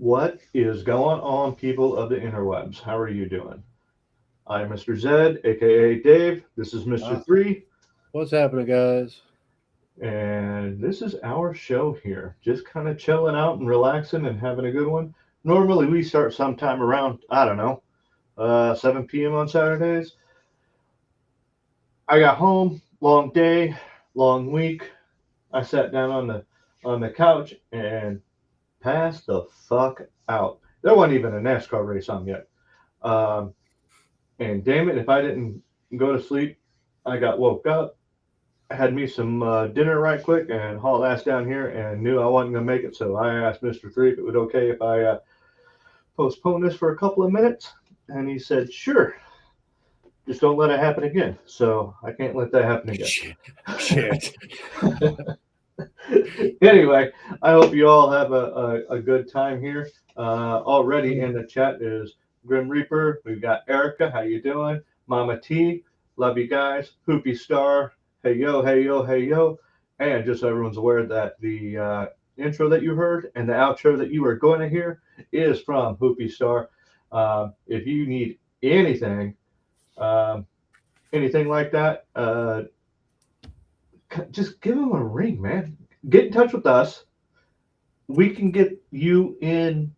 What is going on, people of the interwebs? How are you doing? I'm Mr. Zed, aka Dave. This is Mr. Uh, 3, what's happening, guys? and this is our show here. Just kind of chilling out and relaxing and having a good one. Normally, we start sometime around, I don't know, 7 p.m. on Saturdays. I got home, long day, long week. I sat down on the couch and passed the fuck out. There wasn't even a NASCAR race on yet. Um, And damn it, if I didn't go to sleep, I got woke up, had me some dinner right quick, and hauled ass down here and knew I wasn't going to make it. So I asked Mr. Three if it would okay if I postpone this for a couple of minutes. And he said, sure, just don't let it happen again. So I can't let that happen again. Shit. Shit. Anyway, I hope you all have a good time here. Already in the chat is Grim Reaper. We've got Erica. How you doing? Mama T. Love you guys. Hoopy Star. Hey yo, hey yo, hey yo. And just so everyone's aware that the intro that you heard and the outro that you are going to hear is from Hoopy Star. If you need anything, um, anything like that, just give him a ring, man. Get in touch with us. We can get you in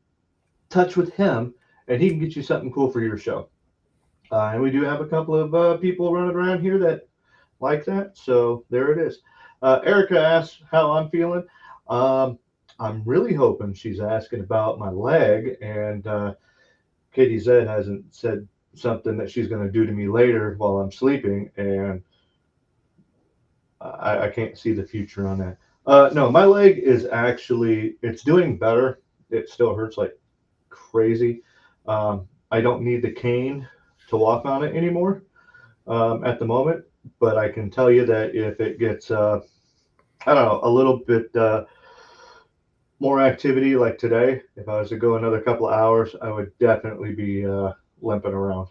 touch with him, and he can get you something cool for your show. And we do have a couple of people running around here that like that, so there it is. Erica asks how I'm feeling. Um, I'm really hoping she's asking about my leg, and Katie Zed hasn't said something that she's going to do to me later while I'm sleeping, and I can't see the future on that. No, my leg is actually it's doing better. It still hurts like crazy. I don't need the cane to walk on it anymore at the moment, but I can tell you that if it gets I don't know a little bit more activity like today, if I was to go another couple of hours, I would definitely be limping around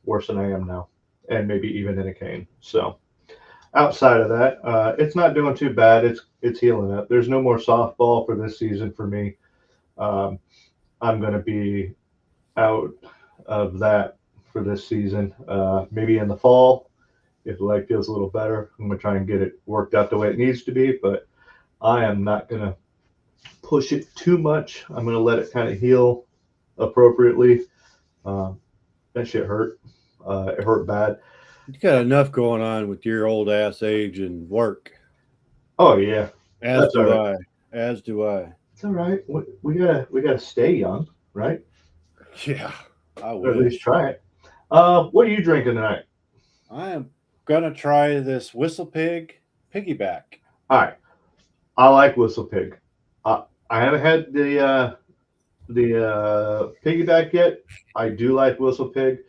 worse than I am now, and maybe even in a cane. So outside of that, it's not doing too bad. It's healing up. There's no more softball for this season for me. Um, I'm going to be out of that for this season. Maybe in the fall, if the leg feels a little better, I'm going to try and get it worked out the way it needs to be. But I am not going to push it too much. I'm going to let it kind of heal appropriately. Um, that shit hurt. It hurt bad. You got enough going on with your old ass age and work. Oh yeah, As that's all do right. I. As do I. It's all right. We gotta stay young, right? Yeah, I Or at least wish. try it. What are you drinking tonight? I am gonna try this Whistle Pig piggyback. All right, I like Whistle Pig. I haven't had the piggyback yet. I do like Whistle Pig,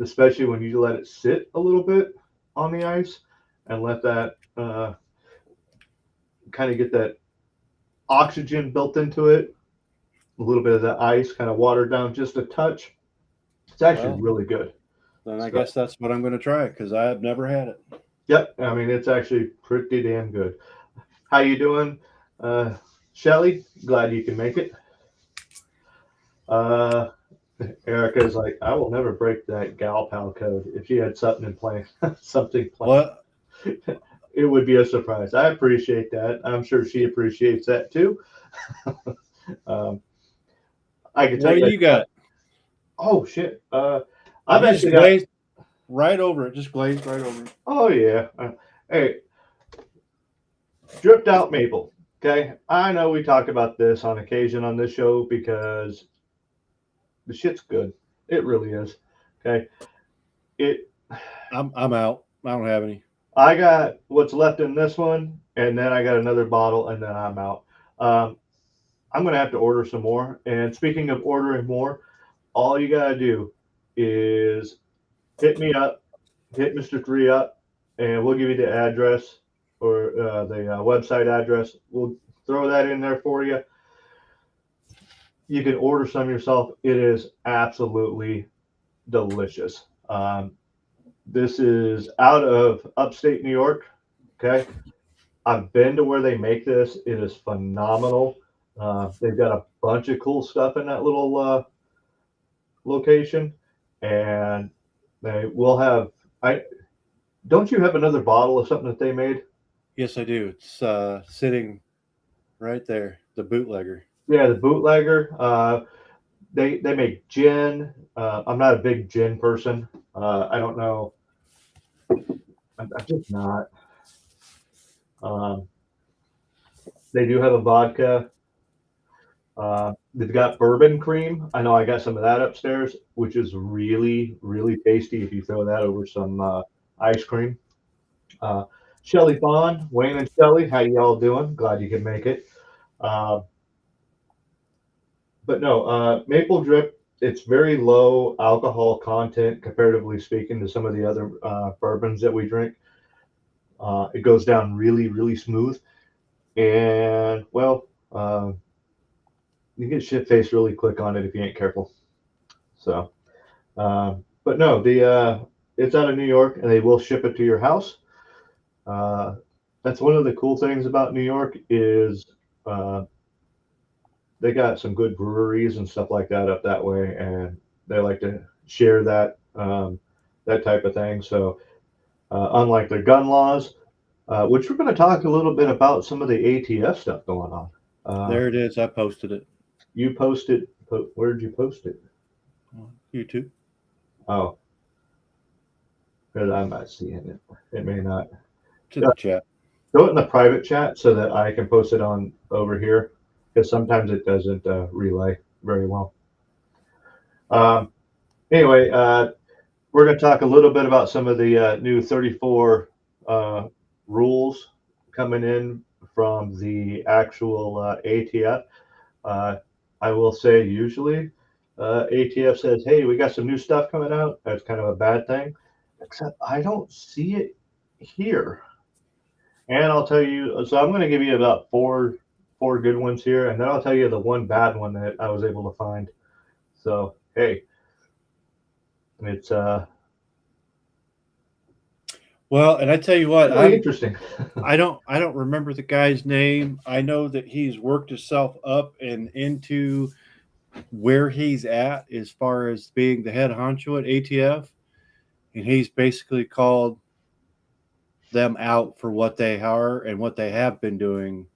especially when you let it sit a little bit on the ice and let that kind of get that oxygen built into it. A little bit of the ice kind of watered down just a touch. It's actually Well, really good. then I So, guess that's what I'm gonna try because I have never had it. yep. I mean, it's actually pretty damn good. How you doing, uh, Shelly? Glad you can make it. Uh, Erica's like, I will never break that gal pal code. If she had something in plan, something planned, What it would be a surprise. I appreciate that. I'm sure she appreciates that too. um, I can tell what do you. you got? Oh shit. I've You just actually got. glazed right over it. Just glazed right over it. Oh yeah. Hey, dripped out maple. Okay, I know we talk about this on occasion on this show because the shit's good. It really is. Okay. It I'm out. I don't have any. I got what's left in this one, and then I got another bottle, and then I'm out. Um, I'm gonna have to order some more. And speaking of ordering more, all you gotta do is hit me up, hit Mister Three up, and we'll give you the address or the website address. We'll throw that in there for you. You can order some yourself. It is absolutely delicious. This is out of upstate New York. Okay. I've been to where they make this. It is phenomenal. They've got a bunch of cool stuff in that little location, and they will have. I don't you have another bottle of something that they made? Yes, I do. It's sitting right there. The bootlegger. Yeah, the bootlegger. They make gin. I'm not a big gin person. I don't know. I'm just not. Um, they do have a vodka. They've got bourbon cream. I know I got some of that upstairs, which is really, really tasty if you throw that over some ice cream. Uh, Shelly Bond, Wayne and Shelly, how y'all doing? Glad you can make it. Uh, but no, maple drip. It's very low alcohol content, comparatively speaking, to some of the other bourbons that we drink. It goes down really, really smooth, and well, you get shit faced really quick on it if you ain't careful. So, but no, the it's out of New York, and they will ship it to your house. Uh, that's one of the cool things about New York is uh, they got some good breweries and stuff like that up that way, and they like to share that that type of thing. So, unlike the gun laws, which we're going to talk a little bit about some of the ATF stuff going on. There it is. I posted it. You posted. Where did you post it? YouTube. Oh, because I'm not seeing it. It may not. To the chat. Throw it in the private chat so that I can post it on over here because sometimes it doesn't relay very well. Um, anyway, we're going to talk a little bit about some of the new 34 rules coming in from the actual ATF. I will say usually ATF says, hey, we got some new stuff coming out. That's kind of a bad thing, except I don't see it here. And I'll tell you, so I'm going to give you about four good ones here, and then I'll tell you the one bad one that I was able to find. So hey, it's Well, and I tell you what, really interesting. I don't remember the guy's name. I know that he's worked himself up and into where he's at as far as being the head honcho at ATF, and he's basically called them out for what they are and what they have been doing.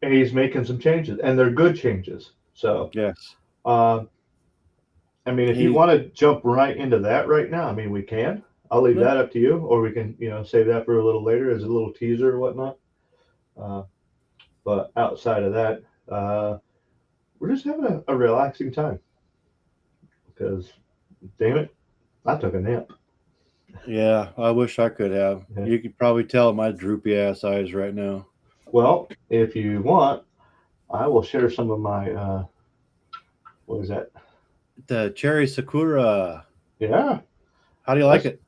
And he's making some changes, and they're good changes. So Yes, I mean, if you he want to jump right into that right now, I mean, we can. I'll leave no, that up to you, or we can, save that for a little later as a little teaser or whatnot. Uh, but outside of that, we're just having a relaxing time because, damn it, I took a nap. yeah. I wish I could have. Yeah. You could probably tell my droopy ass eyes right now. Well, if you want, I will share some of my, what is that? The cherry sakura. Yeah, How do you like it?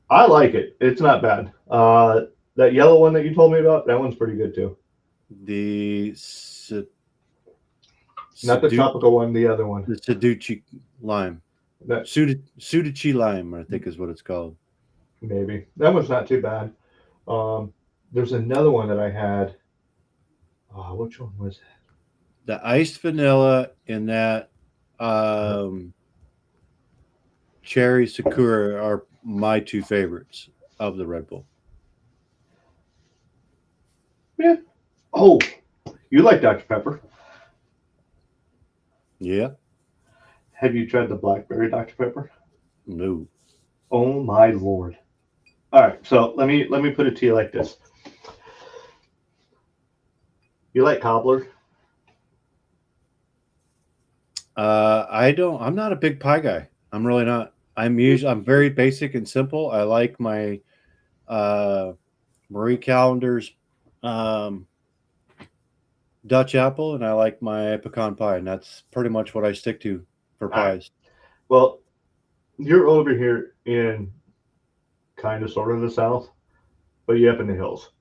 I like it. It's not bad. That yellow one that you told me about, that one's pretty good too. The Not the tropical one, the other one. the Sudachi lime. That Sudachi lime, I think is what it's called. maybe that one's not too bad. There's another one that I had. Oh, which one was it? The iced vanilla and that cherry sakura are my two favorites of the Red Bull. Yeah. Oh, you like Dr. Pepper? Yeah. Have you tried the blackberry Dr. Pepper? No. Oh my lord! All right, so let me put it to you like this. You like cobbler? I don't. I'm not a big pie guy. I'm really not. I'm very basic and simple. I like my Marie Callender's um, Dutch apple, and I like my pecan pie, and that's pretty much what I stick to for All right. pies. Well, you're over here in kind of sort of the south, but you up in the hills.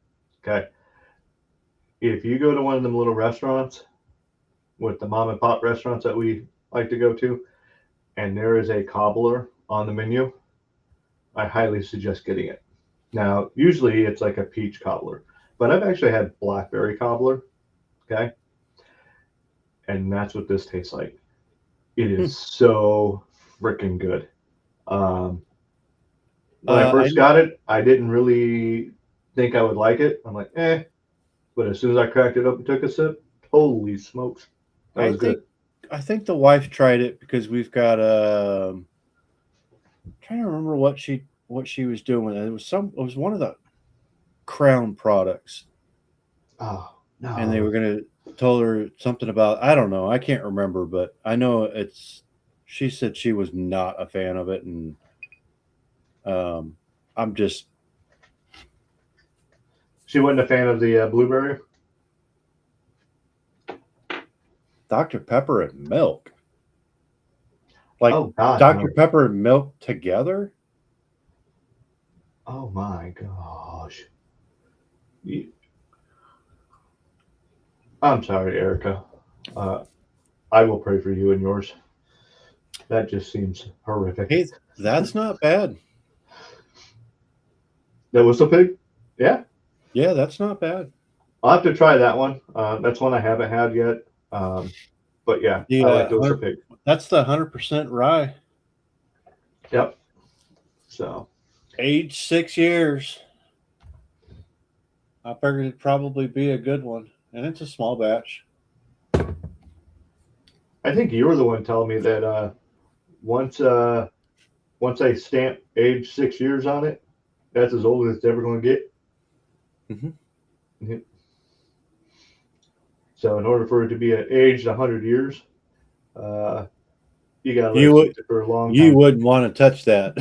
Okay. If you go to one of them little restaurants with the mom and pop restaurants that we like to go to, and there is a cobbler on the menu, I highly suggest getting it. Now, usually it's like a peach cobbler, but I've actually had blackberry cobbler. Okay. and that's what this tastes like. It is so freaking good. When I I first got it, I didn't really think I would like it. I'm like, eh. But as soon as I cracked it up and took a sip, holy smokes, that I was think good. I think the wife tried it because we've got trying to remember what she was doing. It was one of the Crown products, Oh and they no, were gonna told her something about I don't know. I can't remember, but I know it's. She said she was not a fan of it, and um, I'm just she wasn't a fan of the blueberry. Dr. Pepper and milk, like Oh God, Dr. no. Pepper and milk together. Oh my gosh. You- I'm sorry, Erica. Uh, I will pray for you and yours. That just seems horrific. Hey, that's not bad. That was so pig. Yeah, Yeah, that's not bad. I'll have to try that one. That's one I haven't had yet. Um, but yeah, The I like those so pig. that's the 100% rye, Yep. So aged 6 years. I figured it'd probably be a good one, and it's a small batch. I think you were the one telling me that once uh, once I stamp age 6 years on it, that's as old as it's ever going to get. Mhm. Mhm. So in order for it to be aged 100 years, uh, you got to let You it would sit for a long you time. wouldn't want to touch that.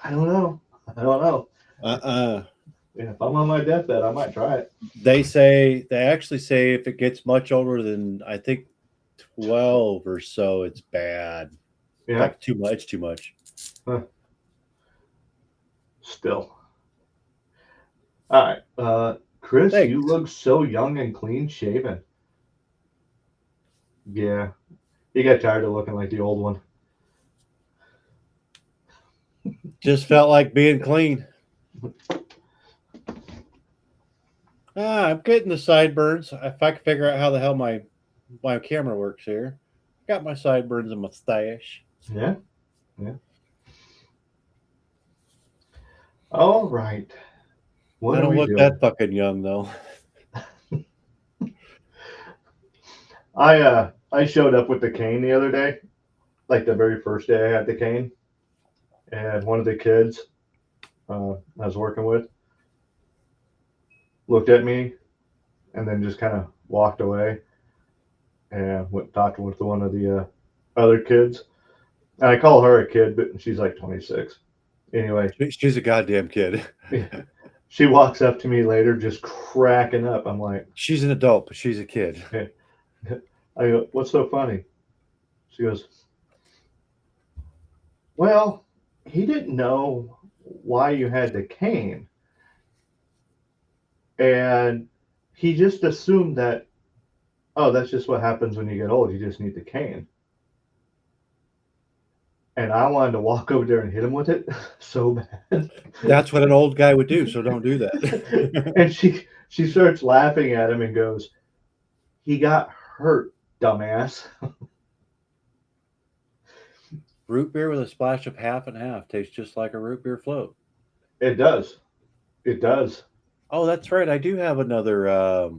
I don't know. I don't know. Uh-uh. Yeah, if I'm on my deathbed, I might try it. They actually say if it gets much older than I think 12 or so, it's bad. Yeah. Like too much, too much. Huh. Still. All right. Chris, you Thanks. look so young and clean shaven. Yeah. You got tired of looking like the old one. Just felt like being clean. I'm getting the sideburns. If I can figure out how the hell my camera works here. Got my sideburns and mustache. Yeah. Yeah. All right. What I are don't we look doing? that fucking young though. I showed up with the cane the other day, like the very first day I had the cane, and one of the kids I was working with looked at me and then just kind of walked away and went talked with one of the other kids. And I call her a kid, but she's like 26. Anyway, She's a goddamn kid. she walks up to me later, just cracking up. I'm like, She's an adult, but she's a kid. hey. I go, what's so funny? She goes, well, he didn't know why you had the cane. And he just assumed that, oh, that's just what happens when you get old. You just need the cane. And I wanted to walk over there and hit him with it so bad. That's what an old guy would do, so don't do that. And she starts laughing at him and goes, he got hurt, dumbass. Root beer with a splash of half and half tastes just like a root beer float. It does. It does. Oh, that's right. I do have another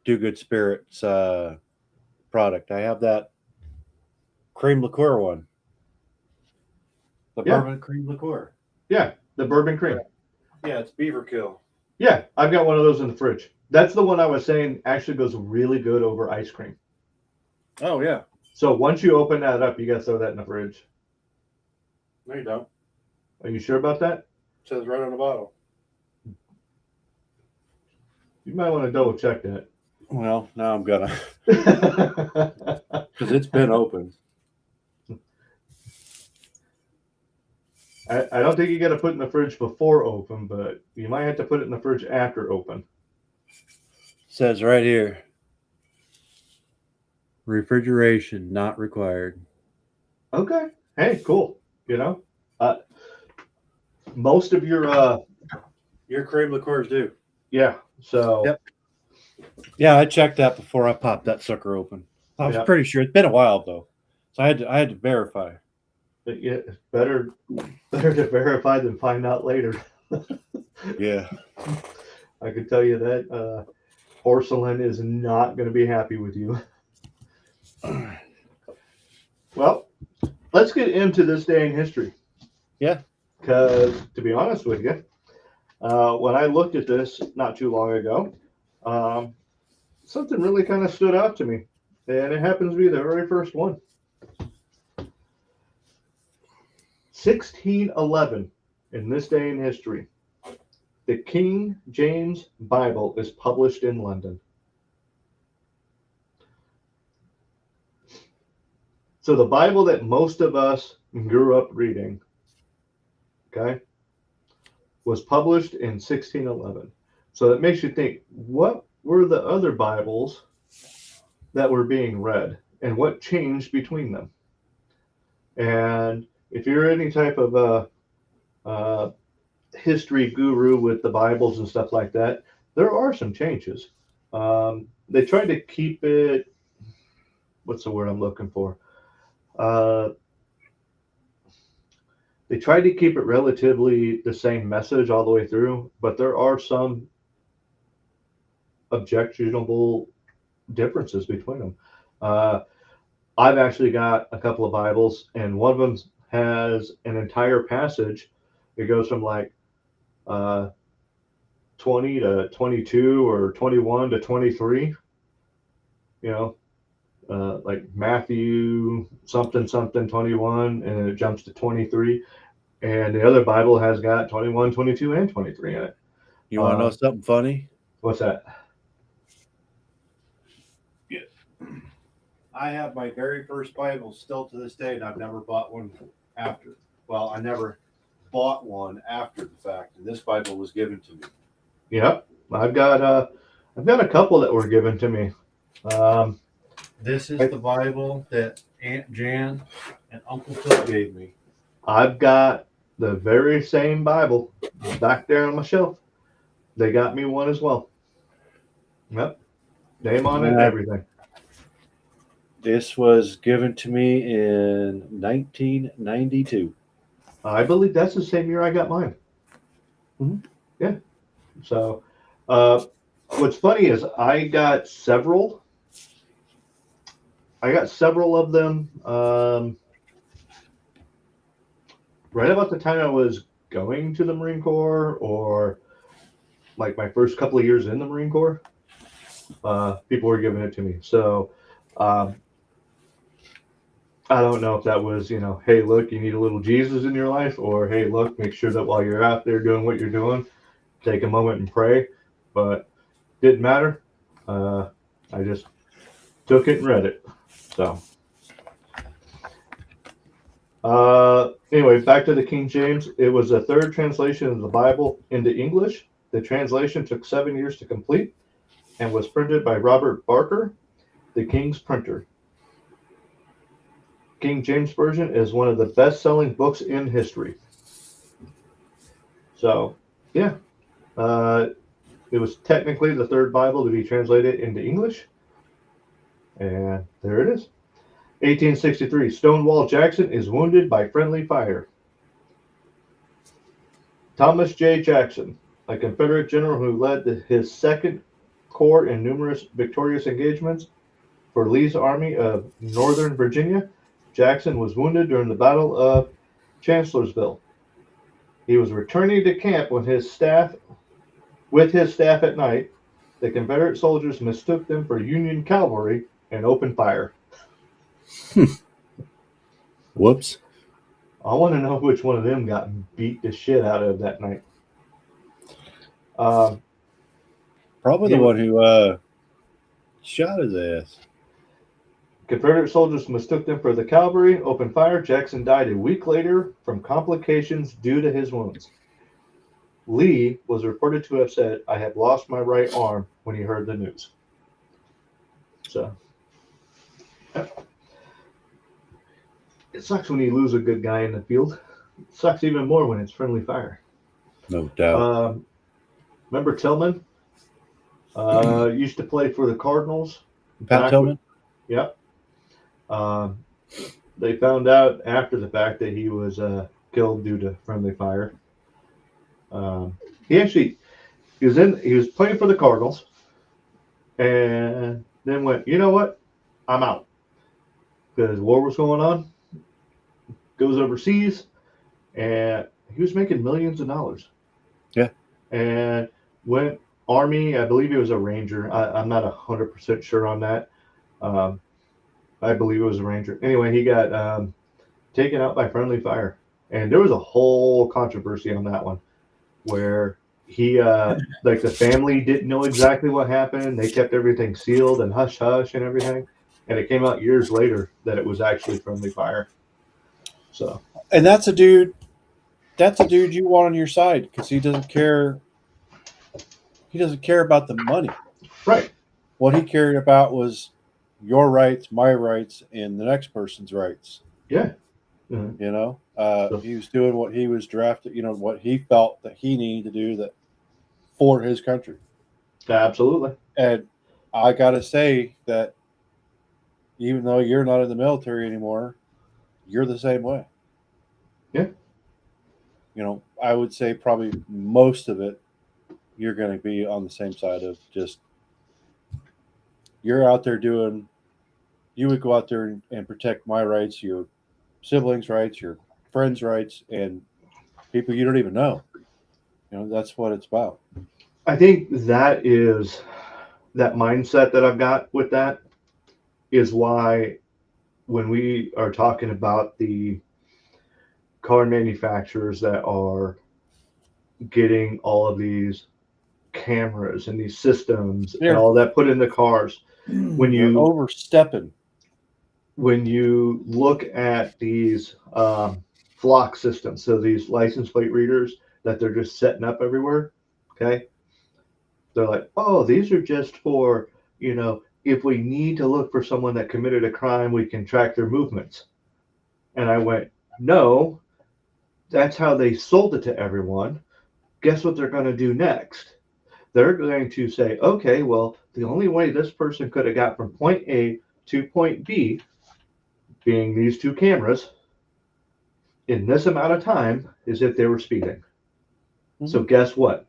Do Good Spirits product. I have that cream liqueur one. The Yeah. bourbon cream liqueur. Yeah. The bourbon cream. Yeah, it's Beaver Kill. Yeah. I've got one of those in the fridge. That's the one I was saying actually goes really good over ice cream. Oh, yeah. So once you open that up, you got to throw that in the fridge. No, you don't. Are you sure about that? It says right on the bottle. You might want to double check that. Well, now I'm gonna because it's been open. I don't think you got to put it in the fridge before open, but you might have to put it in the fridge after open. Says right here. Refrigeration not required. Okay. Hey, cool. You know, most of your cream liqueurs do. yeah. So Yep. Yeah, I checked that before I popped that sucker open. I was Yeah. pretty sure. It's been a while though, so I had to verify. But yeah, it's better to verify than find out later. Yeah. I can tell you that porcelain is not going to be happy with you. Well, let's get into this day in history. Yeah. Because to be honest with you, when I looked at this not too long ago, something really kind of stood out to me, and it happens to be the very first one. 1611, in this day in history, the King James Bible is published in London. So the Bible that most of us grew up reading, okay, was published in 1611. So that makes you think, what were the other Bibles that were being read and what changed between them? And if you're any type of history guru with the Bibles and stuff like that, there are some changes. They tried to keep it, what's the word I'm looking for? They tried to keep it relatively the same message all the way through, but there are some objectionable differences between them. I've actually got a couple of Bibles, and one of them has an entire passage. It goes from like 20 to 22 or 21 to 23, you know, like Matthew something something 21, and it jumps to 23. And the other Bible has got 21, 22, and 23 in it. You want to know something funny? What's that? Yeah. I have my very first Bible still to this day, and I've never bought one after. Well, I never bought one after the fact, and this Bible was given to me. Yep, I've got a couple that were given to me. This is the Bible that Aunt Jan and Uncle Phil gave me. I've got the very same Bible back there on my shelf. They got me one as well. Yep, name on it and everything. This was given to me in 1992. I believe that's the same year I got mine. Mhm. Yeah. So, what's funny is I got several of them right about the time I was going to the Marine Corps, or like my first couple of years in the Marine Corps. People were giving it to me. So, I don't know if that was, hey, look, you need a little Jesus in your life, or hey, look, make sure that while you're out there doing what you're doing, take a moment and pray. But didn't matter. I just took it and read it. So, anyway, back to the King James. It was the third translation of the Bible into English. The translation took 7 years to complete and was printed by Robert Barker, the King's printer. King James Version is one of the best-selling books in history. So, yeah. It was technically the third Bible to be translated into English. And there it is. 1863, Stonewall Jackson is wounded by friendly fire. Thomas J. Jackson, a Confederate general who led his Second Corps in numerous victorious engagements for Lee's Army of Northern Virginia, Jackson was wounded during the Battle of Chancellorsville. He was returning to camp with his staff at night. The Confederate soldiers mistook them for Union cavalry and opened fire. Whoops. I want to know which one of them got beat the shit out of that night. Probably the one who shot his ass. Confederate soldiers mistook them for the cavalry, opened fire. Jackson died a week later from complications due to his wounds. Lee was reported to have said, "I have lost my right arm," when he heard the news. So, it sucks when you lose a good guy in the field. It sucks even more when it's friendly fire. No doubt. Remember Tillman? Used to play for the Cardinals. Pat Tillman. Yep. Um, they found out after the fact that he was killed due to friendly fire. Um, he actually he was playing for the Cardinals, and then went, you know what, I'm out because war was going on. Goes overseas, and he was making millions of dollars. Yeah. And went Army. I believe he was a Ranger. I'm not 100% sure on that. Um, I believe it was a Ranger. Anyway, he got taken out by friendly fire, and there was a whole controversy on that one, where he like the family didn't know exactly what happened. They kept everything sealed and hush hush and everything, and it came out years later that it was actually friendly fire. So, And that's a dude. That's a dude you want on your side because he doesn't care. He doesn't care about the money. right, What he cared about was your rights, my rights, and the next person's rights. yeah. Mhm. You know, So, he was doing what he was drafted. You know, what he felt that he needed to do that for his country. absolutely. And I gotta say that even though you're not in the military anymore, you're the same way. Yeah. You know, I would say probably most of it, you're going to be on the same side of just you're out there doing. You would go out there and protect my rights, your siblings' rights, your friends' rights, and people you don't even know. You know, that's what it's about. I think that is that mindset that I've got with that is why when we are talking about the car manufacturers that are getting all of these cameras and these systems and They're all that put in the cars, when they're you overstepping. look at these flock systems, so these license plate readers that they're just setting up everywhere, okay, they're like, oh, these are just for, if we need to look for someone that committed a crime, we can track their movements. And I went, no, that's how they sold it to everyone. Guess what they're going to do next? They're going to say, okay, well, the only way this person could have got from point A to point B, being these two cameras, in this amount of time, is if they were speeding. Mm-hmm. So guess what?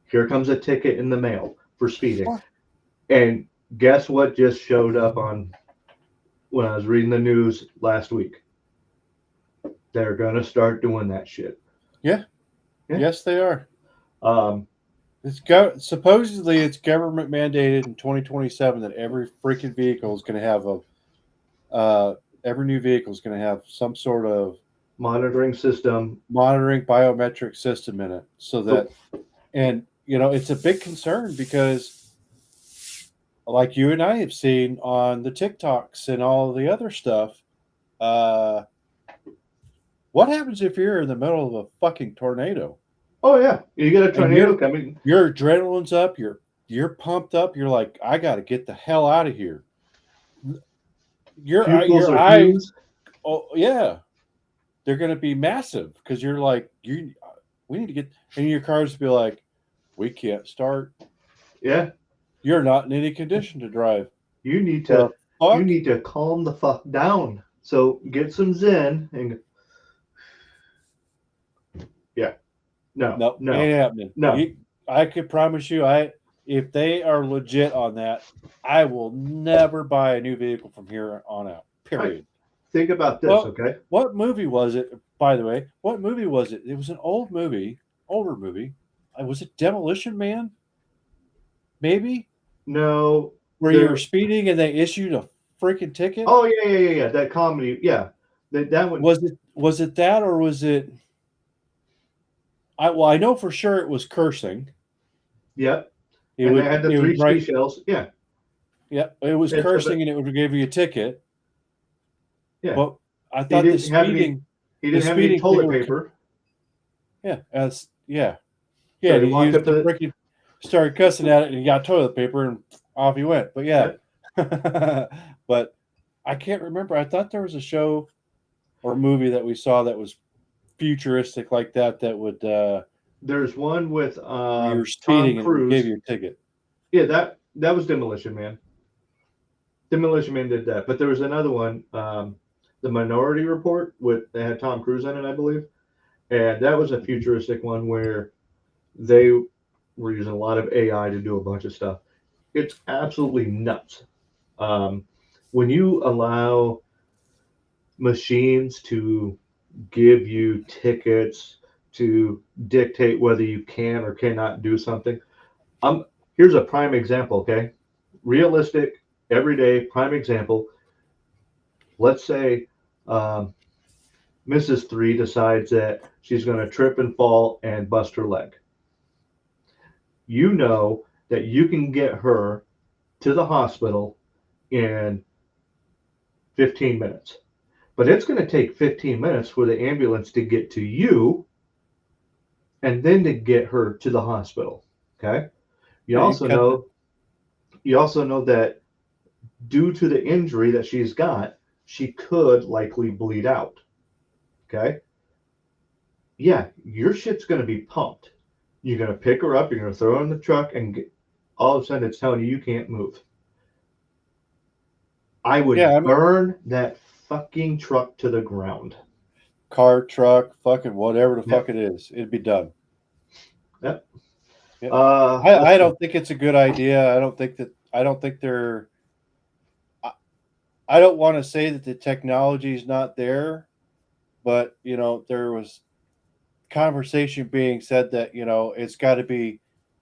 Here comes a ticket in the mail for speeding. What? And guess what just showed up on when I was reading the news last week? They're going to start doing that shit. Yeah. Yes, they are. It's supposedly it's government mandated in 2027 that every freaking vehicle is going to have every new vehicle is going to have some sort of monitoring biometric system in it, so that and it's a big concern because, like you and I have seen on the TikToks and all the other stuff, what happens if you're in the middle of a fucking tornado? Oh yeah, you get a tornado coming. Your adrenaline's up. You're pumped up. You're like, I got to get the hell out of here. Your eyes, oh yeah, they're going to be massive because you're like, we need to get, and your cars be like, we can't start. Yeah, you're not in any condition to drive. You need to calm the fuck down. So get some Zen and yeah. No. Ain't happening. No. I could promise you, if they are legit on that, I will never buy a new vehicle from here on out. Period. Think about this, okay? What movie was it, by the way? What movie was it? It was an older movie. Was it Demolition Man? Maybe? No. Where you were speeding and they issued a freaking ticket? Oh, yeah. That comedy. Yeah. That one. Was it that, or was it... I know for sure it was cursing. Yep. They had the 3 seashells. Yeah. Yeah, it was cursing, and it would give you a ticket. Yeah. But I thought the speeding. He didn't have any toilet paper. Yeah. Yeah. He used the freaking, started cussing at it, and he got toilet paper, and off he went. But yeah. But I can't remember. I thought there was a show or movie that we saw that was futuristic like that would there's one with you were speeding and gave you a ticket. Yeah, that was Demolition Man. Demolition Man did that, but there was another one, the Minority Report, with they had Tom Cruise in it, I believe, and that was a futuristic one where they were using a lot of AI to do a bunch of stuff. It's absolutely nuts. Um, when you allow machines to give you tickets, to dictate whether you can or cannot do something. Here's a prime example, okay? Realistic, everyday prime example. Let's say um, Mrs. Three decides that she's going to trip and fall and bust her leg. You know that you can get her to the hospital in 15 minutes. But it's going to take 15 minutes for the ambulance to get to you and then to get her to the hospital. Okay. You Yeah, also know you also know that due to the injury that she's got, she could likely bleed out. Okay. Yeah, your shit's going to be pumped. You're going to pick her up, you're going to throw her in the truck, and all of a sudden it's telling you can't move. I would yeah. I mean, burn that fucking truck to the ground. car, truck, fucking whatever the Yep. fuck it is, it'd be done. Yep. Yeah. Let's I see. don't think it's a good idea. I don't think they're. I don't want to say that the technology is not there, but there was conversation being said that it's got to be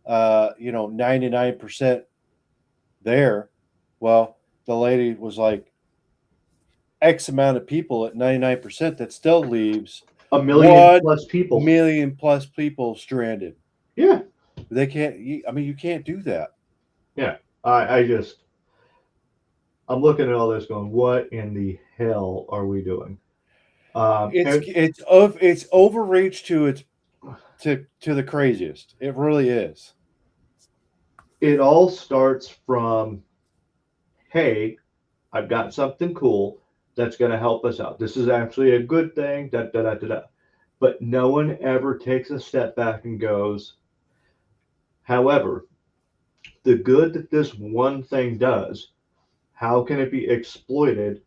99% there. Well, the lady was like X amount of people at 99%, that still leaves A million 1 plus people. million plus people stranded. Yeah. They can't. I mean, you can't do that. Yeah. I'm looking at all this going, what in the hell are we doing? It's overreach to the craziest. It really is. It all starts from, hey, I've got something cool that's going to help us out. This is actually a good thing. Da, da, da, da, da. But no one ever takes a step back and goes, however, the good that this one thing does, how can it be exploited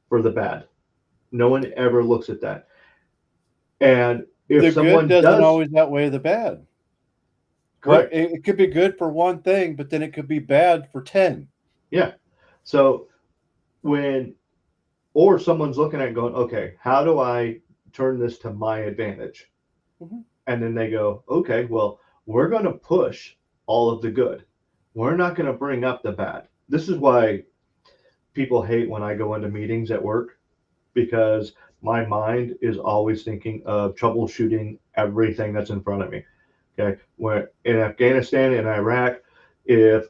for the bad? No one ever looks at that. And if The good someone doesn't does, always outweigh the bad. correct. It could be good for one thing, but then it could be bad for 10. Yeah. So when, or someone's looking at it going, okay, how do I turn this to my advantage? Mm-hmm. And then they go, okay, well, we're going to push all of the good. We're not going to bring up the bad. This is why people hate when I go into meetings at work, because my mind is always thinking of troubleshooting everything that's in front of me. Okay. Where in Afghanistan and Iraq, if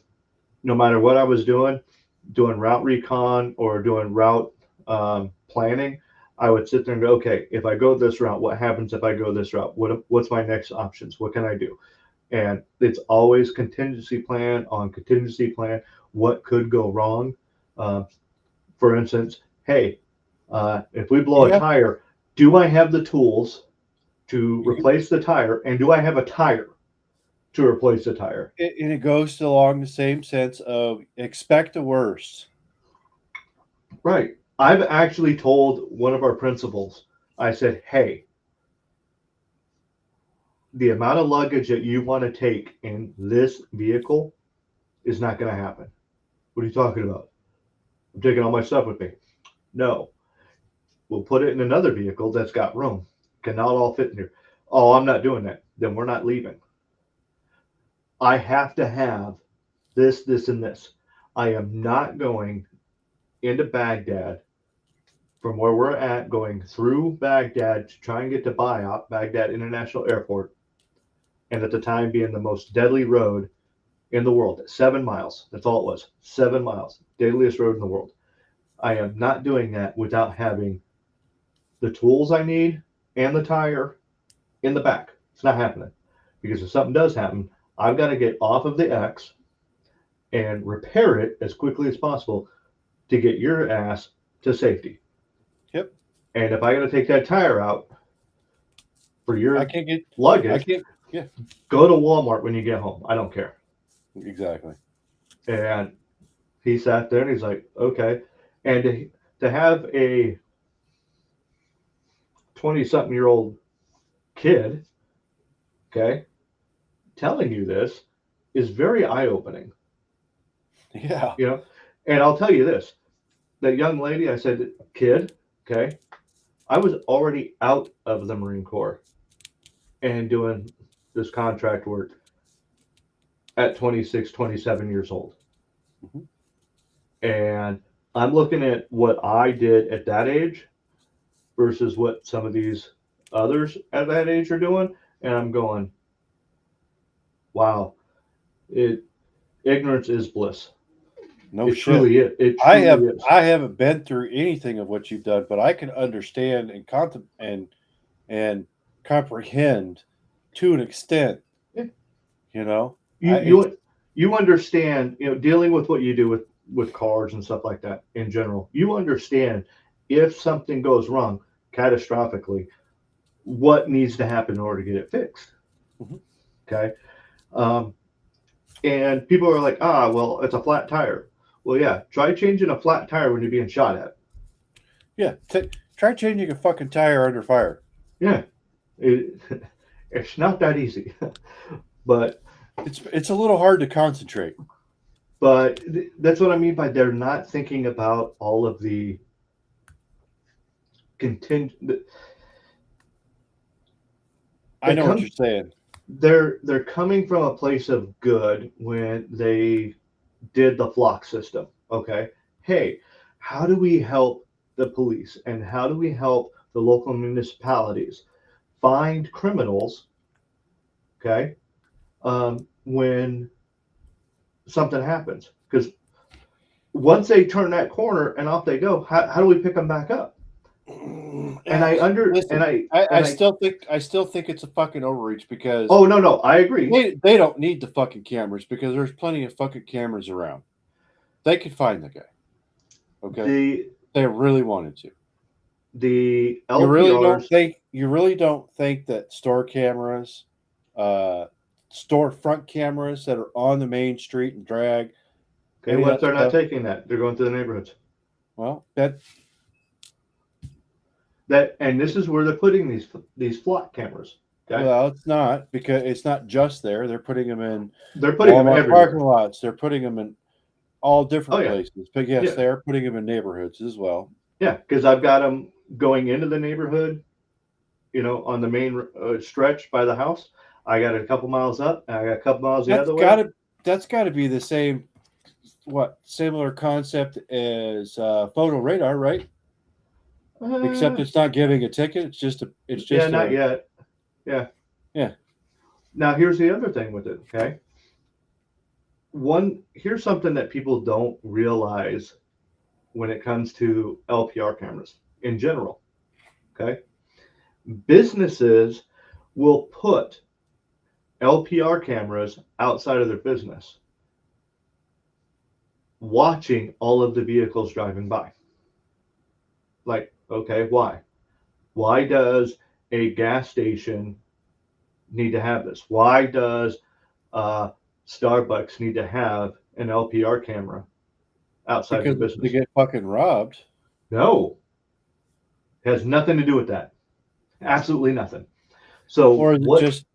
no matter what I was doing route recon or doing route planning, I would sit there and go, okay, if I go this route, what happens if I go this route? What's my next options? What can I do? And it's always contingency plan on contingency plan. What could go wrong? For instance, hey, if we blow a tire, do I have the tools to replace the tire? And do I have a tire to replace the tire? And it goes along the same sense of expect the worst. Right. I've actually told one of our principals, I said, hey, the amount of luggage that you want to take in this vehicle is not going to happen. What are you talking about? I'm taking all my stuff with me. No. We'll put it in another vehicle that's got room. Cannot all fit in here. Oh, I'm not doing that. Then we're not leaving. I have to have this, this, and this. I am not going into Baghdad from where we're at, going through Baghdad to try and get to Bayat, Baghdad International Airport, and at the time being the most deadly road in the world. 7 miles. That's all it was. 7 miles. Deadliest road in the world. I am not doing that without having the tools I need and the tire in the back. It's not happening. Because if something does happen, I've got to get off of the X and repair it as quickly as possible to get your ass to safety. Yep. And if I got to take that tire out for your luggage, go to Walmart when you get home. I don't care. Exactly. And he sat there and he's like, okay. And to have a 20-something-year-old kid, okay, telling you this is very eye-opening, Yeah. you know. And I'll tell you this: that young lady, I said, kid, okay, I was already out of the Marine Corps and doing this contract work at 26, 27 years old. Mhm. And I'm looking at what I did at that age versus what some of these others at that age are doing, and I'm going, wow, it ignorance is bliss. No It shit. truly is. It I truly have is. I haven't been through anything of what you've done, but I can understand and and comprehend to an extent. Yeah. You know, You it's you understand, dealing with what you do with cars and stuff like that in general. You understand if something goes wrong catastrophically, what needs to happen in order to get it fixed. Mhm. Okay. Um, and people are like, well, it's a flat tire. Well, yeah, try changing a flat tire when you're being shot at. Yeah. Try changing a fucking tire under fire. Yeah, it, it's not that easy, but It's a little hard to concentrate. that's what I mean by they're not thinking about all of the contingent. I They know what come, you're saying. they're coming from a place of good when they did the flock system. Okay, hey, how do we help the police and how do we help the local municipalities find criminals? Okay, when something happens, because once they turn that corner and off they go, how do we pick them back up? And Yeah, listen, and I I still think it's a fucking overreach because oh, no, I agree. they don't need the fucking cameras because there's plenty of fucking cameras around. They could find the guy. Okay, The they really wanted to. LPRs, You really don't think that store cameras, uh, store front cameras that are on the main street and drag okay, any of what if that they're not stuff? taking that? They're going through the neighborhoods. Well, that And this is where they're putting these flock cameras. Okay, well, it's not because it's not just there. They're putting them in they're putting them Walmart parking everywhere. lots. They're putting them in all Oh different yeah, places. But yes, yeah, they are putting them in neighborhoods as well. yeah. Because I've got them going into the neighborhood, on the main stretch by the house. I got a couple miles up, and I got a couple miles the That's other way. gotta that's gotta be the same similar concept as photo radar, right? Except Uh, it's not giving a ticket. It's yeah, just not a yet. Yeah. yeah. Now here's the other thing with it. Okay, here's something that people don't realize when it comes to LPR cameras in general. Okay, businesses will put LPR cameras outside of their business, watching all of the vehicles driving by. Like, okay, why? Why does a gas station need to have this? Why does uh, Starbucks need to have an LPR camera outside their Because they business? get fucking robbed. No, it has nothing to do with that. Absolutely nothing. So Or is it what? just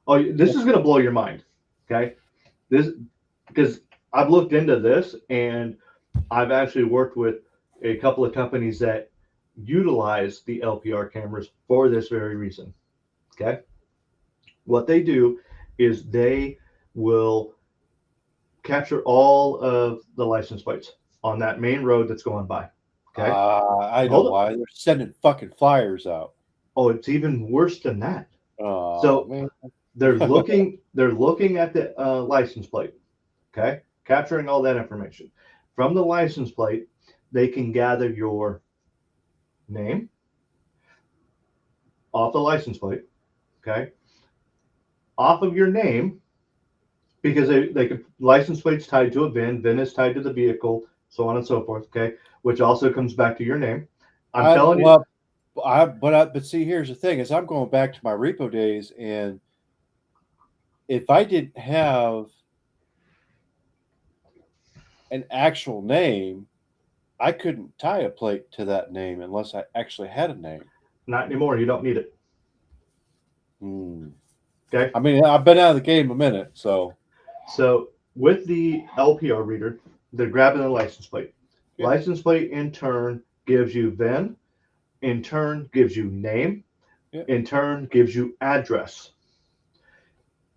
Oh, this is going to blow your mind. Okay, this because I've looked into this and I've actually worked with a couple of companies that utilize the LPR cameras for this very reason. Okay, what they do is they will capture all of the license plates on that main road that's going by. Okay, I know hold up. why. They're sending fucking flyers out. Oh, it's even worse than that. Oh So man. they're looking at the license plate. Okay, capturing all that information from the license plate. They can gather your name off the license plate. Okay, off of your name, because they could license plates tied to a VIN is tied to the vehicle, so on and so forth. Okay, which also comes back to your name. I'm I telling you, well but see here's the thing is I'm going back to my repo days and if I didn't have an actual name, I couldn't tie a plate to that name unless I actually had a name. Not anymore. You don't need it. Hmm. Okay. I mean, I've been out of the game a minute, so So with the LPR reader, they're grabbing the license plate. Yeah. License plate in turn gives you VIN, in turn gives you name, Yeah. in turn gives you address.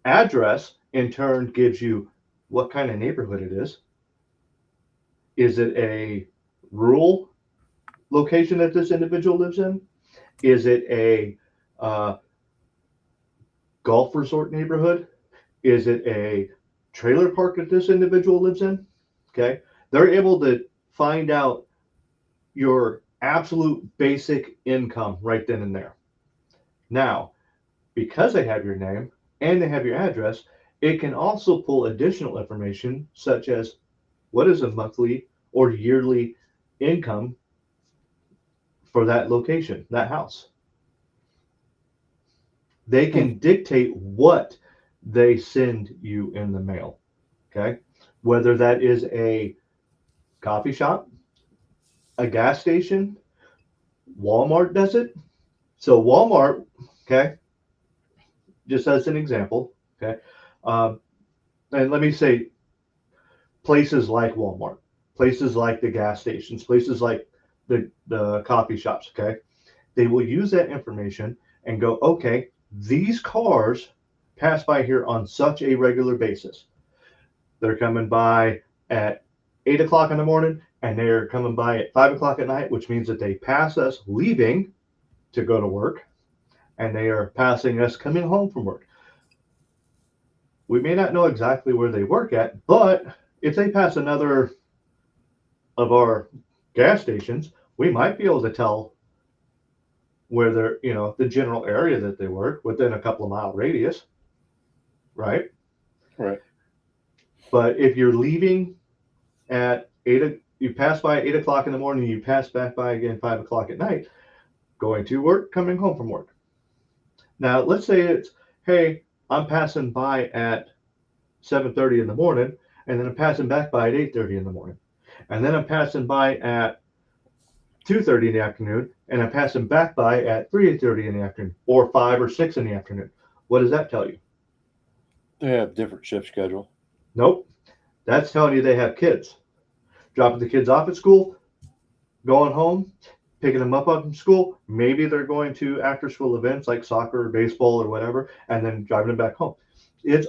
Address in turn gives you what kind of neighborhood it is. Is it a rural location that this individual lives in? Is it a golf resort neighborhood? Is it a trailer park that this individual lives in? Okay. They're able to find out your absolute basic income right then and there. Now, because they have your name and they have your address, it can also pull additional information such as what is a monthly or yearly income for that location, that house. They can dictate what they send you in the mail. Okay. Whether that is a coffee shop, a gas station, Walmart does it. So Walmart, okay, just as an example, okay, um, and let me say places like Walmart, places like the gas stations, places like the coffee shops, okay, they will use that information and go, okay, these cars pass by here on such a regular basis. They're coming by at 8 o'clock in the morning and they're coming by at 5 o'clock at night, which means that they pass us leaving to go to work and they are passing us coming home from work. We may not know exactly where they work at, but if they pass another of our gas stations, we might be able to tell where they're, the general area that they work within a couple of mile radius, right? right. But if you're leaving at you pass by at 8 o'clock in the morning, you pass back by again 5 o'clock at night, going to work, coming home from work. Now, let's say it's, hey, I'm passing by at 7:30 in the morning, and then I'm passing back by at 8:30 in the morning, and then I'm passing by at 2:30 in the afternoon, and I'm passing back by at 3:30 in the afternoon, or 5 or 6 in the afternoon. What does that tell you? They have different shift schedule. Nope. That's telling you they have kids. Dropping the kids off at school, going home, picking them up from school. Maybe they're going to after school events like soccer or baseball or whatever, and then driving them back home. It's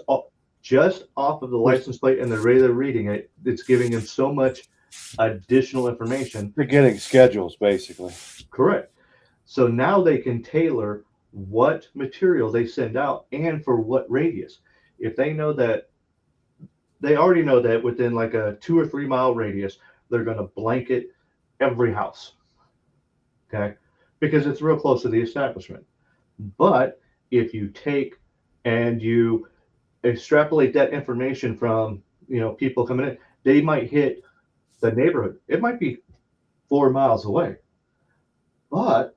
just off of the license plate and the way they're reading it. It's giving them so much additional information. They're getting schedules, basically. Correct. So now they can tailor what material they send out and for what radius. If they know that, they already know that within like a 2 or 3 mile radius, they're going to blanket every house. Okay. Because it's real close to the establishment. But if you take and you extrapolate that information from, people coming in, they might hit the neighborhood. It might be 4 miles away. But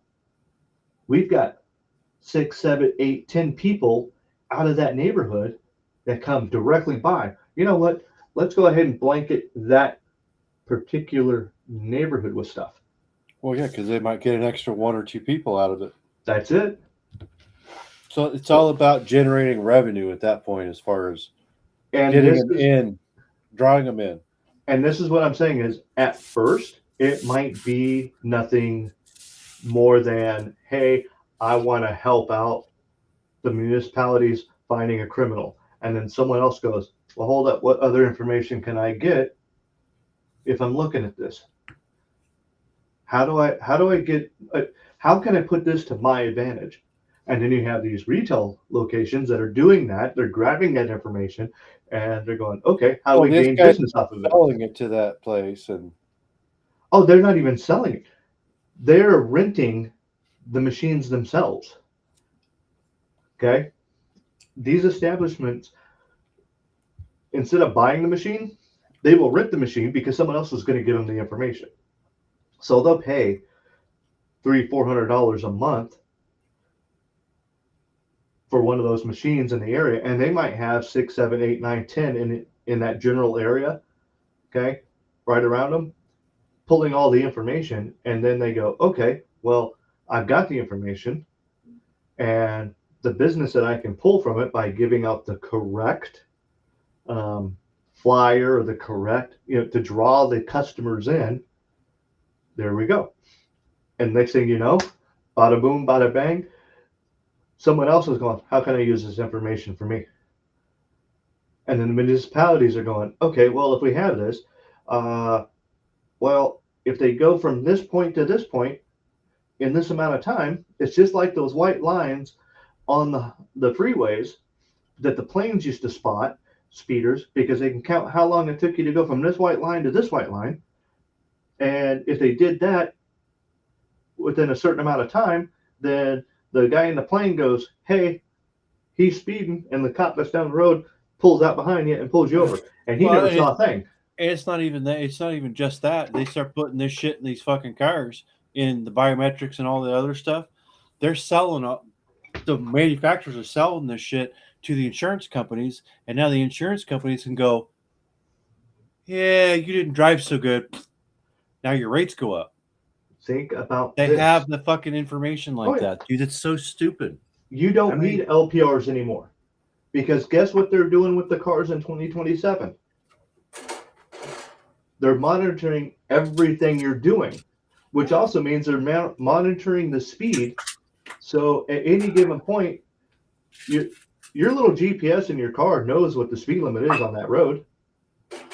we've got 6, 7, 8, 10 people out of that neighborhood that come directly by. You know what? Let's go ahead and blanket that particular neighborhood with stuff. Well, yeah, because they might get an extra 1 or 2 people out of it. That's it. So it's all about generating revenue at that point, as far as And getting them in, drawing them in. And this is what I'm saying is, at first, it might be nothing more than, hey, I want to help out the municipalities finding a criminal. And then someone else goes, well, hold up, what other information can I get if I'm looking at this? How can I put this to my advantage? And then you have these retail locations that are doing that. They're grabbing that information and they're going, okay, how do we gain business off of it? Selling it to that place. And oh, they're not even selling it. They're renting the machines themselves. Okay. These establishments, instead of buying the machine, they will rent the machine because someone else is going to give them the information. So they'll pay $300-400 a month for one of those machines in the area, and they might have 6, 7, 8, 9, 10 in that general area. Okay, right around them, pulling all the information, and then they go, okay, well, I've got the information and the business that I can pull from it by giving out the correct flyer or the correct, to draw the customers in. There we go. And next thing you know, bada boom, bada bang, someone else is going, how can I use this information for me? And then the municipalities are going, okay, well, if we have this, well, if they go from this point to this point in this amount of time, it's just like those white lines on the freeways that the planes used to spot, speeders, because they can count how long it took you to go from this white line to this white line. And if they did that within a certain amount of time, then the guy in the plane goes, hey, he's speeding, and the cop that's down the road pulls out behind you and pulls you over, and he never saw a thing. And it's not even that. It's not even just that. They start putting this shit in these fucking cars, in the biometrics and all the other stuff. They're selling up. The manufacturers are selling this shit to the insurance companies, and now the insurance companies can go, yeah, you didn't drive so good. Now your rates go up. Think about They this. have the fucking information like that, dude. It's so stupid. You don't need LPRs anymore, because guess what they're doing with the cars in 2027? They're monitoring everything you're doing, which also means they're monitoring the speed. So at any given point, your little GPS in your car knows what the speed limit is on that road.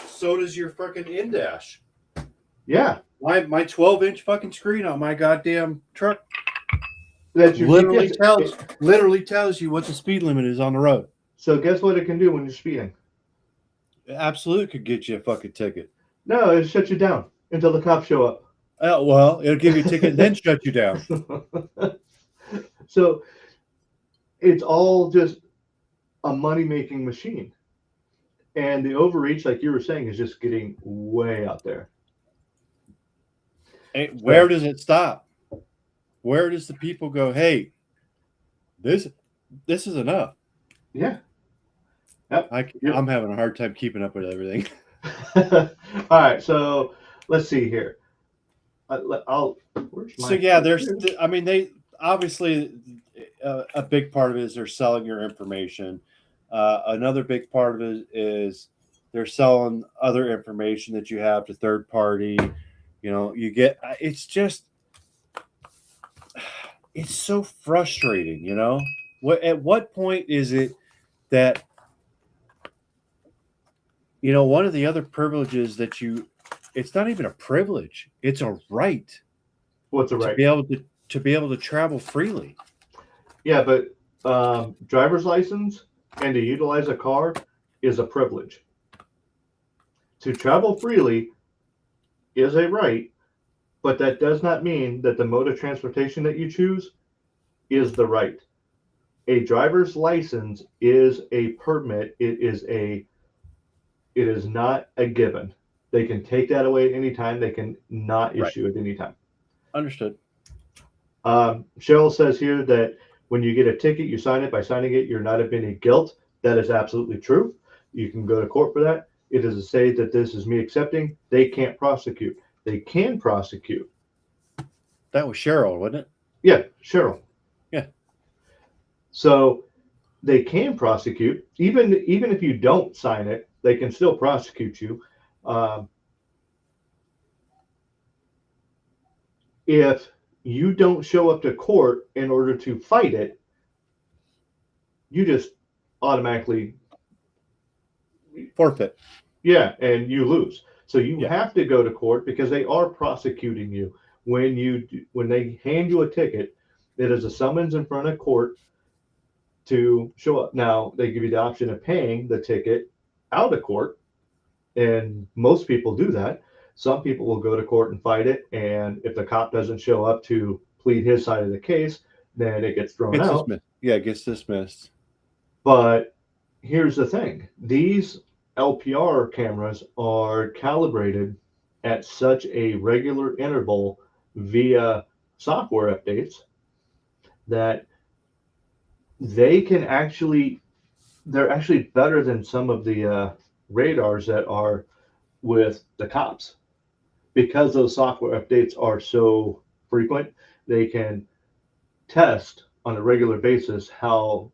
So does your fucking in-dash. Yeah. My 12-inch fucking screen on my goddamn truck That your literally GPS, tells you what the speed limit is on the road. So guess what it can do when you're speeding? It absolutely could get you a fucking ticket. No, it'll shut you down until the cops show up. Well, it'll give you a ticket and then shut you down. So it's all just a money-making machine. And the overreach, like you were saying, is just getting way out there. Hey, where does it stop? Where does the people go, hey, this is enough? Yeah. Yep. I'm having a hard time keeping up with everything. All right, so let's see here. They obviously a big part of it is they're selling your information. Another big part of it is they're selling other information that you have to third party. It's so frustrating. At what point is it that one of the other privileges that it's not even a privilege, it's a right. What's a right? To be able to travel freely. Yeah, but driver's license and to utilize a car is a privilege. To travel freely is a right, but that does not mean that the mode of transportation that you choose is the right. A driver's license is a permit. It is not a given. They can take that away at any time. They can not issue at any time. Understood. Cheryl says here that when you get a ticket, you sign it. By signing it, you're not of any guilt. That is absolutely true. You can go to court for that. It is to say that this is me accepting. They can't prosecute. They can prosecute. That was Cheryl, wasn't it? Yeah, Cheryl. Yeah. So they can prosecute. Even if you don't sign it, they can still prosecute you. If you don't show up to court in order to fight it, you just automatically forfeit. Yeah, and you lose. So you have to go to court because they are prosecuting you. When they hand you a ticket, it is a summons in front of court to show up. Now, they give you the option of paying the ticket out of court, and most people do that. Some people will go to court and fight it, and if the cop doesn't show up to plead his side of the case, then it gets thrown out. It gets dismissed. But here's the thing. These LPR cameras are calibrated at such a regular interval via software updates that they're actually better than some of the radars that are with the cops. because those software updates are so frequent, they can test on a regular basis how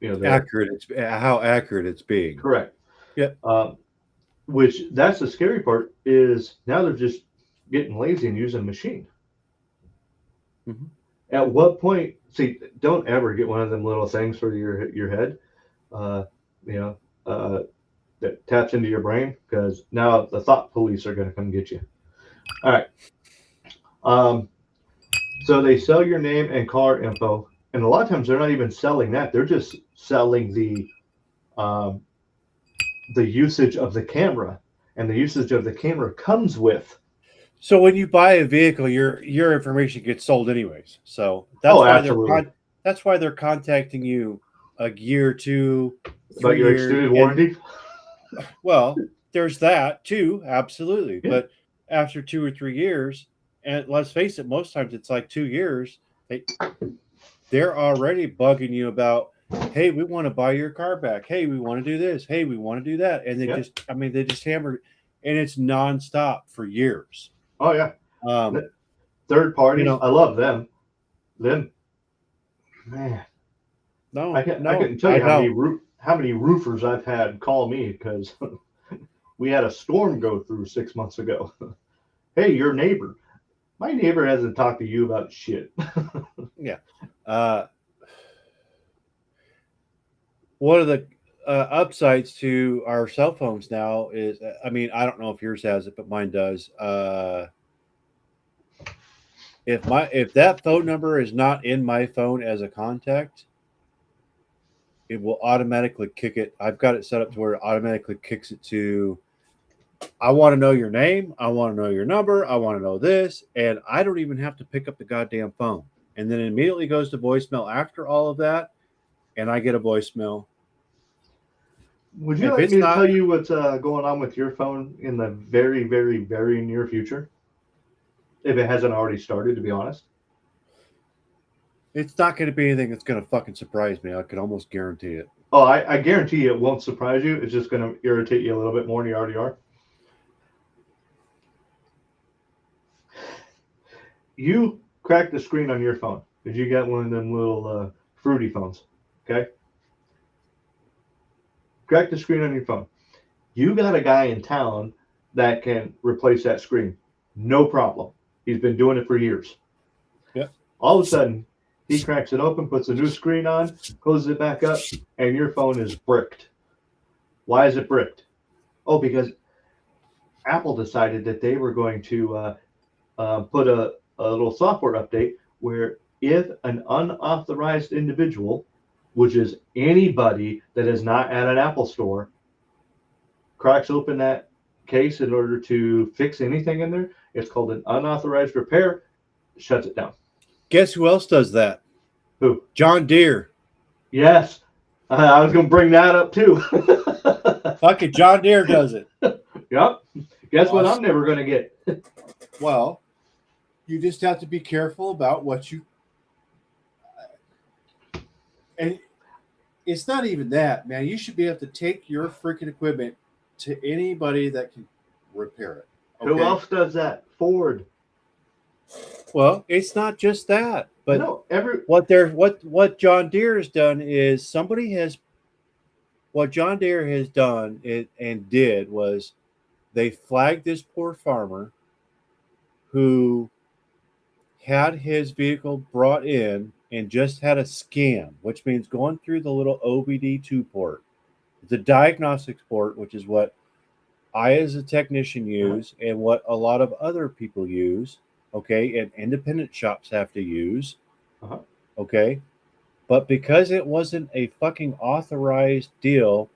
they're Accurate. It's how accurate it's being. correct. Yep. Which that's the scary part is now they're just getting lazy and using machine. Mhm. At what point? See, don't ever get one of them little things for your head, uh, you know, that taps into your brain because now the thought police are going to come get you. All right. Um, so they sell your name and car info, and a lot of times they're not even selling that; they're just selling um, the usage of the camera, and the usage of the camera comes with. So when you buy a vehicle, your information gets sold anyways. So Oh, absolutely. that's why they're contacting you a year, 2, About 3 your years, extended and warranty. well, there's that too, absolutely. Yeah. But after 2 or 3 years, and let's face it, most times it's like 2 years, they're already bugging you about, hey, we want to buy your car back. Hey, we want to do this. Hey, we want to do that. And Yeah. they just hammer, and it's nonstop for years. Oh yeah. Um, Third you parties, know, I love them. Them, man. no, I couldn't tell I you know. how many roofers I've had call me because we had a storm go through 6 months ago. Hey, your neighbor. My neighbor hasn't talked to you about shit. Yeah. Uh, one of the upsides to our cell phones now is, I mean, I don't know if yours has it, but mine does. If that phone number is not in my phone as a contact, it will automatically kick it. I've got it set up to where it automatically kicks it to, I want to know your name, I want to know your number, I want to know this, and I don't even have to pick up the goddamn phone. And then it immediately goes to voicemail after all of that, and I get a voicemail. Would you If like it's me to not, tell you what's going on with your phone in the very, very, very near future? If it hasn't already started, to be honest. it's not going to be anything that's going to fucking surprise me. I can almost guarantee it. Oh, I guarantee you it won't surprise you. It's just going to irritate you a little bit more than you already are. You cracked the screen on your phone. Did you get one of them little fruity phones? Okay. Crack the screen on your phone. You got a guy in town that can replace that screen. No problem. He's been doing it for years. Yep. All of a sudden, he cracks it open, puts a new screen on, closes it back up, and your phone is bricked. Why is it bricked? Oh, because Apple decided that they were going to put a little software update where if an unauthorized individual, which is anybody that is not at an Apple store, cracks open that case in order to fix anything in there, it's called an unauthorized repair, shuts it down. Guess who else does that? Who? John Deere. Yes. I was going to bring that up too. Fucking John Deere does it. Yep. Guess what I'm never going to get? Well, you just have to be careful about what you. And it's not even that, man. You should be able to take your freaking equipment to anybody that can repair it. Okay? Who else does that? Ford. Well, it's not just that, but No, what John Deere has done is what John Deere has done and did was they flagged this poor farmer who had his vehicle brought in and just had a scan, which means going through the little OBD2 port. It's a diagnostics port, which is what I, as a technician, use and what a lot of other people use, okay, and independent shops have to use, okay. But because it wasn't a fucking authorized deal,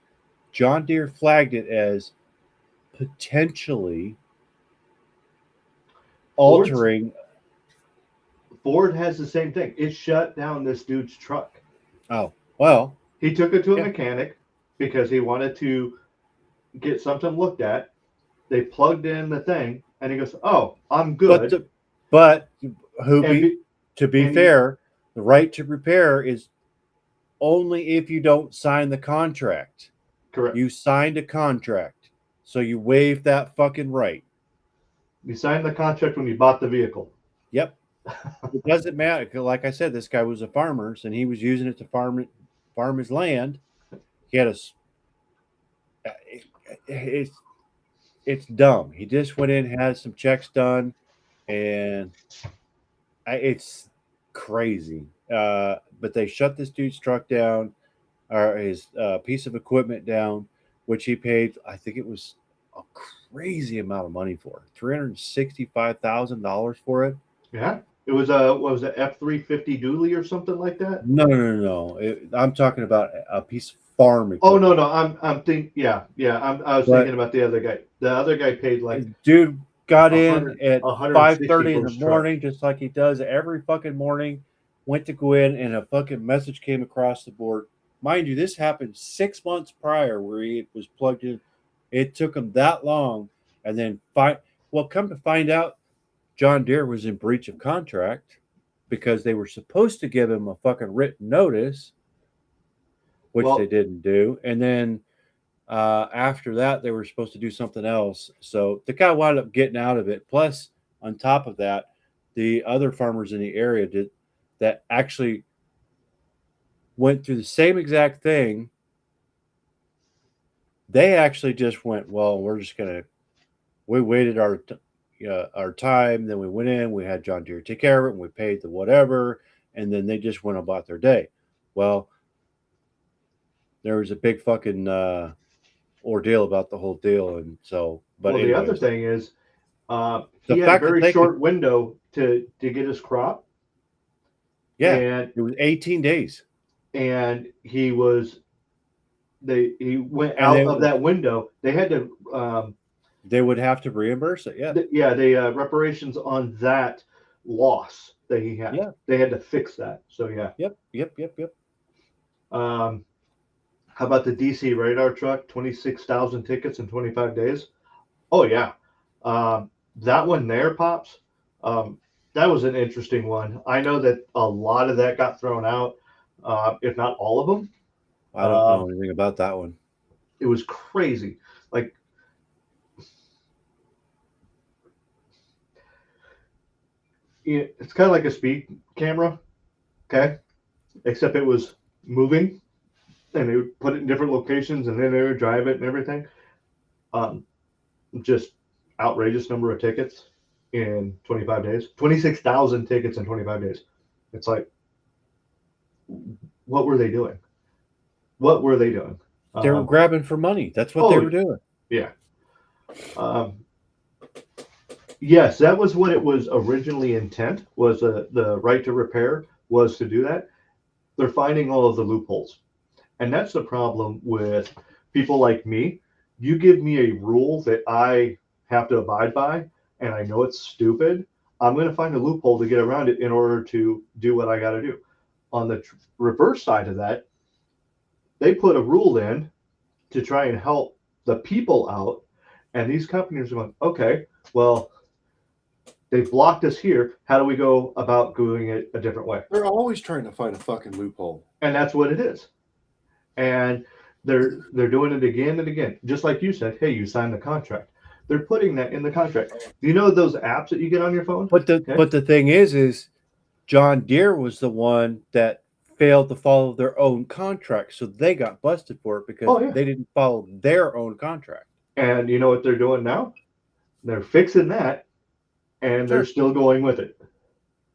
John Deere flagged it as potentially altering. Ford has the same thing. It shut down this dude's truck. Oh, well. He took it to a mechanic because he wanted to get something looked at. They plugged in the thing, and he goes, "Oh, I'm good." To be fair, the right to repair is only if you don't sign the contract. Correct. You signed a contract, so you waive that fucking right. You signed the contract when you bought the vehicle. Yep. It doesn't matter. 'Cause like I said, this guy was a farmer, and he was using it to farm his land. He had it's it's dumb. He just went in, had some checks done, and it's crazy. But they shut this dude's truck down, or his piece of equipment down, which he paid. I think it was a crazy amount of money for $365,000 for it. Yeah. It was a what was it, F-350 dually or something like that? No. I'm talking about a piece of farm Oh equipment. no, I'm thinking I was But thinking about the other guy. The other guy paid like dude got in 100, at 160 5:30 for in the his truck. morning, just like he does every fucking morning. Went to go in, and a fucking message came across the board. Mind you, this happened 6 months prior, where he was plugged in. It took him that long, and then come to find out, John Deere was in breach of contract because they were supposed to give him a fucking written notice, which they Well, didn't do, and then after that, they were supposed to do something else. So the guy wound up getting out of it. Plus, on top of that, the other farmers in the area that actually went through the same exact thing. They actually just went, well, we waited our time. Then we went in, we had John Deere take care of it, and we paid the whatever. And then they just went about their day. Well, there was a big fucking ordeal about the whole deal. And so, but well, the other anyways, thing is, the he had a fact that very they could, short window to get his crop, yeah, and it was 18 days. he went And out of that window. They had to, they would have to reimburse it. Yeah. the reparations on that loss that he had. Yeah. They had to fix that. So yeah. Yep. How about the DC radar truck? 26,000 tickets in 25 days. Oh yeah, that one there, pops. That was an interesting one. I know that a lot of that got thrown out, if not all of them. I don't know anything about that one. It was crazy. Like, it's kind of like a speed camera, okay? Except it was moving, and they would put it in different locations, and then they would drive it and everything. Just outrageous number of tickets in 25 days. 26,000 tickets in 25 days. It's like, what were they doing? What were they doing? They were grabbing for money. That's what they were doing. Yeah. Yes, that was what it was originally intent, was the right to repair was to do that. They're finding all of the loopholes. And that's the problem with people like me. You give me a rule that I have to abide by, and I know it's stupid, I'm going to find a loophole to get around it in order to do what I got to do. On the reverse side of that, they put a rule in to try and help the people out, and these companies are going, okay, well, they blocked us here. How do we go about doing it a different way? They're always trying to find a fucking loophole. And that's what it is. And they're doing it again and again. Just like you said, hey, you signed the contract. They're putting that in the contract. Do you know those apps that you get on your phone? But the thing is John Deere was the one that failed to follow their own contract, so they got busted for it because they didn't follow their own contract. And you know what they're doing now? They're fixing that, and they're still going with it,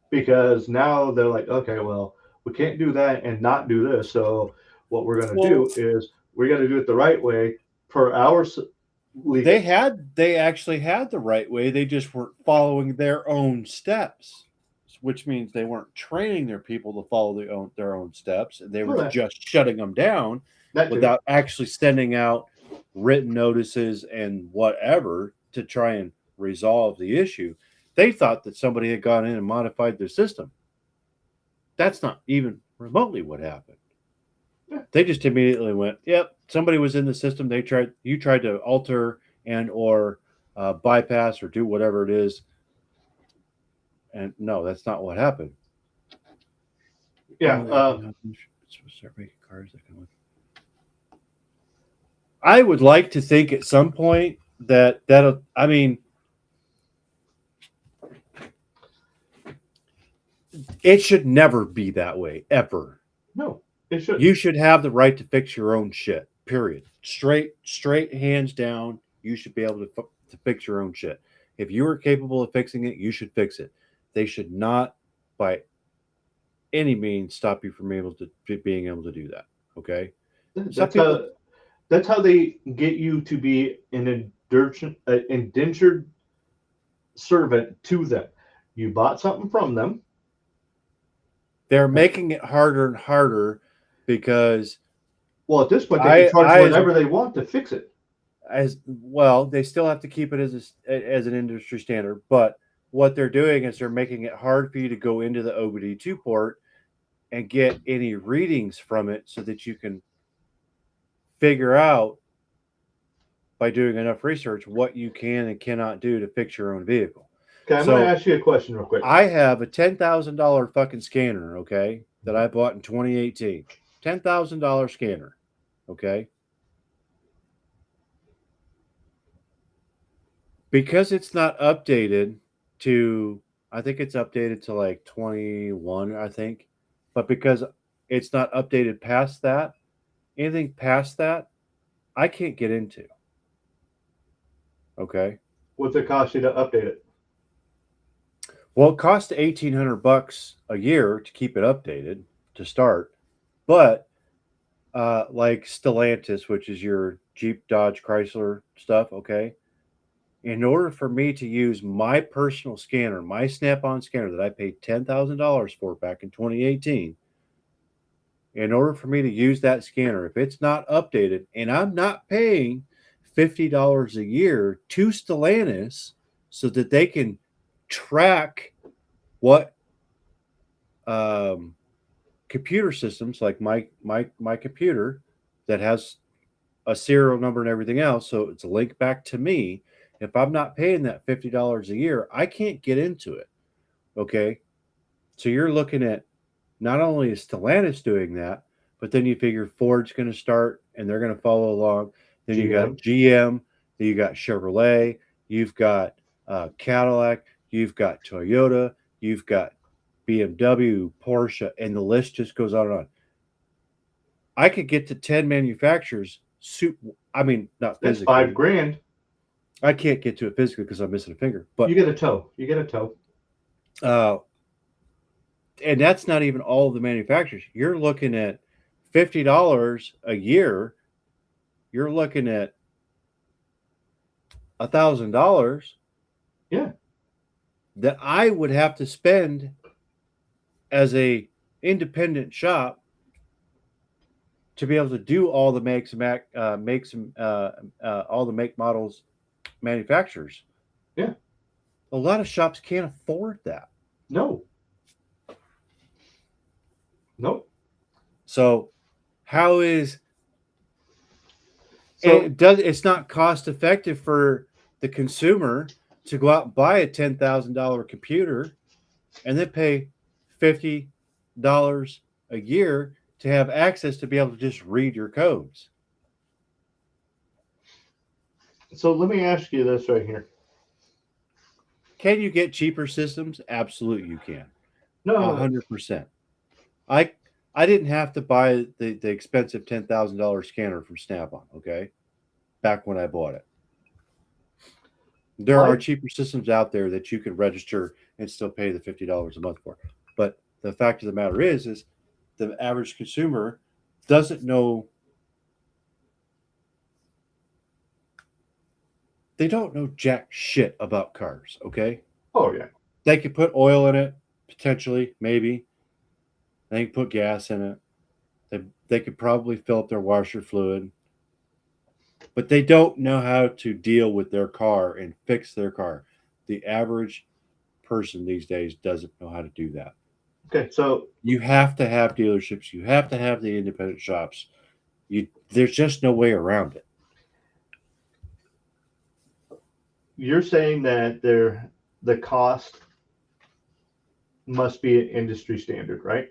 because now they're like, okay, well, we can't do that and not do this. So what we're going to do is we're going to do it the right way per our legal. They actually had the right way. They just weren't following their own steps, which means they weren't training their people to follow their own steps. They were just shutting them down without actually sending out written notices and whatever to try and resolve the issue. They thought that somebody had gone in and modified their system. That's not even remotely what happened. Yeah. They just immediately went, yep, somebody was in the system. You tried to alter and or bypass or do whatever it is. And no, that's not what happened. Yeah. Start making cars that can. I would like to think at some point that I mean, it should never be that way, ever. No, it should. You should have the right to fix your own shit. Period. Straight hands down. You should be able to fix your own shit. If you are capable of fixing it, you should fix it. They should not, by any means, stop you from being able to do that. Okay. That's how they get you to be an indentured servant to them. You bought something from them. They're making it harder and harder because, well, at this point, they can charge whatever they want to fix it. As well, they still have to keep it as an industry standard. But what they're doing is they're making it hard for you to go into the OBD2 port and get any readings from it so that you can figure out by doing enough research what you can and cannot do to fix your own vehicle. Okay, I'm going to ask you a question real quick. I have a $10,000 fucking scanner, okay, that I bought in 2018. $10,000 scanner, okay? Because it's not updated to, I think it's updated to like 21, I think. But because it's not updated past that, anything past that, I can't get into. Okay. What's it cost you to update it? Well, it costs $1,800 a year to keep it updated to start, but like Stellantis, which is your Jeep, Dodge, Chrysler stuff, okay. In order for me to use my personal scanner, my Snap-on scanner that I paid $10,000 for back in 2018, in order for me to use that scanner, if it's not updated, and I'm not paying $50 a year to Stellantis so that they can track what computer systems like my computer that has a serial number and everything else, so it's a link back to me. If I'm not paying that $50 a year, I can't get into it. Okay, so you're looking at not only is Stellantis doing that, but then you figure Ford's going to start and they're going to follow along. Then you got GM, then you got Chevrolet, you've got Cadillac, you've got Toyota, you've got BMW, Porsche, and the list just goes on and on. I could get to 10 manufacturers. I mean, not physically. That's $5,000. I can't get to it physically because I'm missing a finger. But you get a toe. You get a toe. And that's not even all of the manufacturers. You're looking at $50 a year. You're looking at $1,000. Yeah. That I would have to spend as a independent shop to be able to do all the all the make models manufacturers. Yeah. A lot of shops can't afford that. No. Nope. So how is it's not cost effective for the consumer to go out and buy a $10,000 computer and then pay $50 a year to have access to be able to just read your codes. So let me ask you this right here. Can you get cheaper systems? Absolutely, you can. No, 100%. I didn't have to buy the expensive $10,000 scanner from Snap-on, okay? Back when I bought it. There are cheaper systems out there that you can register and still pay the $50 a month for. But the fact of the matter is the average consumer doesn't know. They don't know jack shit about cars, okay? Oh, yeah. They could put oil in it, potentially, maybe. They can put gas in it. They could probably fill up their washer fluid. But they don't know how to deal with their car and fix their car. The average person these days doesn't know how to do that. Okay, so you have to have dealerships. You have to have the independent shops. There's just no way around it. You're saying that the cost must be an industry standard, right?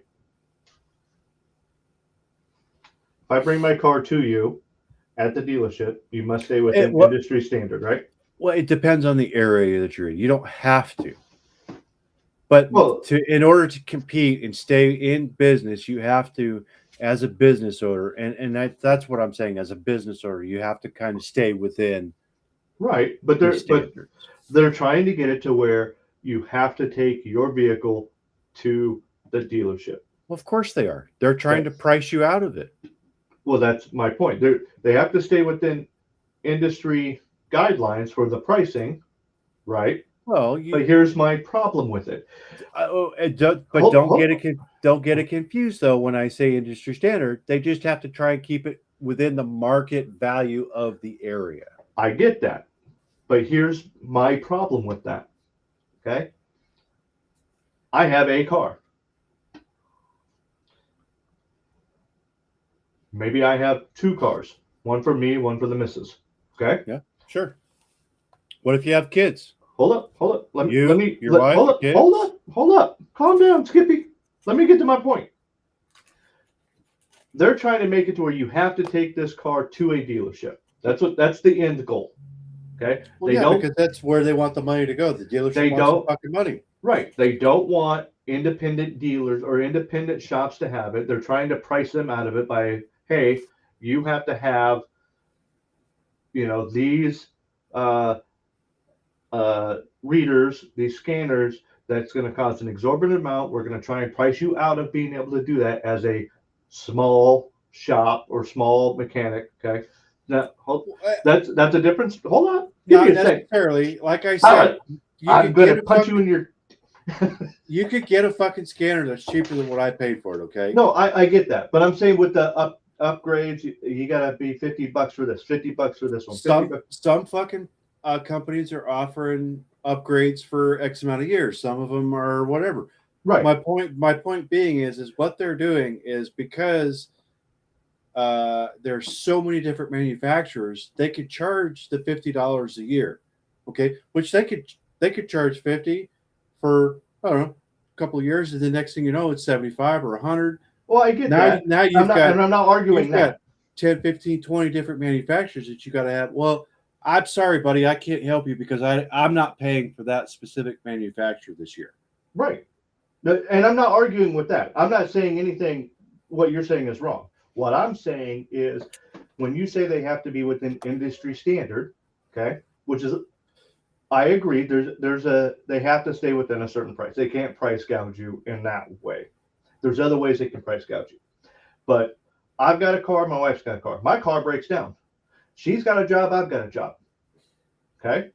If I bring my car to you at the dealership, you must stay within industry standard, right? Well, it depends on the area that you're in. You don't have to. But Well, in order to compete and stay in business, you have to, as a business owner, and that's what I'm saying. As a business owner, you have to kind of stay within right, but these standards. they're trying to get it to where you have to take your vehicle to the dealership. Well, of course they are. They're trying to price you out of it. Well, that's my point. They have to stay within industry guidelines for the pricing, right? Well, But here's my problem with it. but don't Hold- get it confused though. When I say industry standard, they just have to try and keep it within the market value of the area. I get that. But here's my problem with that. Okay. I have a car. Maybe I have two cars, one for me, one for the missus. Okay. Yeah, sure. What if you have kids? Hold up. Your wife, kids? Hold up. Calm down, Skippy. Let me get to my point. They're trying to make it to where you have to take this car to a dealership. That's the end goal. Okay. Well, because that's where they want the money to go. The dealership wants the fucking money. Right. They don't want independent dealers or independent shops to have it. They're trying to price them out of it by, hey, you have to have, these readers, these scanners, that's going to cost an exorbitant amount. We're going to try and price you out of being able to do that as a small shop or small mechanic. Okay. Now, that's a difference. Hold on. Give me a second. Necessarily. Like I said, I'm going to punch you in your. You could get a fucking scanner that's cheaper than what I paid for it. Okay. No, I get that, but I'm saying with the upgrades, you gotta be $50 for this, $50 for this one. Some fucking companies are offering upgrades for X amount of years. Some of them are whatever. Right. My point being is what they're doing is because there's so many different manufacturers, they could charge the $50 a year, okay, which they could charge 50 for, I don't know, a couple of years, and the next thing you know, it's 75 or 100. Well, I get that. Now I'm not arguing that. 10, 15, 20 different manufacturers that you got to have. Well, I'm sorry, buddy, I can't help you because I'm not paying for that specific manufacturer this year. Right. And I'm not arguing with that. I'm not saying anything, what you're saying is wrong. What I'm saying is when you say they have to be within industry standard, okay, which is, I agree, they have to stay within a certain price. They can't price gouge you in that way. There's other ways they can price gouge you. But I've got a car, my wife's got a car. My car breaks down. She's got a job, I've got a job. Okay.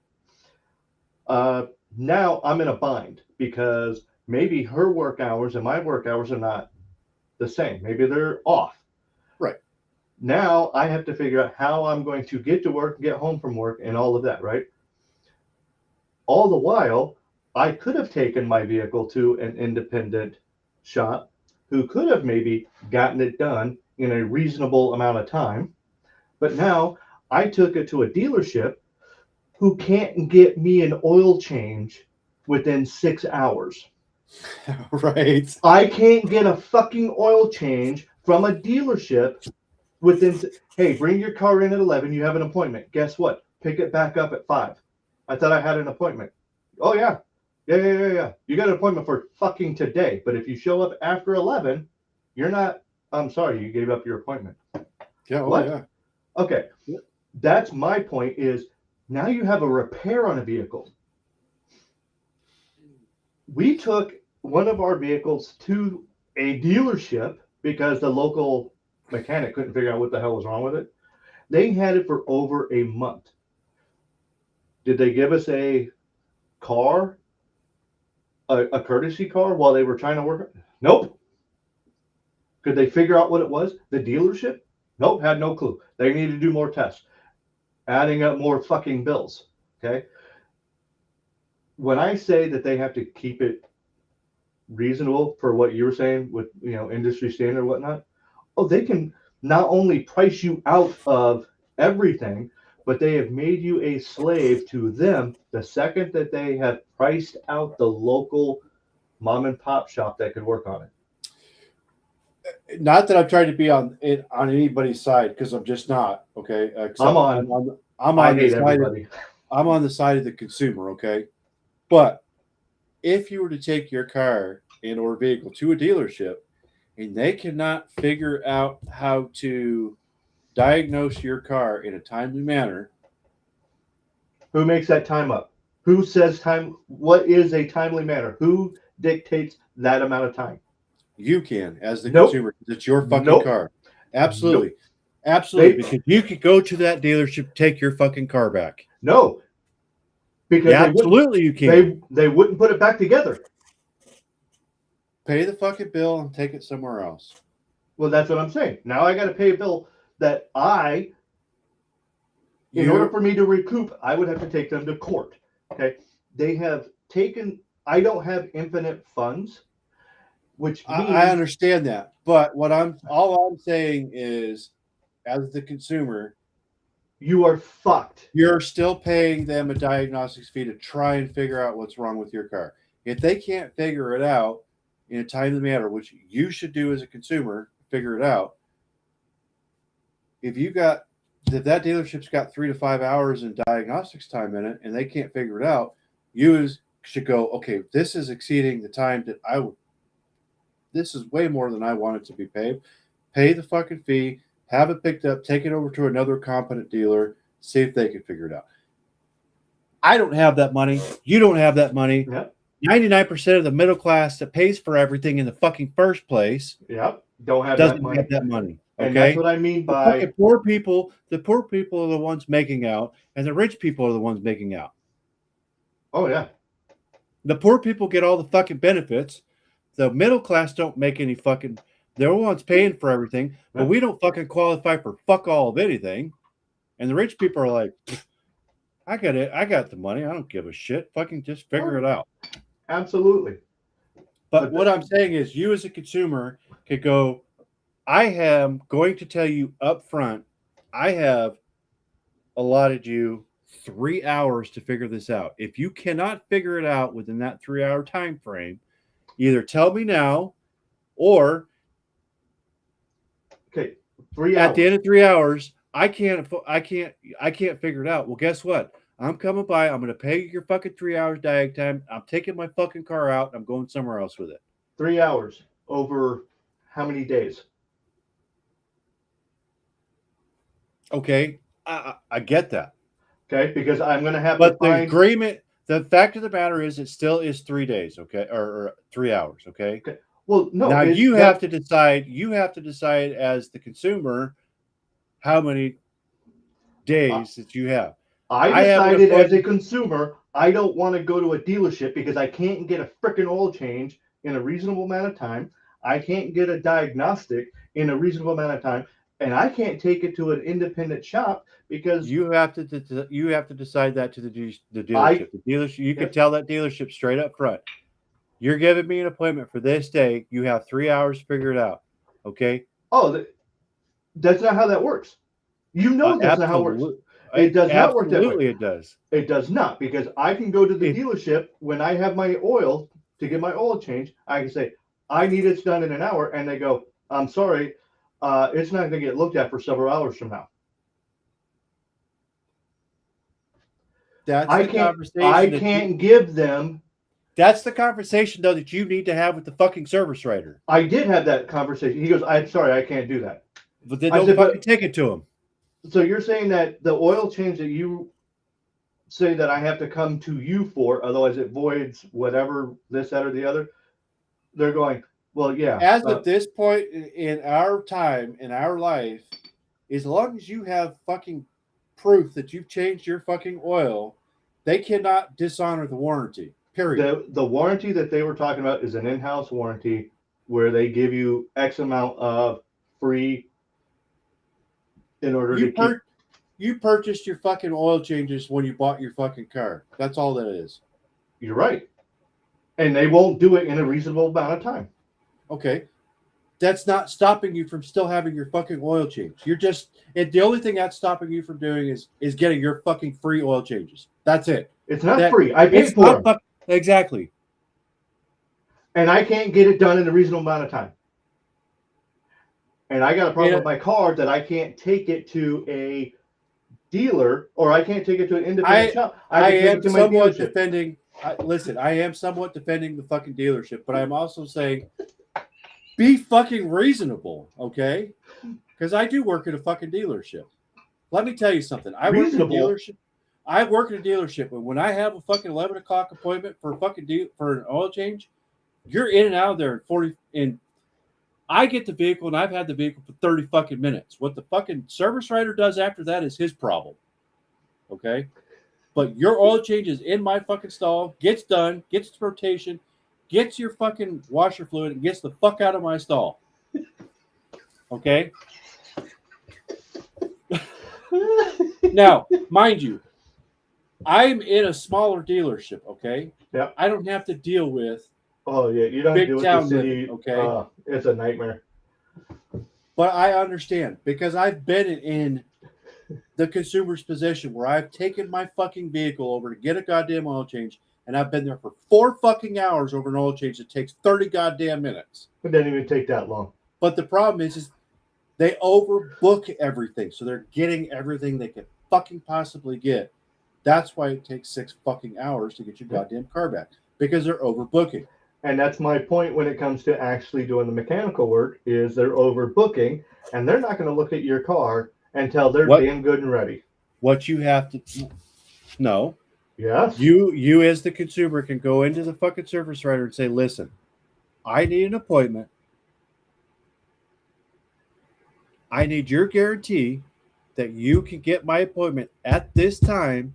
Now I'm in a bind because maybe her work hours and my work hours are not the same. Maybe they're off. Right. Now I have to figure out how I'm going to get to work, get home from work, and all of that, right? All the while, I could have taken my vehicle to an independent shop who could have maybe gotten it done in a reasonable amount of time. But now I took it to a dealership who can't get me an oil change within 6 hours. Right. I can't get a fucking oil change from a dealership within, hey, bring your car in at 11. You have an appointment. Guess what? Pick it back up at 5. I thought I had an appointment. Oh, yeah. Yeah. You got an appointment for fucking today. But if you show up after 11, you're not, I'm sorry, you gave up your appointment. Yeah. What? Yeah. Okay. That's my point is now you have a repair on a vehicle. We took one of our vehicles to a dealership because the local mechanic couldn't figure out what the hell was wrong with it. They had it for over a month. Did they give us a car, a courtesy car while they were trying to work? Nope. Could they figure out what it was? The dealership? Nope, had no clue. They needed to do more tests, adding up more fucking bills. Okay. When I say that they have to keep it reasonable for what you were saying with, industry standard and whatnot, they can not only price you out of everything, but they have made you a slave to them the second that they have priced out the local mom and pop shop that could work on it. Not that I'm trying to be on anybody's side because I'm just not. Okay, I'm on the side of the consumer. Okay, but if you were to take your car and or vehicle to a dealership and they cannot figure out how to diagnose your car in a timely manner, Who makes that time up? Who says time? What is a timely manner? Who dictates that amount of time? you can as the Nope. consumer. It's your fucking Nope. car. Absolutely. Nope. Absolutely. They- Because you could go to that dealership, take your fucking car back. No, because Yeah, absolutely you can. they wouldn't put it back together. Pay the fucking bill and take it somewhere else. Well, that's what I'm saying. Now I got to pay a bill that in order for me to recoup, I would have to take them to court. Okay, they have taken. I don't have infinite funds, which means I understand that, but all I'm saying is, as the consumer, you are fucked. you're still paying them a diagnostics fee to try and figure out what's wrong with your car. If they can't figure it out in a timely manner, which you should do as a consumer, figure it out. If that dealership's got 3 to 5 hours in diagnostics time in it and they can't figure it out, you should go, okay, this is exceeding the time that I would. This is way more than I wanted to be paid. Pay the fucking fee, have it picked up, take it over to another competent dealer, see if they can figure it out. I don't have that money. You don't have that money. Yep. 99% of the middle class that pays for everything in the fucking first place Yep. Don't have doesn't that money. have that money. Okay. And that's what I mean The by fucking poor people are the ones making out, and the rich people are the ones making out. oh yeah. The poor people get all the fucking benefits. The middle class don't make any fucking. They're the ones paying for everything, but we don't fucking qualify for fuck all of anything. And the rich people are like, I got it. I got the money. I don't give a shit. Fucking just figure it out. Absolutely. But what I'm saying is, you as a consumer could go, I am going to tell you up front, I have allotted you 3 hours to figure this out. If you cannot figure it out within that 3-hour time frame, either tell me now, or Okay. 3 hours. at the end of 3 hours, I can't figure it out. Well, guess what? I'm coming by. I'm going to pay your fucking 3 hours diag time. I'm taking my fucking car out. And I'm going somewhere else with it. 3 hours over how many days? Okay, I get that. Okay, because I'm going to have But to find. the agreement, the fact of the matter is, it still is 3 days. Okay, or 3 hours. Okay. Well, no. Now you have to decide. You have to decide as the consumer how many days that you have. I decided as a consumer, I don't want to go to a dealership because I can't get a freaking oil change in a reasonable amount of time. I can't get a diagnostic in a reasonable amount of time, and I can't take it to an independent shop because you have to decide that to the dealership. The dealership, you can tell that dealership straight up front. You're giving me an appointment for this day. You have 3 hours to figure it out. Okay. Oh, that's not how that works. You know that's not how it works. It does not work that way. Absolutely, it does. It does not, because I can go to the dealership when I have my oil to get my oil change. I can say, I need it done in an hour. And they go, I'm sorry, it's not going to get looked at for several hours from now. That's I the can't, conversation. I can't give them. That's the conversation, though, that you need to have with the fucking service writer. I did have that conversation. He goes, I'm sorry, I can't do that. But then don't fucking take it to him. So you're saying that the oil change that you say that I have to come to you for, otherwise it voids whatever, this, that, or the other. They're going, well, yeah. As at this point in our time, in our life, as long as you have fucking proof that you've changed your fucking oil, they cannot dishonor the warranty. Period. The warranty that they were talking about is an in-house warranty where they give you X amount of free in order to keep. You purchased your fucking oil changes when you bought your fucking car. That's all that is. You're right. And they won't do it in a reasonable amount of time. Okay. That's not stopping you from still having your fucking oil change. The only thing that's stopping you from doing is getting your fucking free oil changes. That's it. It's not free. I paid for it. Exactly. And I can't get it done in a reasonable amount of time. And I got a problem with my car that I can't take it to a dealer, or I can't take it to an independent shop. I am somewhat defending listen, I am somewhat defending the fucking dealership, but I'm also saying be fucking reasonable, okay? Because I do work at a fucking dealership. Let me tell you something. I work at a Reasonable? dealership. I work at a dealership, and when I have a fucking 11 o'clock appointment for a fucking for an oil change, you're in and out of there in 40. And I get the vehicle, and I've had the vehicle for 30 fucking minutes. What the fucking service writer does after that is his problem. Okay? But your oil change is in my fucking stall, gets done, gets its rotation, gets your fucking washer fluid, and gets the fuck out of my stall. Okay? Now, mind you, I'm in a smaller dealership, okay? Yeah. I don't have to deal with, Oh yeah, you don't Big do it town the city. living, okay? It's a nightmare. but I understand because I've been in the consumer's position where I've taken my fucking vehicle over to get a goddamn oil change, and I've been there for 4 fucking hours over an oil change that takes 30 goddamn minutes. It doesn't even take that long. But the problem is they overbook everything, so they're getting everything they can fucking possibly get. That's why it takes 6 fucking hours to get your goddamn car back, because they're overbooking. And that's my point when it comes to actually doing the mechanical work is they're overbooking, and they're not going to look at your car until they're damn good and ready. What you have to no. Yes. You as the consumer can go into the fucking service writer and say, listen, I need an appointment. I need your guarantee that you can get my appointment at this time.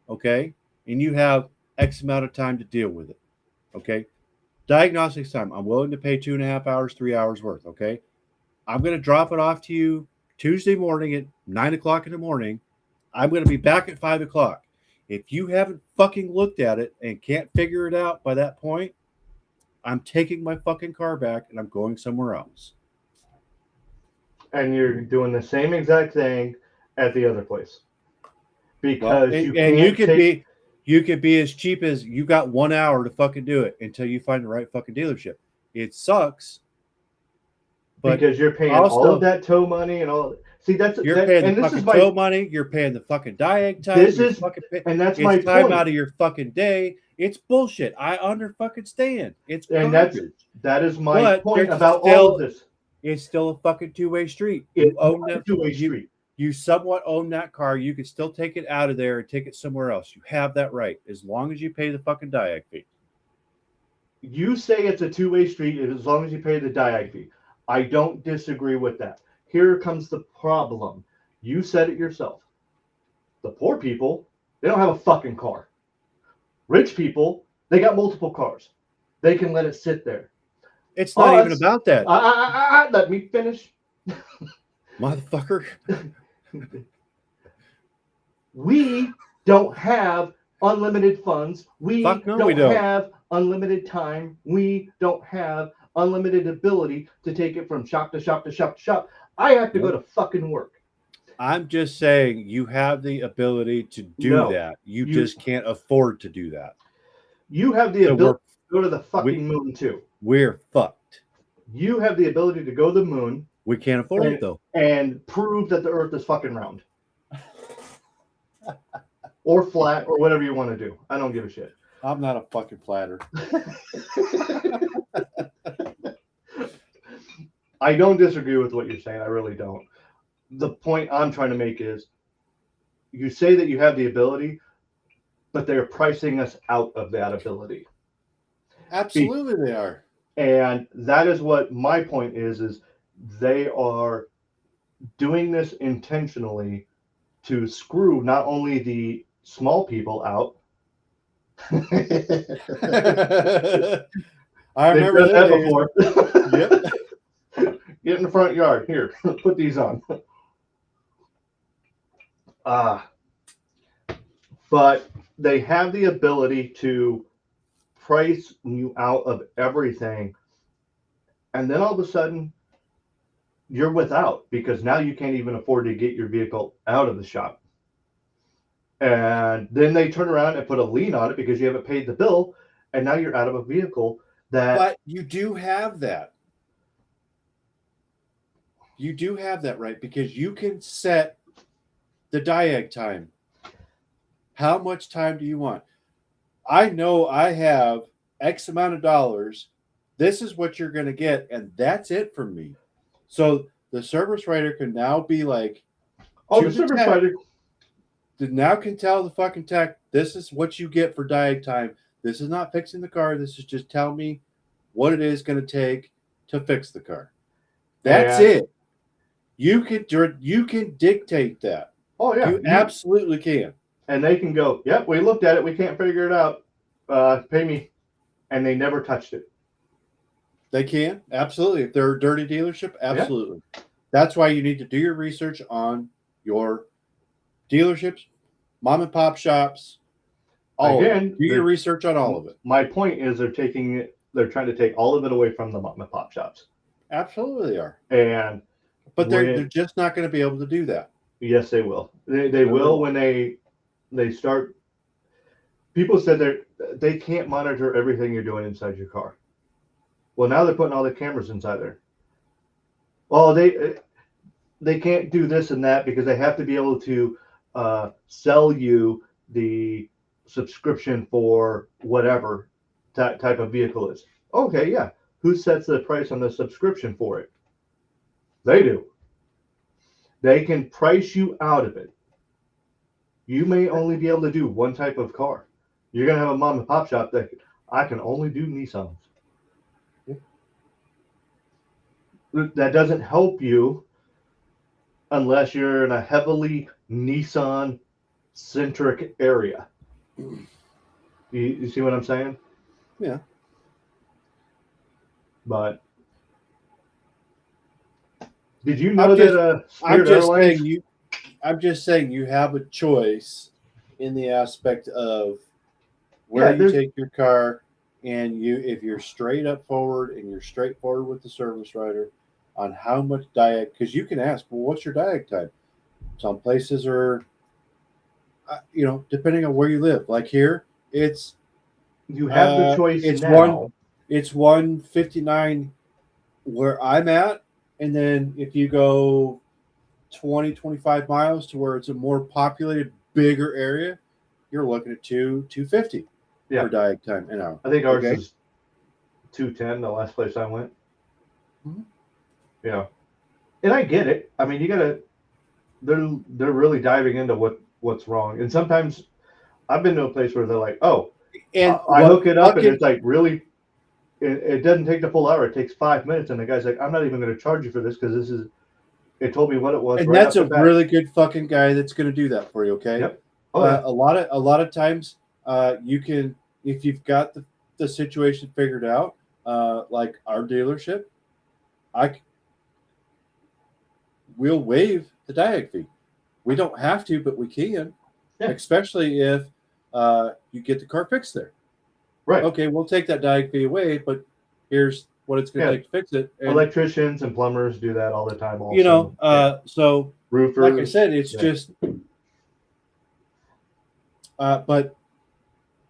Okay? And you have X amount of time to deal with it. Okay? Diagnostics time. I'm willing to pay 2.5 hours, 3 hours worth. Okay? I'm going to drop it off to you Tuesday morning at 9 o'clock in the morning. I'm going to be back at 5 o'clock. If you haven't fucking looked at it and can't figure it out by that point, I'm taking my fucking car back and I'm going somewhere else. And you're doing the same exact thing at the other place. Because you could be as cheap as you got 1 hour to fucking do it until you find the right fucking dealership. It sucks. But because you're paying all of that tow money and all. See, you're paying the fucking tow money. You're paying the fucking diag time. And that's my time point. Out of your fucking day. It's bullshit. I fucking stand. It's and garbage. that is my point about all of this. It's still a fucking two-way street. You own that two-way street. You somewhat own that car. You can still take it out of there and take it somewhere else. You have that right as long as you pay the fucking diag fee. You say it's a two-way street as long as you pay the diag fee. I don't disagree with that. Here comes the problem. You said it yourself. The poor people, they don't have a fucking car. Rich people, they got multiple cars. They can let it sit there. It's not even about that. Let me finish. Motherfucker. We don't have unlimited funds. We don't have unlimited time. We don't have unlimited ability to take it from shop to shop to shop to shop. I have to go to fucking work. I'm just saying you have the ability to do that. You just can't afford to do that. You have the ability to go to the fucking moon too. We're fucked. You have the ability to go to the moon. We can't afford it though. And prove that the earth is fucking round. Or flat or whatever you want to do. I don't give a shit. I'm not a fucking flatter. I don't disagree with what you're saying. I really don't. The point I'm trying to make is you say that you have the ability, but they're pricing us out of that ability. Absolutely they are. And that is what my point is they are doing this intentionally to screw not only the small people out. I remember that before. Yep. Get in the front yard. Here, put these on. But they have the ability to price you out of everything. And then all of a sudden, you're without because now you can't even afford to get your vehicle out of the shop. And then they turn around and put a lien on it because you haven't paid the bill. And now you're out of a vehicle that. But you do have that. You do have that right because you can set the diag time. How much time do you want? I know I have X amount of dollars. This is what you're going to get, and that's it from me. So the service writer can now be like, Oh, to the the service tech, writer. now can tell the fucking tech, this is what you get for diag time. This is not fixing the car. This is just tell me what it is going to take to fix the car. That's And- it. You can dictate that. Oh yeah, You absolutely can. and they can go, yep, we looked at it, we can't figure it out. Pay me, and they never touched it. They can, absolutely. If they're a dirty dealership, absolutely. Yeah. That's why you need to do your research on your dealerships, mom and pop shops. All Again, do your research on all of it. My point is they're trying to take all of it away from the mom and pop shops. Absolutely they are. But they're just not going to be able to do that. Yes, they will. They will when they start. People said they can't monitor everything you're doing inside your car. Well, now they're putting all the cameras inside there. Well, they can't do this and that because they have to be able to sell you the subscription for whatever type of vehicle is. Okay, yeah. Who sets the price on the subscription for it? They do. They can price you out of it. You may only be able to do one type of car. You're going to have a mom and pop shop that I can only do Nissans. Yeah. That doesn't help you unless you're in a heavily Nissan-centric area. You see what I'm saying? Yeah. But did you know that Spirit Airlines? I'm just saying you have a choice in the aspect of where you take your car, and if you're straight up forward and you're straightforward with the service writer on how much diag, because you can ask, well, what's your diag time? Some places are, depending on where you live. Like here, you have the choice. It's 159 where I'm at. And then if you go 20, 25 miles to where it's a more populated, bigger area, you're looking at $250 for diag time an hour. I think ours is $210 the last place I went. Mm-hmm. Yeah. And I get it. I mean, they're really diving into what's wrong. And sometimes I've been to a place where they're like, oh, and I look it up and it's like, really? It doesn't take the full hour. It takes 5 minutes. And the guy's like, I'm not even going to charge you for this because it told me what it was. And right, that's a really good fucking guy that's going to do that for you. Okay. Yep. A lot of times you can, if you've got the situation figured out, like our dealership, we'll waive the diag fee. We don't have to, but we can, especially if you get the car fixed there. Right. Okay, we'll take that diag fee away, but here's what it's going to take to fix it. And electricians and plumbers do that all the time also. So roofers, like I said, it's just but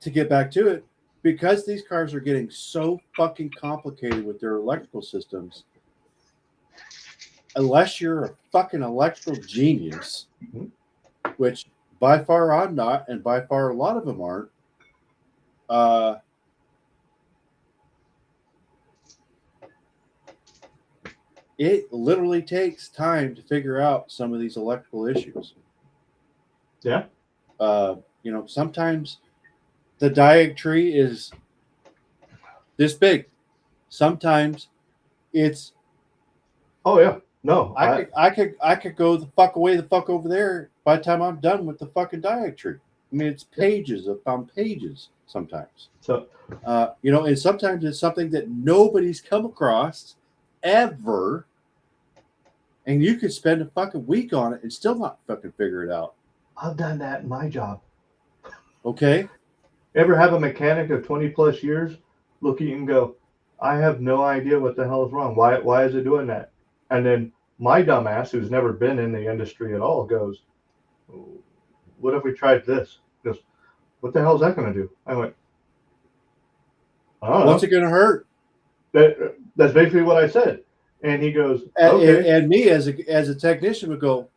to get back to it, because these cars are getting so fucking complicated with their electrical systems, unless you're a fucking electrical genius, which by far I'm not, and by far a lot of them aren't, it literally takes time to figure out some of these electrical issues. Yeah. Sometimes the diag tree is this big. Sometimes it's. Oh yeah. No. I could go the fuck over there by the time I'm done with the fucking diag tree. I mean, it's pages upon pages sometimes. So, and sometimes it's something that nobody's come across ever, and you could spend a fucking week on it and still not fucking figure it out. I've done that in my job. Okay. Ever have a mechanic of 20 plus years look at you and go, I have no idea what the hell is wrong. Why is it doing that? And then my dumbass, who's never been in the industry at all, goes, what if we tried this? He goes, what the hell is that going to do? I went, I don't know. What's it going to hurt? That's basically what I said. And he goes, okay. And me as a technician would go,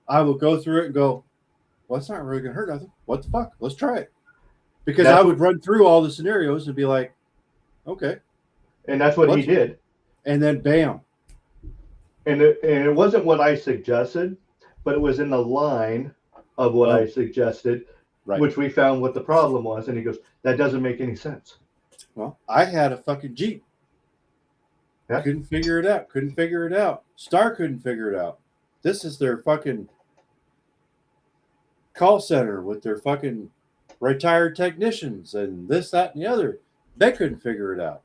I will go through it and go, well, it's not really going to hurt nothing. What the fuck? Let's try it. Because That's I would run through all the scenarios and be like, okay. And that's what he did. And then bam. And it wasn't what I suggested, but it was in the line of what I suggested, right. Which we found what the problem was. And he goes, that doesn't make any sense. Well, I had a fucking Jeep. Yeah. Couldn't figure it out. Star couldn't figure it out. This is their fucking call center with their fucking retired technicians and this, that, and the other. They couldn't figure it out.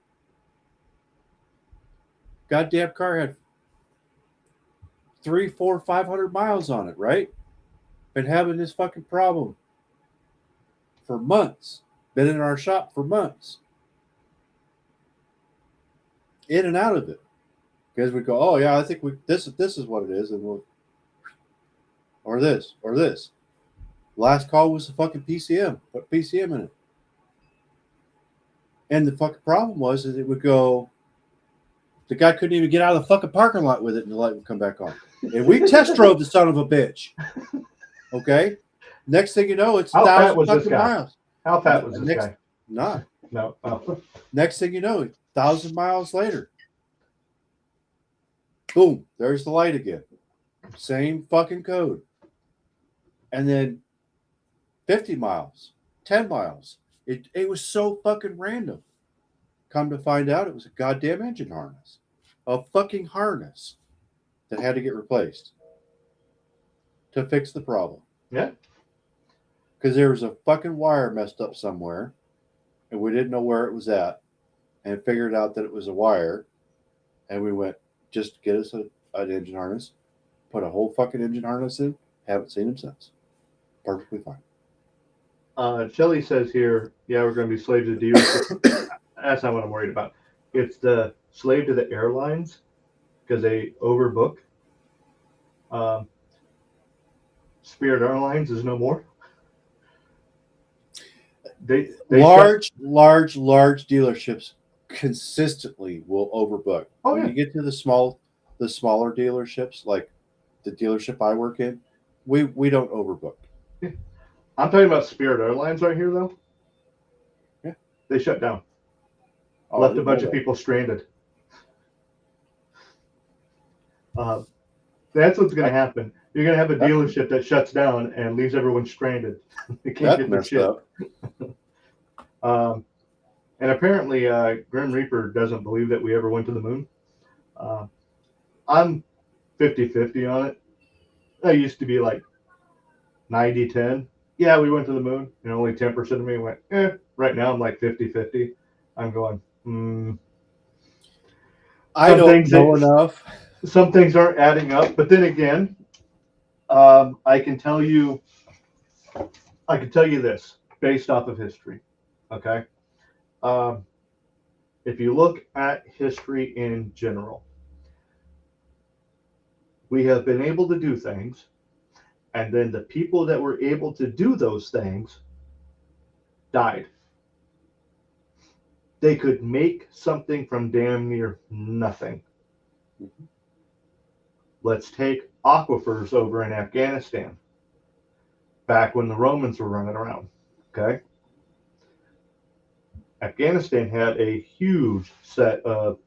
Goddamn car had 300, 400, 500 miles on it, right? Been having this fucking problem for months. Been in our shop for months. In and out of it. Because we go, oh yeah, I think this is what it is, and we'll or this. Last call was the fucking PCM. Put PCM in it. And the fucking problem was that it would go, the guy couldn't even get out of the fucking parking lot with it and the light would come back on. And we test drove the son of a bitch. Okay? Next thing you know, it's 1,000 fucking miles. How fat was this guy? Not. No. Oh. Next thing you know, 1,000 miles later. Boom, there's the light again. Same fucking code. And then 50 miles, 10 miles. It was so fucking random. Come to find out, it was a goddamn engine harness. A fucking harness that had to get replaced to fix the problem. Yeah. Because there was a fucking wire messed up somewhere, and we didn't know where it was at, and figured out that it was a wire, and we went, just get us an engine harness, put a whole fucking engine harness in, haven't seen him since. Perfectly fine. Shelly says here, yeah, we're going to be slave to the dealers. That's not what I'm worried about. It's the slave to the airlines because they overbook. Spirit Airlines is no more. They large dealerships consistently will overbook. Oh, when yeah. you get to the smaller dealerships, like the dealership I work in, we don't overbook. Yeah. I'm talking about Spirit Airlines right here, though. Yeah, they shut down. Oh, Left a bunch of people stranded. That's what's going to happen. You're going to have a dealership that shuts down and leaves everyone stranded. They can't get their shit. And apparently, Grim Reaper doesn't believe that we ever went to the moon. I'm 50-50 on it. I used to be like 90-10. Yeah, we went to the moon, and only 10% of me went, Right now, I'm like 50-50. I'm going, I don't know enough. Some things aren't adding up, but then again, I can tell you this based off of history. Okay. If you look at history in general, we have been able to do things, and then the people that were able to do those things died. They could make something from damn near nothing. Mm-hmm. Let's take aquifers over in Afghanistan, back when the Romans were running around. Okay. Afghanistan had a huge set of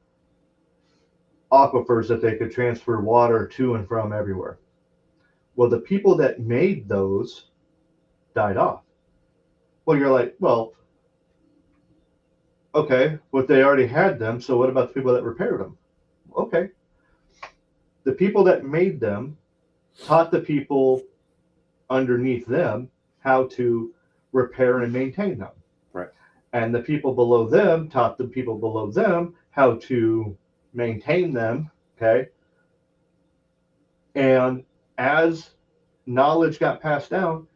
aquifers that they could transfer water to and from everywhere. Well, the people that made those died off. Well, you're like, well, okay, but they already had them, so what about the people that repaired them? Okay. The people that made them taught the people underneath them how to repair and maintain them. Right. And the people below them taught the people below them how to maintain them. Okay. And as knowledge got passed down,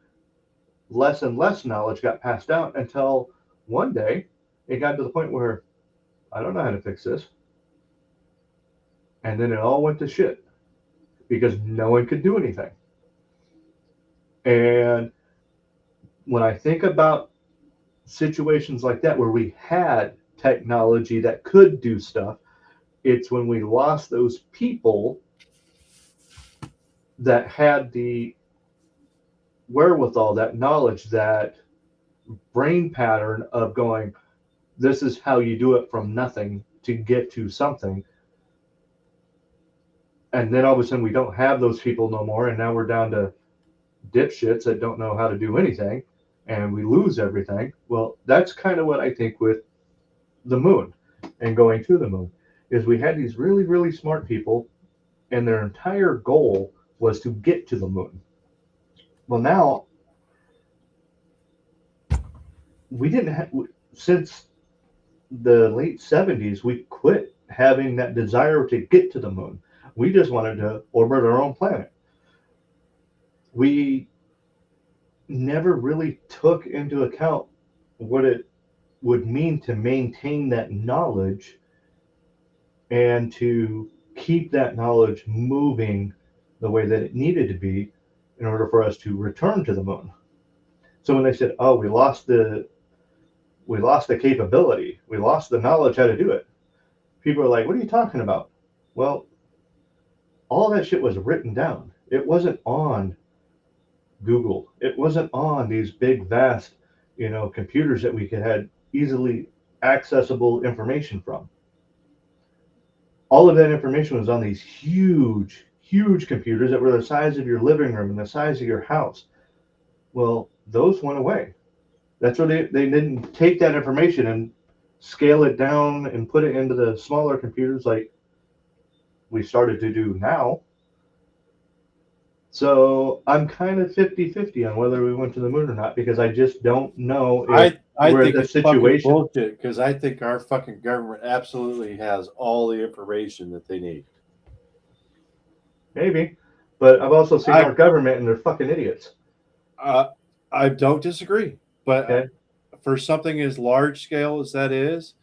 less and less knowledge got passed down until one day it got to the point where I don't know how to fix this. And then it all went to shit because no one could do anything. And when I think about situations like that where we had technology that could do stuff, it's when we lost those people that had the wherewithal, that knowledge, that brain pattern of going, this is how you do it from nothing to get to something. And then all of a sudden we don't have those people no more. And now we're down to dipshits that don't know how to do anything and we lose everything. Well, that's kind of what I think with the moon and going to the moon is we had these really, really smart people and their entire goal was to get to the moon. Well, now we didn't have, since the late 70s, we quit having that desire to get to the moon. We just wanted to orbit our own planet. We never really took into account what it would mean to maintain that knowledge and to keep that knowledge moving the way that it needed to be in order for us to return to the moon. So when they said, oh, we lost the capability, we lost the knowledge how to do it, people are like, what are you talking about? Well, all that shit was written down. It wasn't on Google. It wasn't on these big, vast, computers that we could have easily accessible information from. All of that information was on these huge, huge computers that were the size of your living room and the size of your house. Well, those went away. That's where they didn't take that information and scale it down and put it into the smaller computers like we started to do now. So I'm kind of 50-50 on whether we went to the moon or not because I just don't know I where think the it's fucking situation. bullshit because I think our fucking government absolutely has all the information that they need. Maybe, but I've also seen our government and they're fucking idiots. I don't disagree, but Okay. for something as large scale as that is,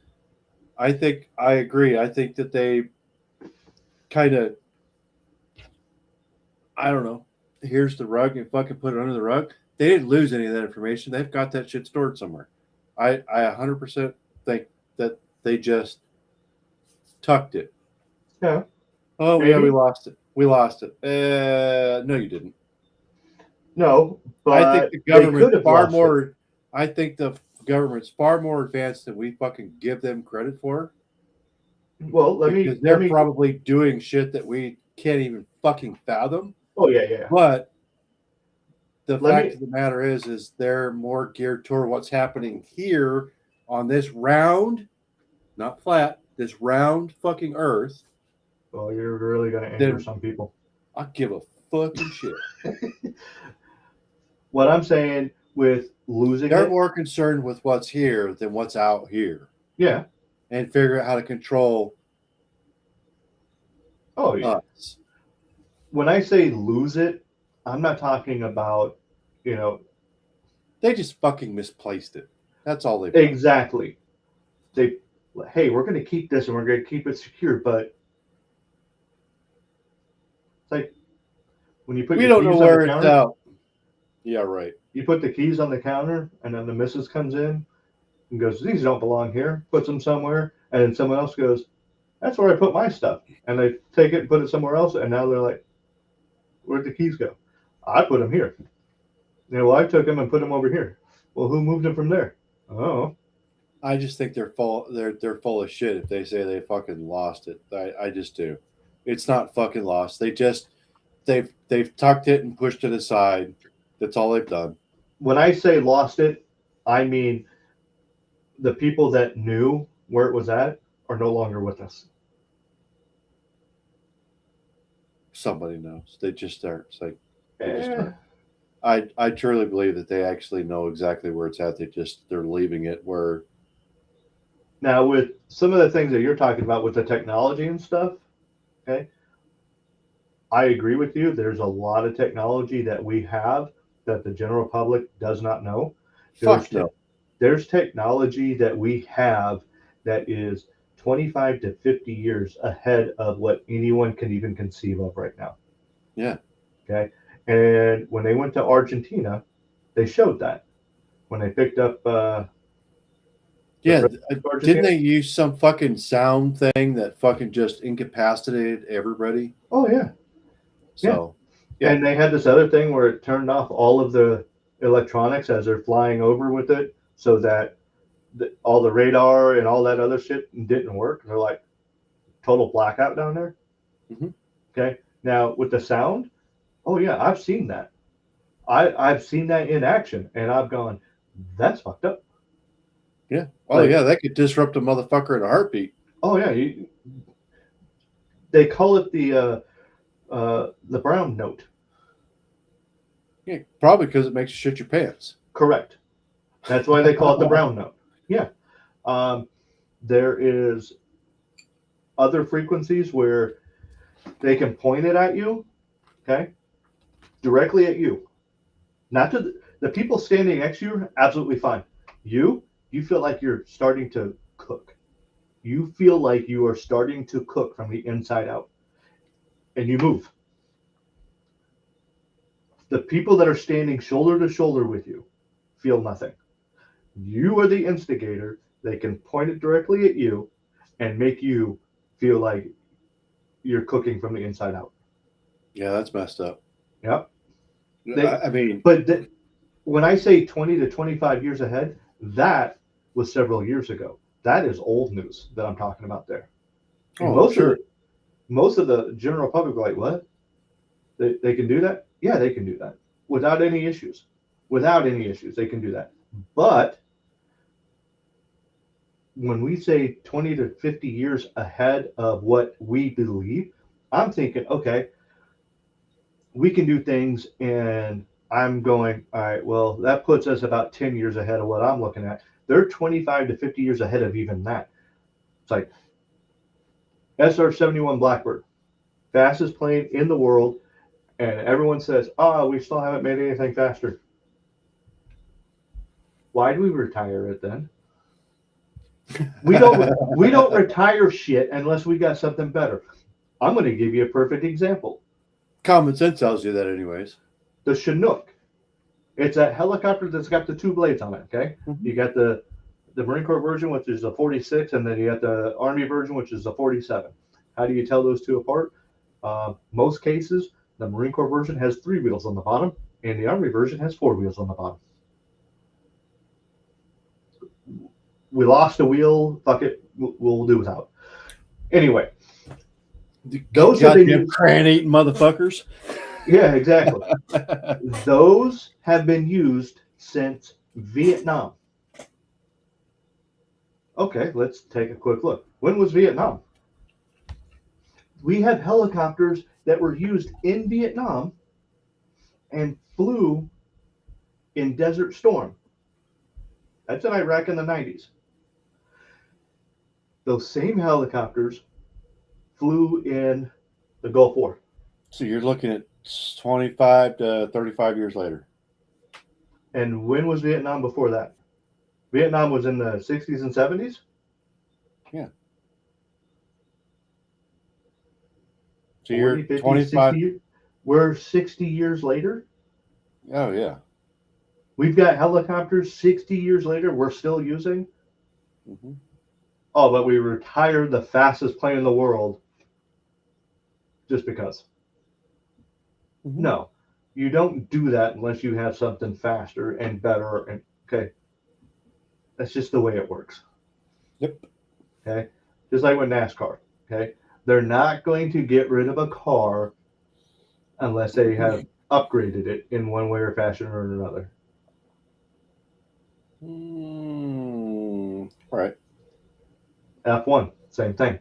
I think I agree. I think that they kind of, I don't know, here's the rug and fucking put it under the rug. They didn't lose any of that information. They've got that shit stored somewhere. I 100% think that they just tucked it. Yeah. Oh, yeah, we lost it. We lost it. No, you didn't. No, but I think the government far more. I think the government's far more advanced than we fucking give them credit for. Well, they're probably doing shit that we can't even fucking fathom. Oh yeah. But the fact of the matter is they're more geared toward what's happening here on this round, not flat, this round fucking Earth. Well, you're really gonna anger some people. I give a fucking shit. What I'm saying with losing, they're more concerned with what's here than what's out here. Yeah, and figure out how to control. Oh yeah. Us. When I say lose it, I'm not talking about, They just fucking misplaced it. That's all they. Exactly. Hey, we're going to keep this and we're going to keep it secure, but it's like when you put. We don't know where it's out. Yeah, right. You put the keys on the counter, and then the missus comes in and goes, "These don't belong here." Puts them somewhere, and then someone else goes, "That's where I put my stuff," and they take it and put it somewhere else, and now they're like, "Where'd the keys go?" I put them here. Well, I took them and put them over here. Well, who moved them from there? Oh. I just think they're full. They're full of shit if they say they fucking lost it. I just do. It's not fucking lost. They've tucked it and pushed it aside. That's all they've done. When I say lost it, I mean the people that knew where it was at are no longer with us. Somebody knows. They just start. It's like I truly believe that they actually know exactly where it's at. They're leaving it where. Now, with some of the things that you're talking about with the technology and stuff, okay, I agree with you. There's a lot of technology that we have that the general public does not know. There's technology that we have that is 25 to 50 years ahead of what anyone can even conceive of right now. Yeah. Okay. And when they went to Argentina, they showed that when they picked up. Didn't they use some fucking sound thing that fucking just incapacitated everybody? Oh yeah. So. Yeah. And they had this other thing where it turned off all of the electronics as they're flying over with it, so that all the radar and all that other shit didn't work. They're like total blackout down there. Mhm. Okay. Now with the sound, oh yeah, I've seen that. I've seen that in action, and I've gone, that's fucked up. Yeah. Oh Like, yeah, that could disrupt a motherfucker in a heartbeat. oh yeah, they call it the brown note. Yeah, probably because it makes you shit your pants. Correct. That's why they call it the brown note. Yeah. Um, there is other frequencies where they can point it at you, okay, directly at you, not to the people standing next to you. Absolutely fine. You feel like you're starting to cook. You feel like you are starting to cook from the inside out, and you move. The people that are standing shoulder to shoulder with you feel nothing. You are the instigator. They can point it directly at you and make you feel like you're cooking from the inside out. Yeah, that's messed up. Yep. I mean, But when I say 20 to 25 years ahead, that was several years ago. That is old news that I'm talking about there. And oh, sure. most of the general public are like, what? They can do that? Yeah, they can do that without any issues. Without any issues, they can do that. But when we say 20 to 50 years ahead of what we believe, I'm thinking, okay, we can do things, and I'm going, all right, well, that puts us about 10 years ahead of what I'm looking at. They're 25 to 50 years ahead of even that. It's like SR-71 Blackbird, fastest plane in the world, and everyone says, oh, we still haven't made anything faster. Why do we retire it then? We don't retire shit unless we got something better. I'm going to give you a perfect example. Common sense tells you that, anyways. The Chinook. It's that helicopter that's got the two blades on it. Okay, you got the Marine Corps version, which is a 46, and then you got the Army version, which is a 47. How do you tell those two apart? Most cases, the Marine Corps version has 3 wheels on the bottom, and the Army version has 4 wheels on the bottom. We lost a wheel. Fuck it, we'll do without. Anyway, those have been used. Cran-eating motherfuckers. Yeah, exactly. Those have been used since Vietnam. Okay, let's take a quick look. When was Vietnam? We have helicopters that were used in Vietnam and flew in Desert Storm. That's in Iraq in the 90s. Those same helicopters flew in the Gulf War. So you're looking at 25 to 35 years later. And when was Vietnam before that? Vietnam was in the 60s and 70s? Yeah. So 40, you're 50, 25. 60, we're 60 years later. Oh, yeah. We've got helicopters 60 years later we're still using. Mm-hmm. Oh, but we retired the fastest plane in the world just because. Mm-hmm. No, you don't do that unless you have something faster and better. And okay, that's just the way it works. Yep. Okay, just like with NASCAR. Okay, they're not going to get rid of a car unless they have upgraded it in one way or fashion or another. Right. F1, same thing.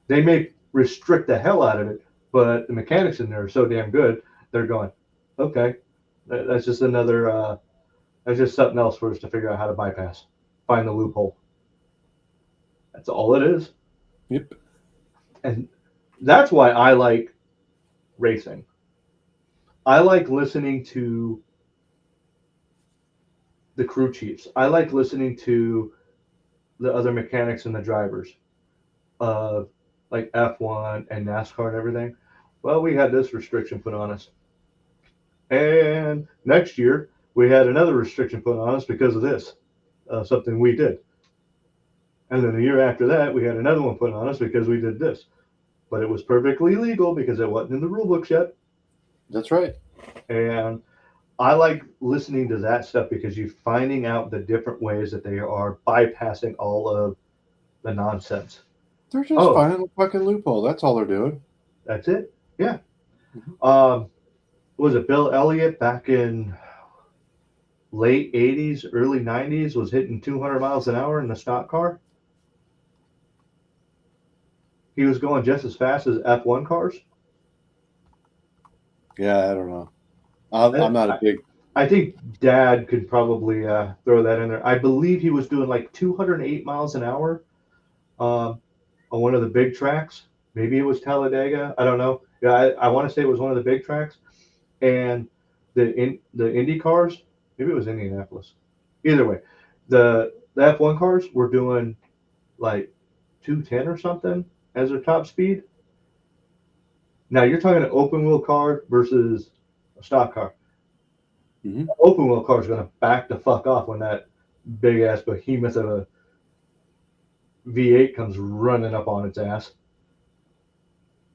They may restrict the hell out of it, but the mechanics in there are so damn good, they're going, okay, that's just another, that's just something else for us to figure out how to bypass, find the loophole. That's all it is. Yep. And that's why I like racing. I like listening to the crew chiefs. I like listening to the other mechanics and the drivers of like F1 and NASCAR and everything. Well, we had this restriction put on us. And next year, we had another restriction put on us because of this, something we did. And then the year after that, we had another one put on us because we did this. But it was perfectly legal because it wasn't in the rule books yet. That's right. And I like listening to that stuff because you're finding out the different ways that they are bypassing all of the nonsense. They're just Oh, finding a fucking loophole. That's all they're doing. that's it. Yeah. Mhm. Um, was it Bill Elliott back in late 80s, early 90s was hitting 200 miles an hour in the stock car? He was going just as fast as F1 cars. Yeah, I don't know. I'm not a I, big. I think Dad could probably throw that in there. I believe he was doing like 208 miles an hour on one of the big tracks. Maybe it was Talladega. I don't know. Yeah, I want to say it was one of the big tracks. And the Indy cars, maybe it was Indianapolis. Either way, the F1 cars were doing like 210 or something as their top speed. Now you're talking an open wheel car versus a stock car. Mhm. Open wheel car is going to back the fuck off when that big ass behemoth of a V8 comes running up on its ass.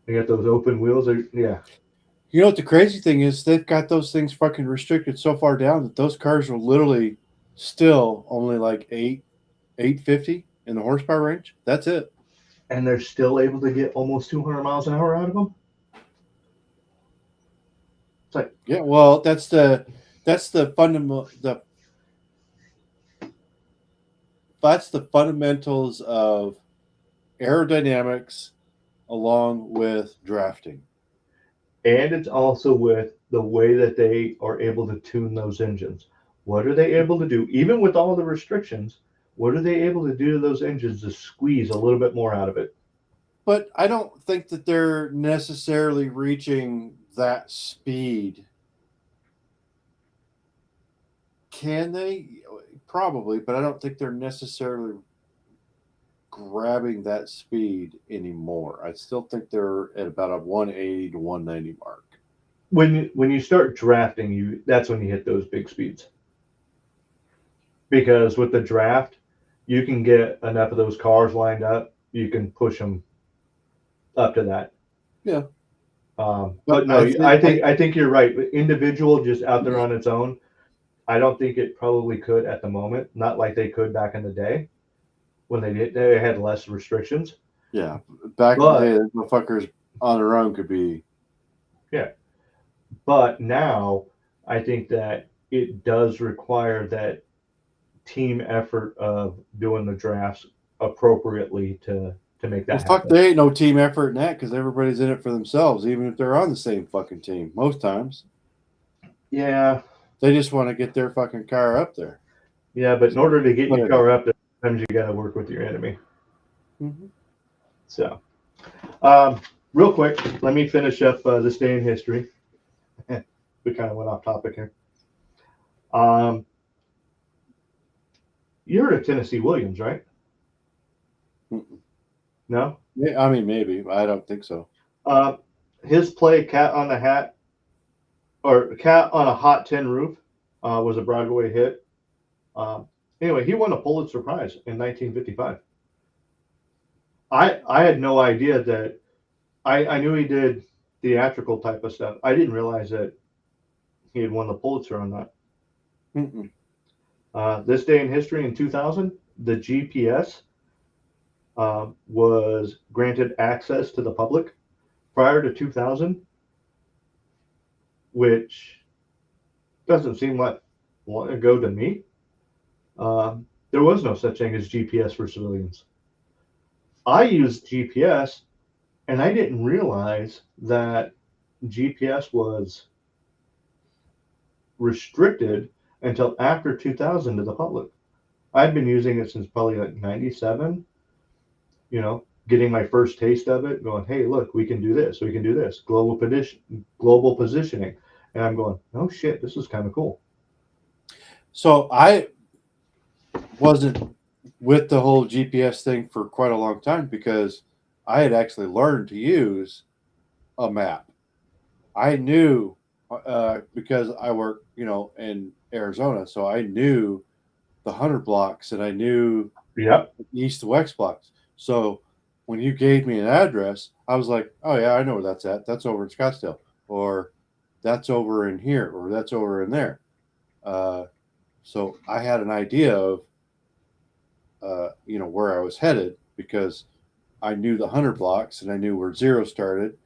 They got those open wheels. Yeah. You know what the crazy thing is? They've got those things fucking restricted so far down that those cars are literally still only like 850 in the horsepower range. That's it. And they're still able to get almost 200 miles an hour out of them. It's like, Yeah, well, that's the fundamental that's the fundamentals of aerodynamics along with drafting. and it's also with the way that they are able to tune those engines. What are they able to do, even with all the restrictions? What are they able to do to those engines to squeeze a little bit more out of it? But I don't think that they're necessarily reaching that speed. Can they? Probably, but I don't think they're necessarily grabbing that speed anymore. I still think they're at about a 180 to 190 mark. When you start drafting, that's when you hit those big speeds. Because with the draft, you can get enough of those cars lined up, you can push them up to that. Yeah, but But no, I think you're right. Individual, just out there on its own, I don't think it probably could at the moment. Not like they could back in the day when they had less restrictions. yeah, back in the day, But those motherfuckers on their own could be. yeah, but now I think that it does require that team effort of doing the drafts appropriately to make Well, that fuck, happen. there ain't no team effort in that because everybody's in it for themselves, even if they're on the same fucking team. Most times, Yeah, they just want to get their fucking car up there. yeah, but in order to get But your car up, sometimes you got to work with your enemy. Mhm. So, real quick, let me finish up this day in history. We kind of went off topic here. Um, you heard of Tennessee Williams, right? Mm-mm. No. Yeah, I mean, maybe. I don't think so. Uh, his play "Cat on the Hat" or "Cat on a Hot Tin Roof" was a Broadway hit. Um, anyway, he won a Pulitzer Prize in 1955. I had no idea that. I knew he did theatrical type of stuff. I didn't realize that he had won the Pulitzer on that. Mm-mm. This day in history in 2000, the GPS was granted access to the public. Prior to 2000, which doesn't seem like long ago to me, there was no such thing as GPS for civilians. I used GPS and I didn't realize that GPS was restricted until after 2000 to the public. I'd been using it since probably like 97, getting my first taste of it, going, hey, look, we can do this, we can do this, global positioning. And I'm going, oh shit, this is kind of cool. So I wasn't with the whole GPS thing for quite a long time because I had actually learned to use a map. I knew because I work, in Arizona, so I knew the 100 blocks and I knew Yep. the east to west blocks. So when you gave me an address, I was like, oh yeah, I know where that's at. That's over in Scottsdale, or that's over in here or that's over in there. So I had an idea of, where I was headed because I knew the 100 blocks and I knew where 0 started.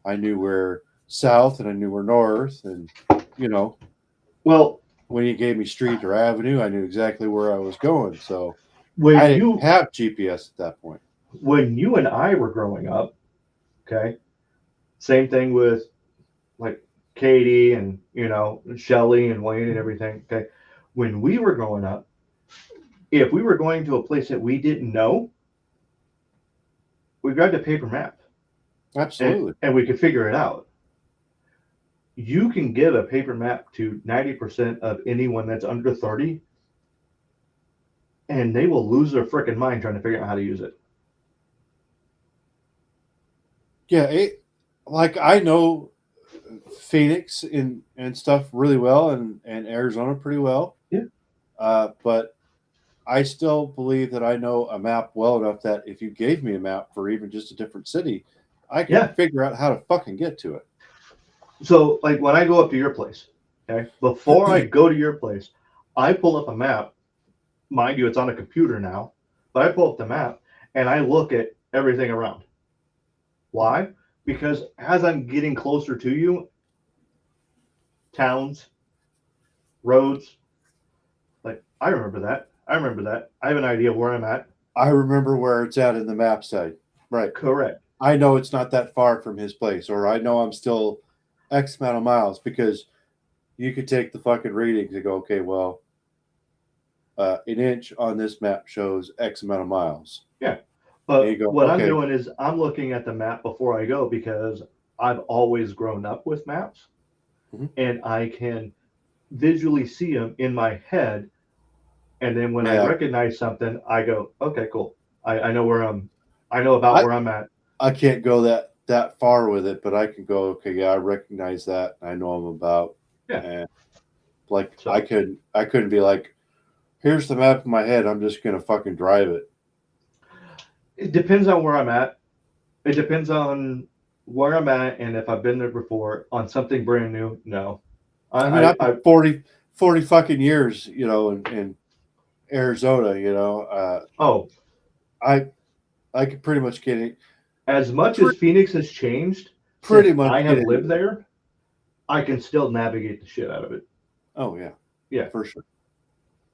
I knew where south and I knew where north. And, Well, when you gave me street or avenue, I knew exactly where I was going. So I when didn't have GPS at that point. when you and I were growing up, okay, same thing with like Katie and Shelly and Wayne and everything. Okay, when we were growing up, if we were going to a place that we didn't know, we grabbed a paper map Absolutely. and we could figure it out. You can give a paper map to 90% of anyone that's under 30, and they will lose their freaking mind trying to figure out how to use it. Yeah, like I know Phoenix and stuff really well, and Arizona pretty well. Yeah. But I still believe that I know a map well enough that if you gave me a map for even just a different city, I could figure out how to fucking get to it. So, like when I go up to your place, okay, before I go to your place, I pull up a map. Mind you, it's on a computer now, but I pull up the map and I look at everything around. Why? Because as I'm getting closer to you, towns, roads, like I remember that. I remember that. I have an idea of where I'm at. I remember where it's at in the map site. Right. Correct. I know it's not that far from his place, or I know I'm still X amount of miles because you could take the fucking readings and go, okay, well, an inch on this map shows X amount of miles. Yeah. But go, what okay. I'm doing is I'm looking at the map before I go because I've always grown up with maps and I can visually see them in my head. And then when I recognize something, I go, okay, cool. I know where I know about where I'm at. I can't go that far with it, but I can go, okay, yeah, I recognize that. I know I'm about. Yeah. And like so, I couldn't be like, here's the map in my head. I'm just gonna fucking drive it. It depends on where I'm at. It depends on where I'm at and if I've been there before. On something brand new, no. I've been 40 fucking years, in Arizona, I could pretty much get it. As much as Phoenix has changed, pretty much I have lived there, I can still navigate the shit out of it. Oh yeah. Yeah, for sure.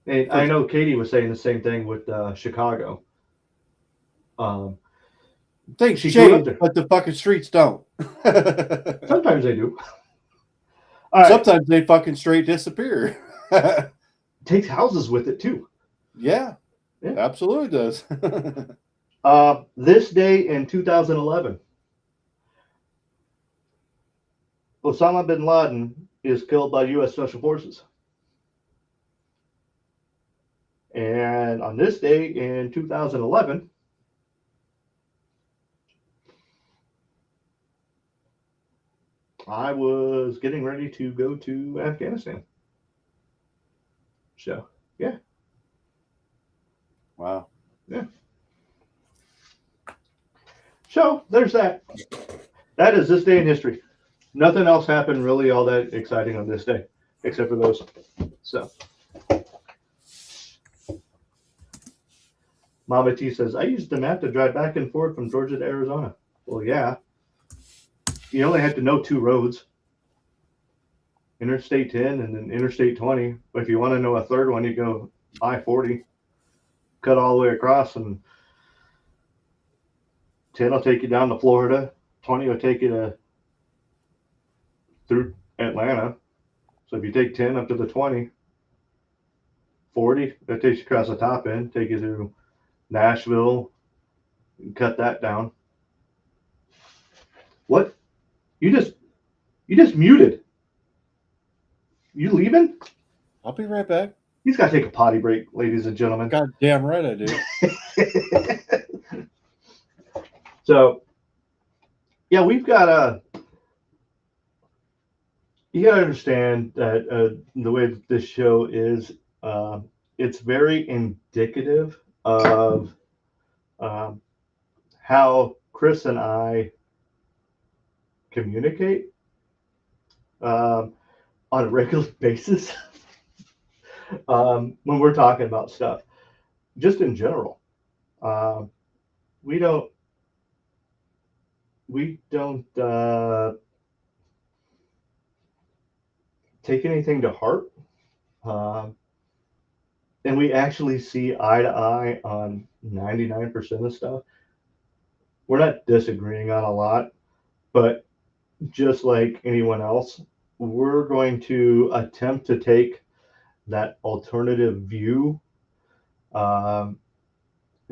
And I know Katie was saying the same thing with Chicago. Things change, but the fucking streets don't. Sometimes they do. Sometimes they fucking straight disappear. Takes houses with it too. Yeah. Absolutely does. This day in 2011, Osama bin Laden is killed by U.S. Special Forces. And on this day in 2011, I was getting ready to go to Afghanistan. So, yeah. Wow. Yeah. So, there's that. That is this day in history. Nothing else happened really all that exciting on this day, except for those. So, Mama T says, I used the map to drive back and forth from Georgia to Arizona. Well, yeah. You only had to know 2 roads. Interstate 10 and then Interstate 20. But if you want to know a third one, you go I-40. Cut all the way across, and 10 will take you down to Florida. 20 will take you through Atlanta. So if you take 10 up to the 20, 40, that takes you across the top end, take you through Nashville, and cut that down. What? You just muted. You leaving? I'll be right back. He's got to take a potty break, ladies and gentlemen. God damn right I do. So, yeah, we've got you got to understand that the way that this show is, it's very indicative of how Chris and I communicate. on a regular basis when we're talking about stuff, just in general. Um, we don't we don't take anything to heart, um, and we actually see eye to eye on 99% of stuff. We're not disagreeing on a lot, but just like anyone else, we're going to attempt to take that alternative view, um,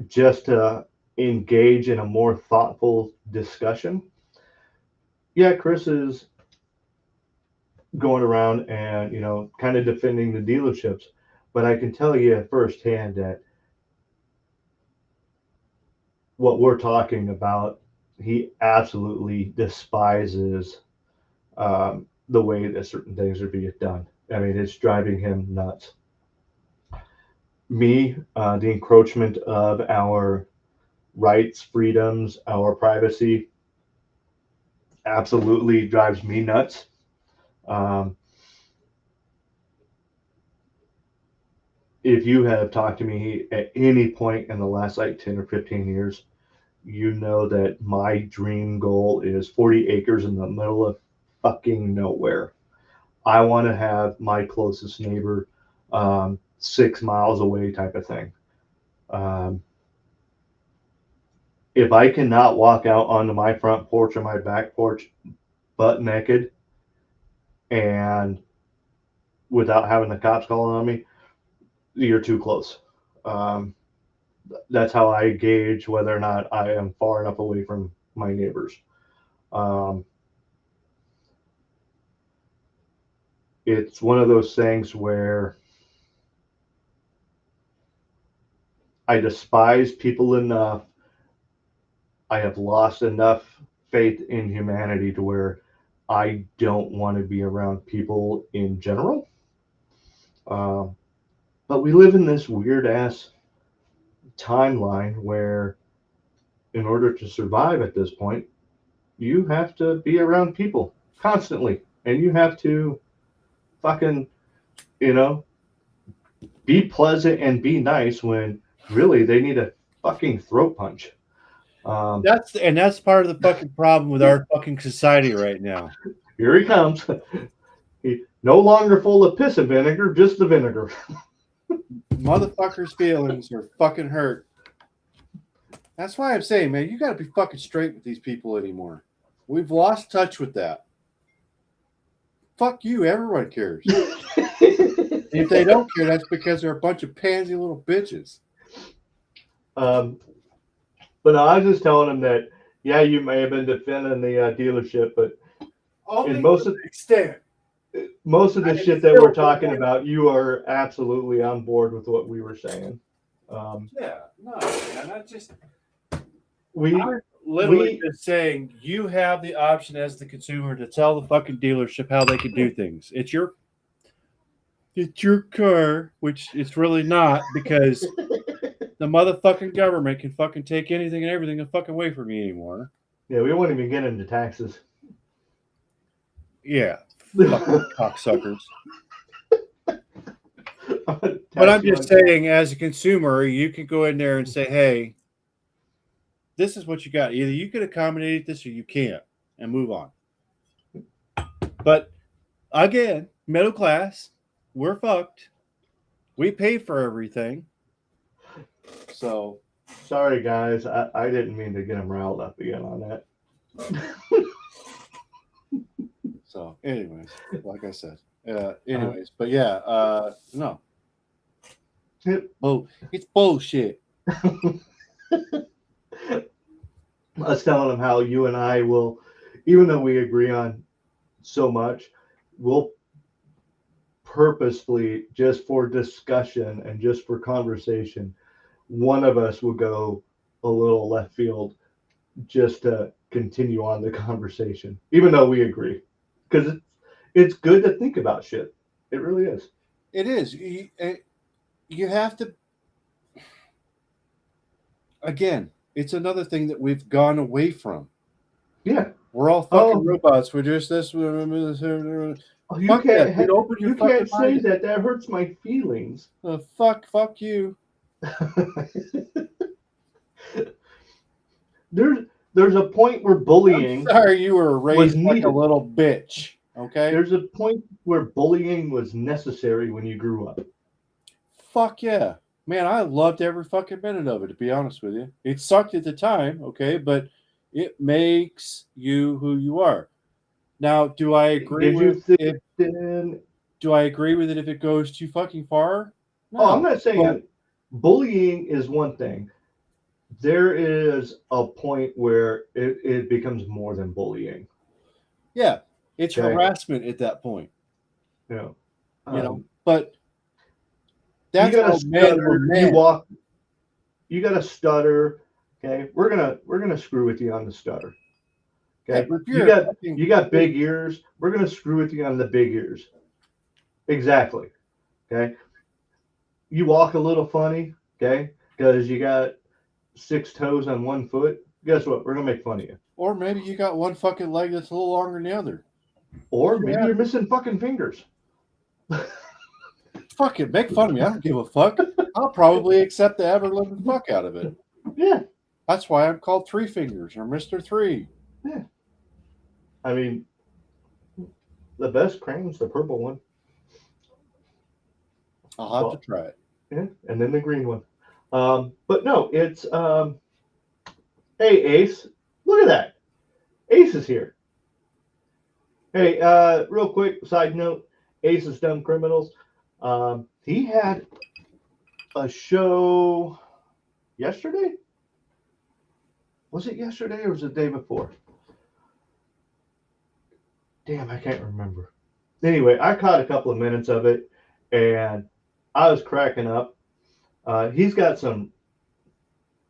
just to engage in a more thoughtful discussion. Yeah, Chris is going around and, kind of defending the dealerships, but I can tell you firsthand that what we're talking about, he absolutely despises the way that certain things are being done. I mean, it's driving him nuts. Me, the encroachment of our rights, freedoms, our privacy absolutely drives me nuts. Um, if you have talked to me at any point in the last like 10 or 15 years, you know that my dream goal is 40 acres in the middle of fucking nowhere. I want to have my closest neighbor 6 miles away, type of thing. Um, if I cannot walk out onto my front porch or my back porch butt naked and without having the cops calling on me, you're too close. Um, that's how I gauge whether or not I am far enough away from my neighbors. Um, it's one of those things where I despise people enough. I have lost enough faith in humanity to where I don't want to be around people in general. Um, but we live in this weird ass timeline where, in order to survive at this point, you have to be around people constantly, and you have to fucking, you know, be pleasant and be nice when really they need a fucking throat punch. Um, That's part of the fucking problem with our fucking society right now. Here he comes. He no longer full of piss and vinegar, just the vinegar. Motherfuckers' feelings are fucking hurt. That's why I'm saying, man, you got to be fucking straight with these people anymore. We've lost touch with that. Fuck you. Everyone cares. If they don't care, that's because they're a bunch of pansy little bitches. um, but no, I was just telling him that, yeah, you may have been defending the dealership, but in most of the shit that we're talking about, you are absolutely on board with what we were saying. Yeah, no, man. We I'm literally we just saying you have the option as the consumer to tell the fucking dealership how they can do things. It's your car, which it's really not because the motherfucking government can fucking take anything and everything and fucking away from me anymore. yeah, we won't even get into taxes. Yeah, fucking cocksuckers. But I'm just saying, as a consumer, you can go in there and say, hey, this is what you got. Either you can accommodate this or you can't and move on. But again, middle class, we're fucked. We pay for everything. So sorry, guys. I didn't mean to get him riled up again on that. So, anyways, like I said, but yeah, no, it's bullshit. I was telling him how you and I will, even though we agree on so much, we'll purposefully, just for discussion and just for conversation, one of us will go a little left field just to continue on the conversation, even though we agree. Because it's good to think about shit. It really is. It is. You have to. Again, it's another thing that we've gone away from. Yeah. We're all fucking Oh, robots. We're just this. you Fuck that, can't dude. Open your you fucking can't say mind. that. That hurts my feelings. Fuck you. There's a point where bullying Sorry, you were was raised like a needed. little bitch. Okay. There's a point where bullying was necessary when you grew up. Fuck yeah. Man, I loved every fucking minute of it, to be honest with you. It sucked at the time, okay, but it makes you who you are. Now, do I agree Did you with think if then? do I agree with it if it goes too fucking far? Oh, I'm No. not saying bullying is one thing. There is a point where it becomes more than bullying. Yeah, it's Okay, harassment at that point, you know, you know. um, But you that's got to how men were stutter. You men. walk. You got to stutter. Okay, we're gonna screw with you on the stutter. Yeah, Okay, but if you you're got fucking you got big ears. We're gonna screw with you on the big ears. Exactly. Okay, you walk a little funny. Okay, because you got 6 toes on one foot. Guess what? We're gonna make fun of you. or maybe you got one fucking leg that's a little longer than the other. Or maybe you're missing fucking fingers. Fuck it, make fun of me. I don't give a fuck. I'll probably accept the ever living fuck out of it. Yeah, That's why I'm called Three Fingers or Mr. Three. yeah. I mean, the best crane's the purple one. I'll have Well, to try it. yeah, and then the green one. But no, it's hey Ace, look at that. Ace is here. Hey, real quick side note, Ace is Dumb Criminals. He had a show yesterday. Was it yesterday or was it the day before? Damn, I can't remember. Anyway, I caught a couple of minutes of it, and I was cracking up. He's got some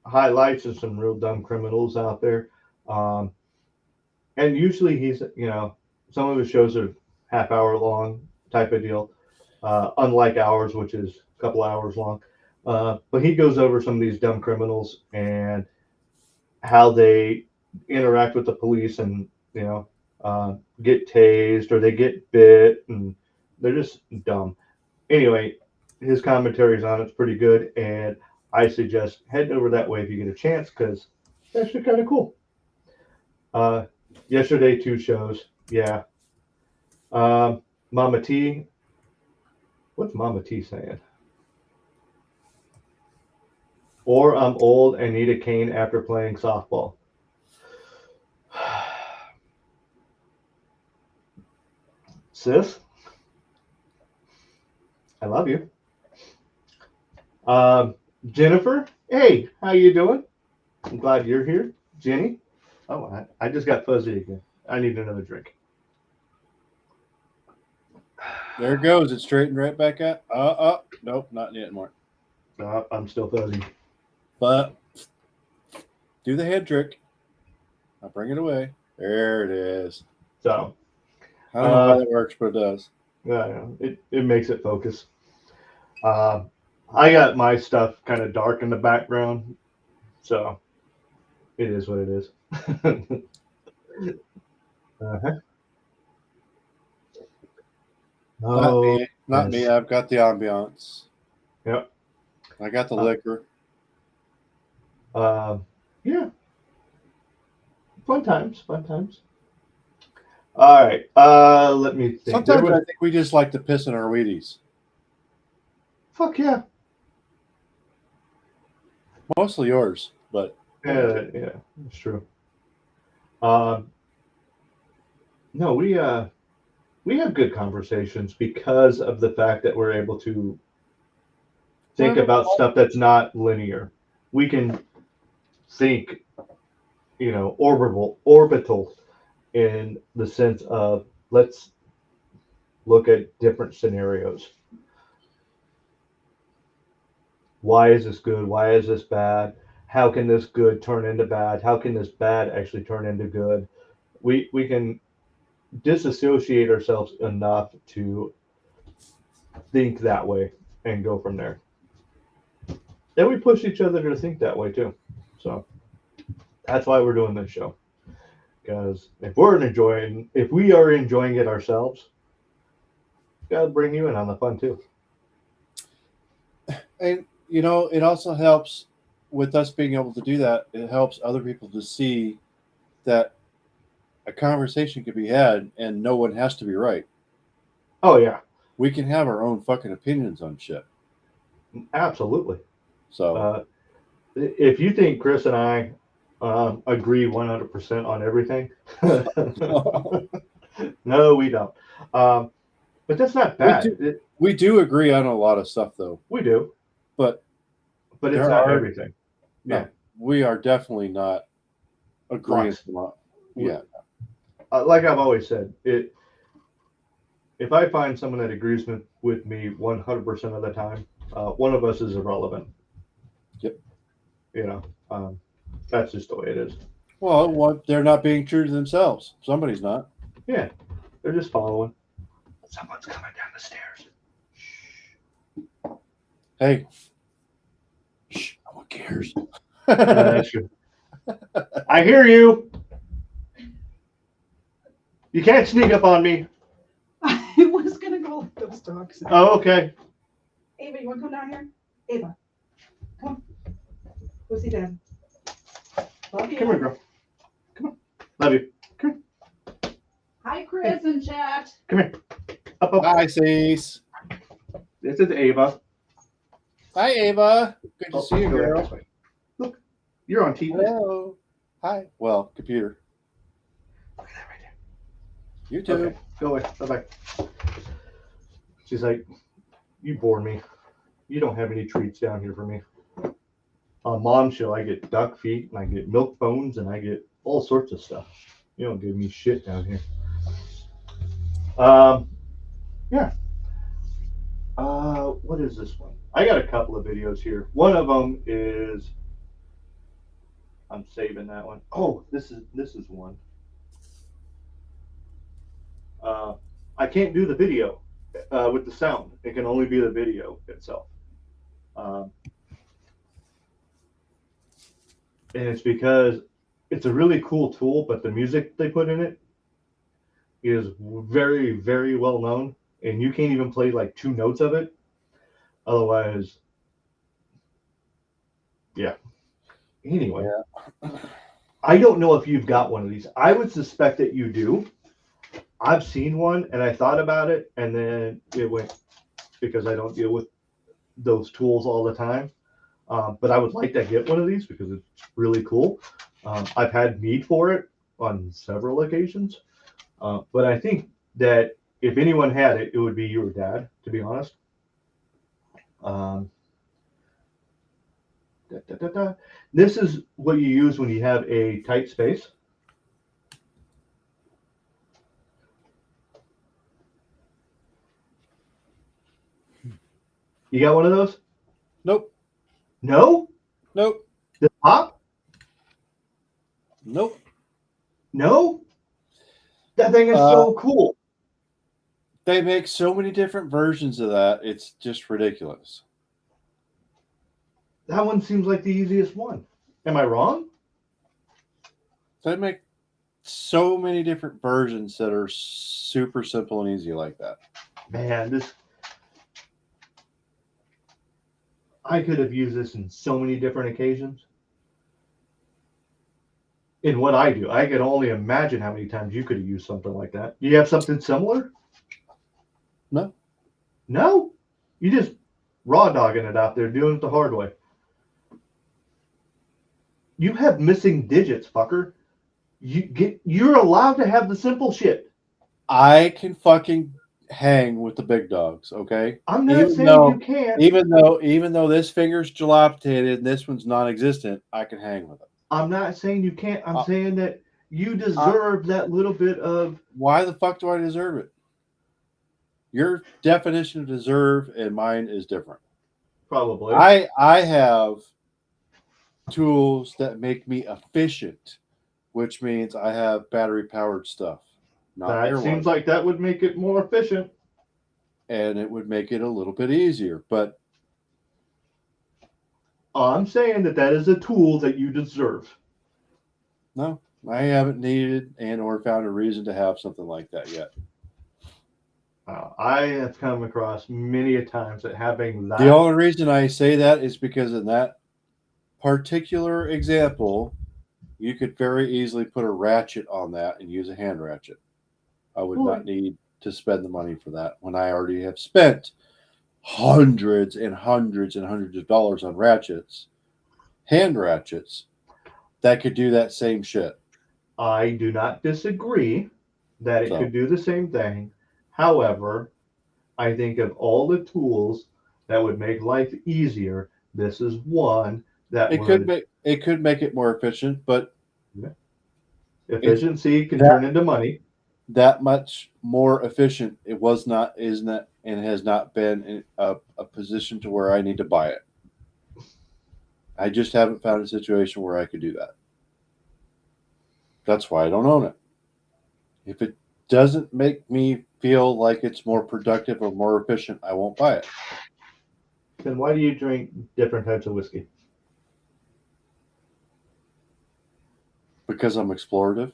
highlights of some real dumb criminals out there. Um, and usually he's, some of his shows are half hour long type of deal, unlike ours, which is a couple hours long. But he goes over some of these dumb criminals and how they interact with the police and, get tased or they get bit and they're just dumb. Anyway, his commentaries on it's pretty good. And I suggest heading over that way if you get a chance because it's actually kind of cool. Yesterday, 2 shows. Yeah. Mama T. What's Mama T saying? Or I'm old and need a cane after playing softball. Sis, I love you. Jennifer, hey, how you doing? I'm glad you're here. Jenny, oh, I just got fuzzy again. I need another drink. There it goes. It straightened right back up. Nope, not yet more. I'm still fuzzy. But do the head trick. I'll bring it away. There it is. So, I don't know how that works, but it does. yeah, it makes it focus. I got my stuff kind of dark in the background, so it is what it is. Uh-huh. Oh, Not me. yes. I've got the ambiance. Yep. I got the liquor. Yeah. Fun times. Fun times. All right. Let me think. Sometimes I think we just like to piss in our Wheaties. Fuck yeah. Mostly yours, but Yeah, that's true. No, we have good conversations because of the fact that we're able to think about stuff that's not linear. We can think, orbital in the sense of let's look at different scenarios. Why is this good? Why is this bad? How can this good turn into bad? How can this bad actually turn into good? We can disassociate ourselves enough to think that way and go from there. And we push each other to think that way too. So that's why we're doing this show. Because if we are enjoying it ourselves, gotta bring you in on the fun too. And it also helps with us being able to do that. It helps other people to see that a conversation can be had and no one has to be right. Oh yeah, We can have our own fucking opinions on shit. absolutely. So Uh, if you think Chris and I agree 100% on everything, no, we don't. Um, but that's not we bad. do we do agree on a lot of stuff though. We do, But but it's there not are everything. no, we are definitely not agreeing Lots. a lot. We- Yeah. Like I've always said, if I find someone that agrees with me 100% of the time, one of us is irrelevant. Yep. You know, that's just the way it is. Well, they're not being true to themselves. Somebody's not. Yeah, they're just following. Someone's coming down the stairs. Hey. Shh, no one cares. That's true. I hear you. You can't sneak up on me. I was gonna go let those dogs out. Oh, okay. Ava, you wanna come down here? Ava, come on. Go see Dad. Love you. Come here, girl. Come on. Love you. Hi, Chris and chat. Come here. Up. Hi, Cease. This is Ava. Hi, Ava. Good to Oh, see you, go girl. this way. Look, you're on TV. Hello. Hi. Well, computer. Look at that right there. YouTube. Okay, go away. Bye-bye. She's like, you bore me. You don't have any treats down here for me. On Mom's show, I get duck feet, and I get milk bones, and I get all sorts of stuff. You don't give me shit down here. Yeah. What is this one? I got a couple of videos here. One of them is, I'm saving that one. Oh, this is one. I can't do the video with the sound. It can only be the video itself. And it's because it's a really cool tool, but the music they put in it is very, very well known, and you can't even play like 2 notes of it. Otherwise, yeah. Anyway, I don't know if you've got one of these. I would suspect that you do. I've seen one, and I thought about it, and then it went because I don't deal with those tools all the time. But I would like to get one of these because it's really cool. I've had need for it on several occasions. But I think that if anyone had it, it would be your dad, to be honest. This is what you use when you have a tight space. You got one of those? Nope. No? Nope. The pop? Nope. No? That thing is so cool. They make so many different versions of that. It's just ridiculous. That one seems like the easiest one. Am I wrong? They make so many different versions that are super simple and easy like that. Man, I could have used this in so many different occasions. In what I do, I can only imagine how many times you could have used something like that. Do you have something similar? No. No? You just raw dogging it out there, doing it the hard way. You have missing digits, fucker. You're allowed to have the simple shit. I can fucking hang with the big dogs, okay? I'm not Even saying though- you can't. Even though this finger's dilapidated and this one's non-existent, I can hang with it. I'm not saying you can't. I'm saying that you deserve that little bit of. Why the fuck do I deserve it? Your definition of deserve and mine is different. Probably. I have tools that make me efficient, which means I have battery powered stuff. That seems like that would make it more efficient. And it would make it a little bit easier. But I'm saying that is a tool that you deserve. no, I haven't needed and or found a reason to have something like that yet. I have come across many a times that having that. The only reason I say that is because in that particular example, you could very easily put a ratchet on that and use a hand ratchet. I would not need to spend the money for that when I already have spent hundreds and hundreds and hundreds of dollars on ratchets, hand ratchets, that could do that same shit. I do not disagree that it So. could do the same thing. However, I think of all the tools that would make life easier, this is one that It could make it more efficient, but efficiency can turn into money. That much more efficient. It was not, is not, and has not been in a position to where I need to buy it. I just haven't found a situation where I could do that. That's why I don't own it. If it doesn't make me feel like it's more productive or more efficient, I won't buy it. Then why do you drink different types of whiskey? Because I'm explorative.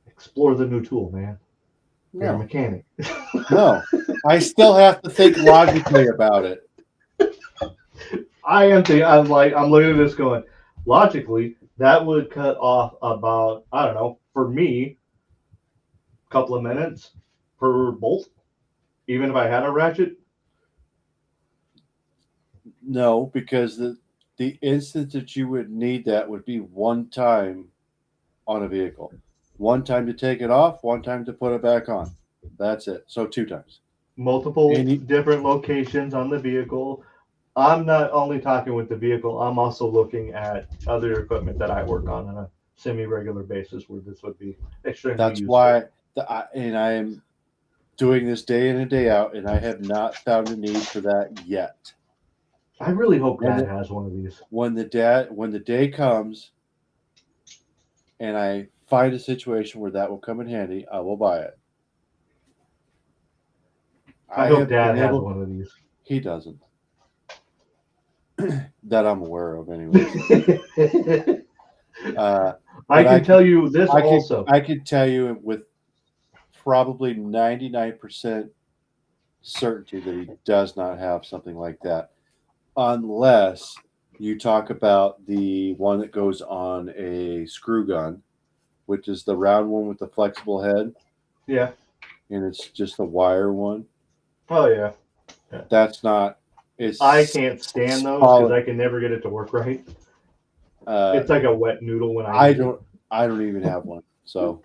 Explore the new tool, man. You're a No, mechanic. no. I still have to think logically about it. I'm looking at this going, logically, that would cut off about, I don't know, for me, a couple of minutes per bolt, even if I had a ratchet. No, because the instance that you would need that would be one time on a vehicle. One time to take it off, one time to put it back on. That's it. So 2 times. Multiple different locations on the vehicle. I'm not only talking with the vehicle, I'm also looking at other equipment that I work on a semi-regular basis where this would be extremely That's useful. why, and I am doing this day in and day out, and I have not found a need for that yet. I really hope Dad has one of these. When the day comes, and I find a situation where that will come in handy, I will buy it. I hope Dad has one of these. He doesn't. That I'm aware of, anyway. I can tell you this also. I can tell you with probably 99% certainty that he does not have something like that, unless you talk about the one that goes on a screw gun, which is the round one with the flexible head. Yeah. And it's just a wire one. Oh yeah. That's not. I can't stand those because I can never get it to work right. It's like a wet noodle when I don't even have one, so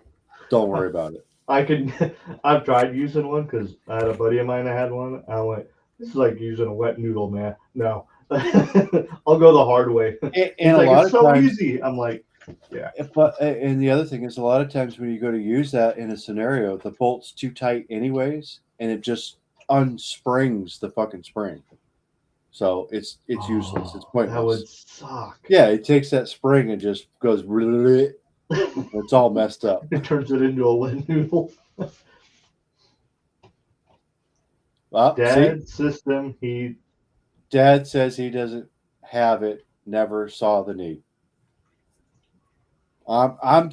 don't worry about it. I've tried using one because I had a buddy of mine that had one. I went, this is like using a wet noodle, man. No, I'll go the hard way. And a lot it's of so times, easy. I'm like, yeah. But and the other thing is, a lot of times when you go to use that in a scenario, the bolt's too tight anyways, and it just unsprings the fucking spring. So it's useless. It's pointless. That would suck. Yeah, it takes that spring and just goes. It's all messed up. It turns it into a wet noodle. Dad's system. Dad says he doesn't have it. Never saw the need. I'm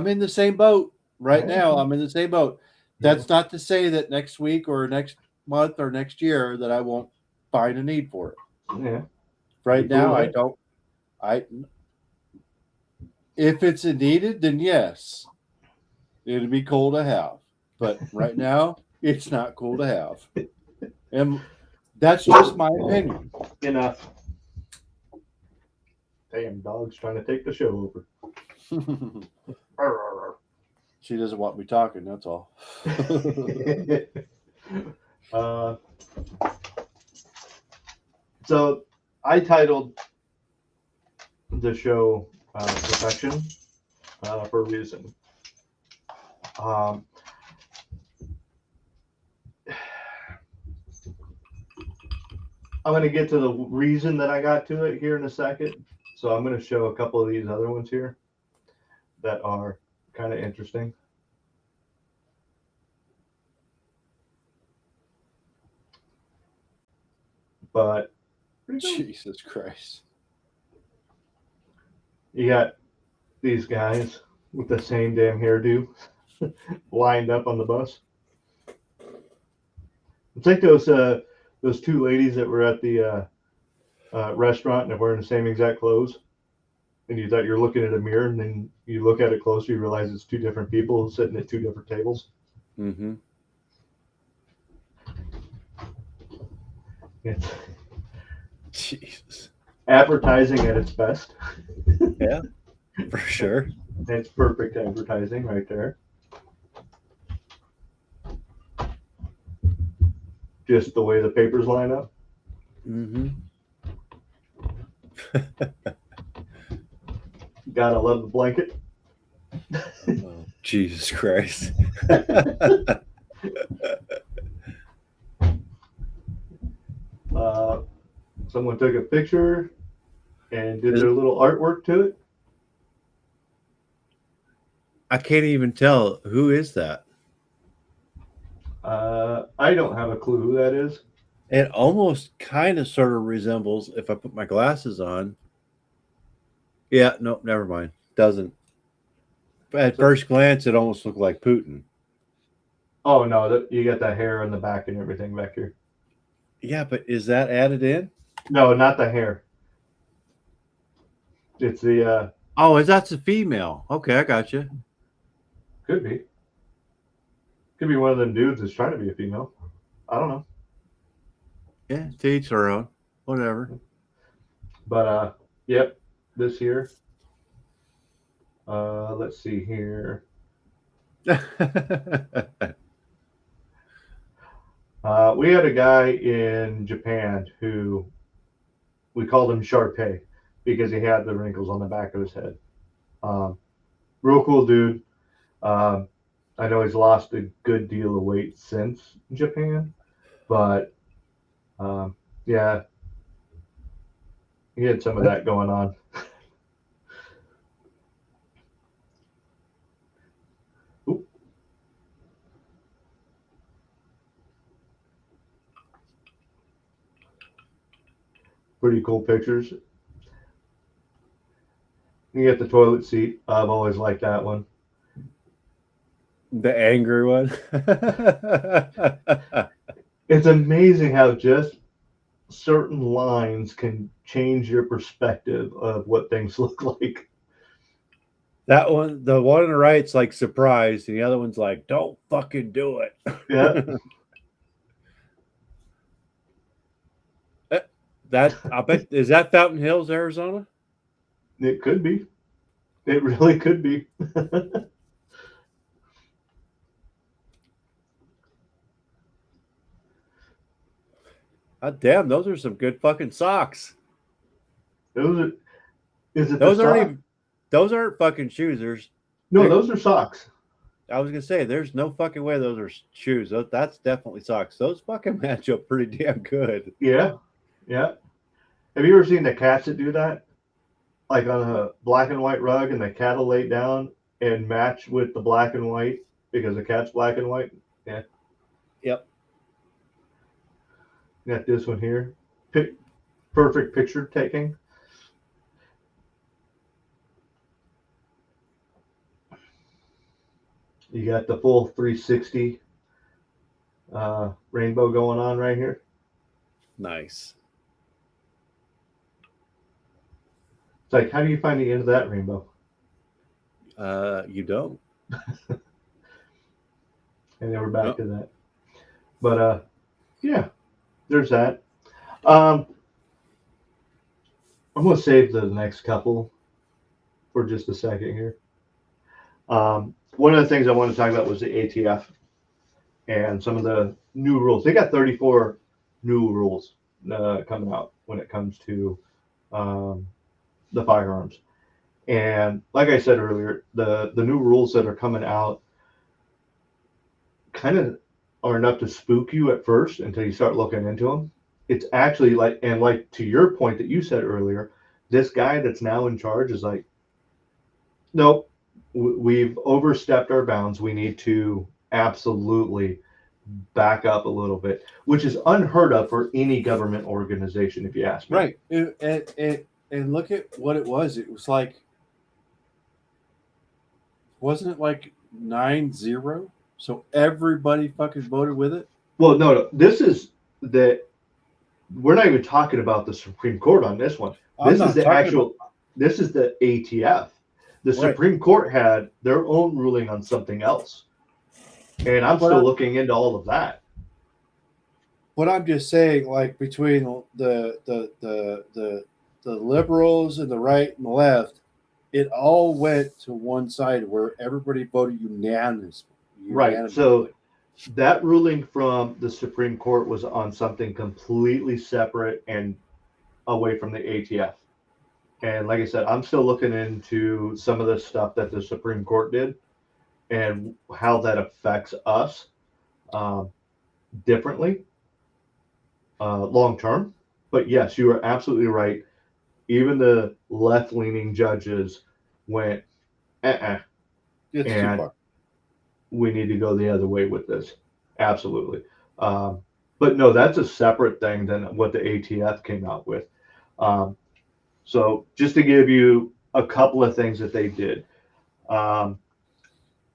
in the same boat right now. I'm in the same boat. That's not to say that next week or next month or next year that I won't find a need for it. Yeah. Right now, I don't. If it's needed, then yes, it'd be cool to have. But right now, it's not cool to have. And that's just my opinion. Enough. Damn dog's trying to take the show over. She doesn't want me talking, that's all. So I titled the show Perfection for a reason. I'm going to get to the reason that I got to it here in a second. So I'm going to show a couple of these other ones here that are kind of interesting. But Jesus Christ. You got these guys with the same damn hairdo lined up on the bus. It's like those two ladies that were at the restaurant and they're wearing the same exact clothes. And you thought you're looking at a mirror, and then you look at it closer, you realize it's two different people sitting at two different tables. Mm-hmm. It's Jesus. advertising at its best. Yeah, for sure. It's perfect advertising right there. Just the way the papers line up. Mm-hmm. Gotta love the blanket. Oh, Jesus Christ. Someone took a picture and did their little artwork to it. I can't even tell. Who is that? I don't have a clue who that is. It almost kind of sort of resembles, if I put my glasses on. Yeah, no, never mind. Doesn't. At first glance, it almost looked like Putin. Oh no, you got the hair in the back and everything back here. Yeah, but is that added in? No, not the hair. It's the Oh, is that's a female? Okay, I got you. could be one of them dudes that's trying to be a female. I don't know. Yeah, to each their own. Whatever. But yep, this here. Let's see here. We had a guy in Japan who we called him Sharpay because he had the wrinkles on the back of his head. Real cool dude. I know he's lost a good deal of weight since Japan, but yeah, he had some of that going on. Pretty cool pictures. You get the toilet seat. I've always liked that one. The angry one. It's amazing how just certain lines can change your perspective of what things look like. That one, the one on the right's like surprised, and the other one's like, "Don't fucking do it." Yeah. That I bet is that Fountain Hills, Arizona? It could be. It really could be. God damn, those are some good fucking socks. Those aren't fucking shoes. Those are socks. I was gonna say there's no fucking way those are shoes. That's definitely socks. Those fucking match up pretty damn good. Yeah. Yeah. Have you ever seen the cats that do that? Like on a black and white rug, and the cat will lay down and match with the black and white because the cat's black and white. Yeah. Yep. Got this one here. Perfect picture taking. You got the full 360 rainbow going on right here. Nice. It's like, how do you find the end of that rainbow? You don't. And then we're back to that. But yeah, there's that. I'm going to save the next couple for just a second here. One of the things I wanted to talk about was the ATF and some of the new rules. They got 34 new rules coming out when it comes to the firearms. And like I said earlier, the new rules that are coming out kind of are enough to spook you at first until you start looking into them. It's actually like to your point that you said earlier, this guy that's now in charge is like, nope, we've overstepped our bounds. We need to absolutely back up a little bit, which is unheard of for any government organization, if you ask me. Right. And look at what it was. It was like Wasn't it like 9-0? So everybody fucking voted with it. Well, no, this is the. We're not even talking about the Supreme Court on this one. I'm This is not the talking actual. This is the ATF. The Right. Supreme Court had their own ruling on something else, and I'm But still I- looking into all of that. But I'm just saying, like between the liberals and the right and the left, it all went to one side where everybody voted unanimously. Right. So that ruling from the Supreme Court was on something completely separate and away from the ATF. And like I said, I'm still looking into some of the stuff that the Supreme Court did and how that affects us differently long term. But yes, you are absolutely right. Even the left leaning judges went, it's it's too and far. we need to go the other way with this. Absolutely. But no, that's a separate thing than what the ATF came out with. So just to give you a couple of things that they did.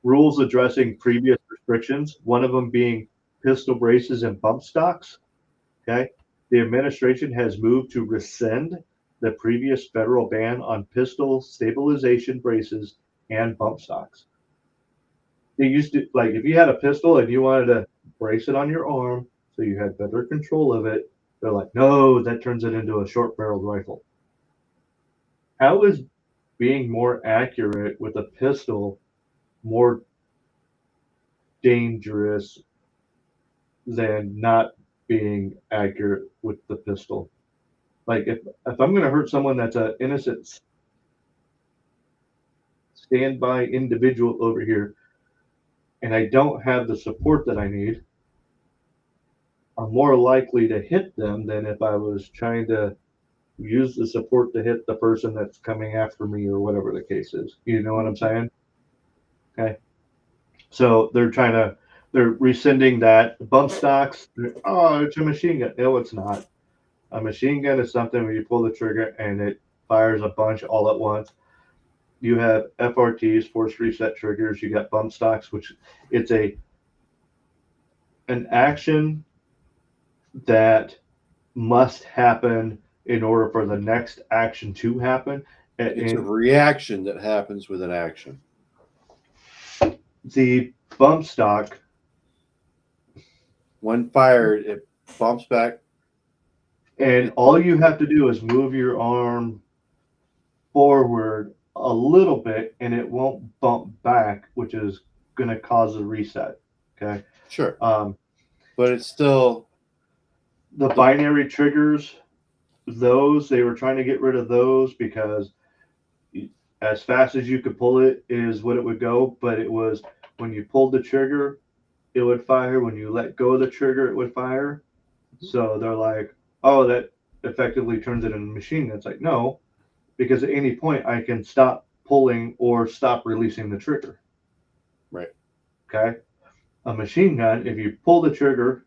Rules addressing previous restrictions, one of them being pistol braces and bump stocks. Okay. The administration has moved to rescind the previous federal ban on pistol stabilization braces and bump stocks. They used to, like, if you had a pistol and you wanted to brace it on your arm so you had better control of it, they're like, no, that turns it into a short barreled rifle. How is being more accurate with a pistol more dangerous than not being accurate with the pistol? Like, if I'm going to hurt someone that's an innocent standby individual over here and I don't have the support that I need, I'm more likely to hit them than if I was trying to use the support to hit the person that's coming after me or whatever the case is. You know what I'm saying? Okay. So they're rescinding that. Bump stocks, oh, it's a machine gun. No, it's not. A machine gun is something where you pull the trigger and it fires a bunch all at once. You have FRTs, force reset triggers. You got bump stocks, which it's an action that must happen in order for the next action to happen. It's a reaction that happens with an action. The bump stock, when fired, it bumps back. and all you have to do is move your arm forward a little bit and it won't bump back, which is going to cause a reset. Okay. Sure. But it's still the binary triggers, those, they were trying to get rid of those because as fast as you could pull it is what it would go. But it was when you pulled the trigger, it would fire. When you let go of the trigger, it would fire. So they're like, oh, that effectively turns it into a machine gun. It's like, no, because at any point I can stop pulling or stop releasing the trigger. Right. Okay. A machine gun, if you pull the trigger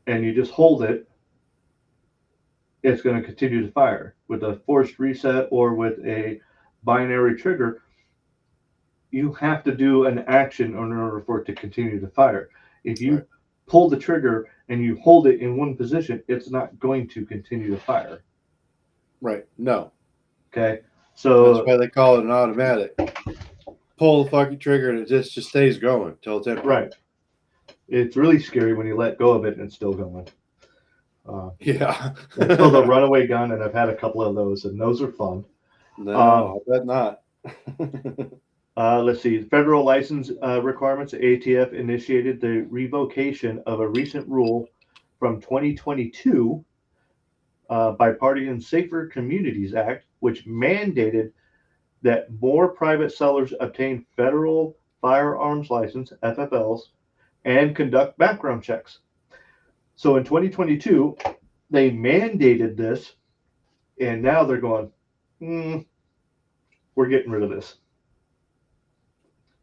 and you just hold it, it's going to continue to fire. With a forced reset or with a binary trigger, you have to do an action in order for it to continue to fire. If you pull the trigger and you hold it in one position, it's not going to continue to fire. Right. No. Okay. So that's why they call it an automatic. Pull the fucking trigger and it just stays going till it's empty. Right. It's really scary when you let go of it and it's still going. Yeah. It's called a runaway gun, and I've had a couple of those, and those are fun. No, I bet not. Let's see. Federal license requirements. ATF initiated the revocation of a recent rule from 2022 Bipartisan Safer Communities Act, which mandated that more private sellers obtain federal firearms license, FFLs, and conduct background checks. So in 2022, they mandated this, and now they're going, we're getting rid of this.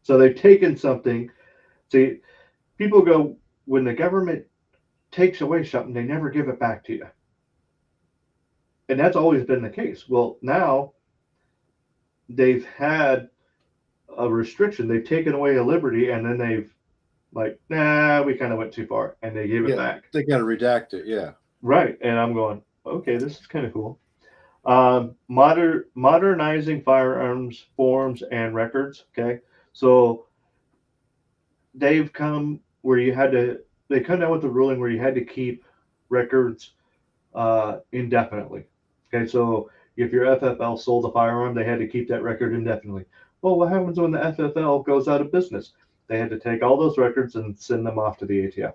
So they've taken something. See, people go, when the government takes away something, they never give it back to you. And that's always been the case. Well, now they've had a restriction. They've taken away a liberty, and then they've like, nah, we kind of went too far, and they gave it Yeah. back. They got to redact it. Yeah. Right. And I'm going, okay, this is kind of cool. Modernizing firearms forms and records. Okay. So they've come where they come down with the ruling where you had to keep records indefinitely. Okay. So if your FFL sold a firearm, they had to keep that record indefinitely. Well, what happens when the FFL goes out of business? They had to take all those records and send them off to the ATF.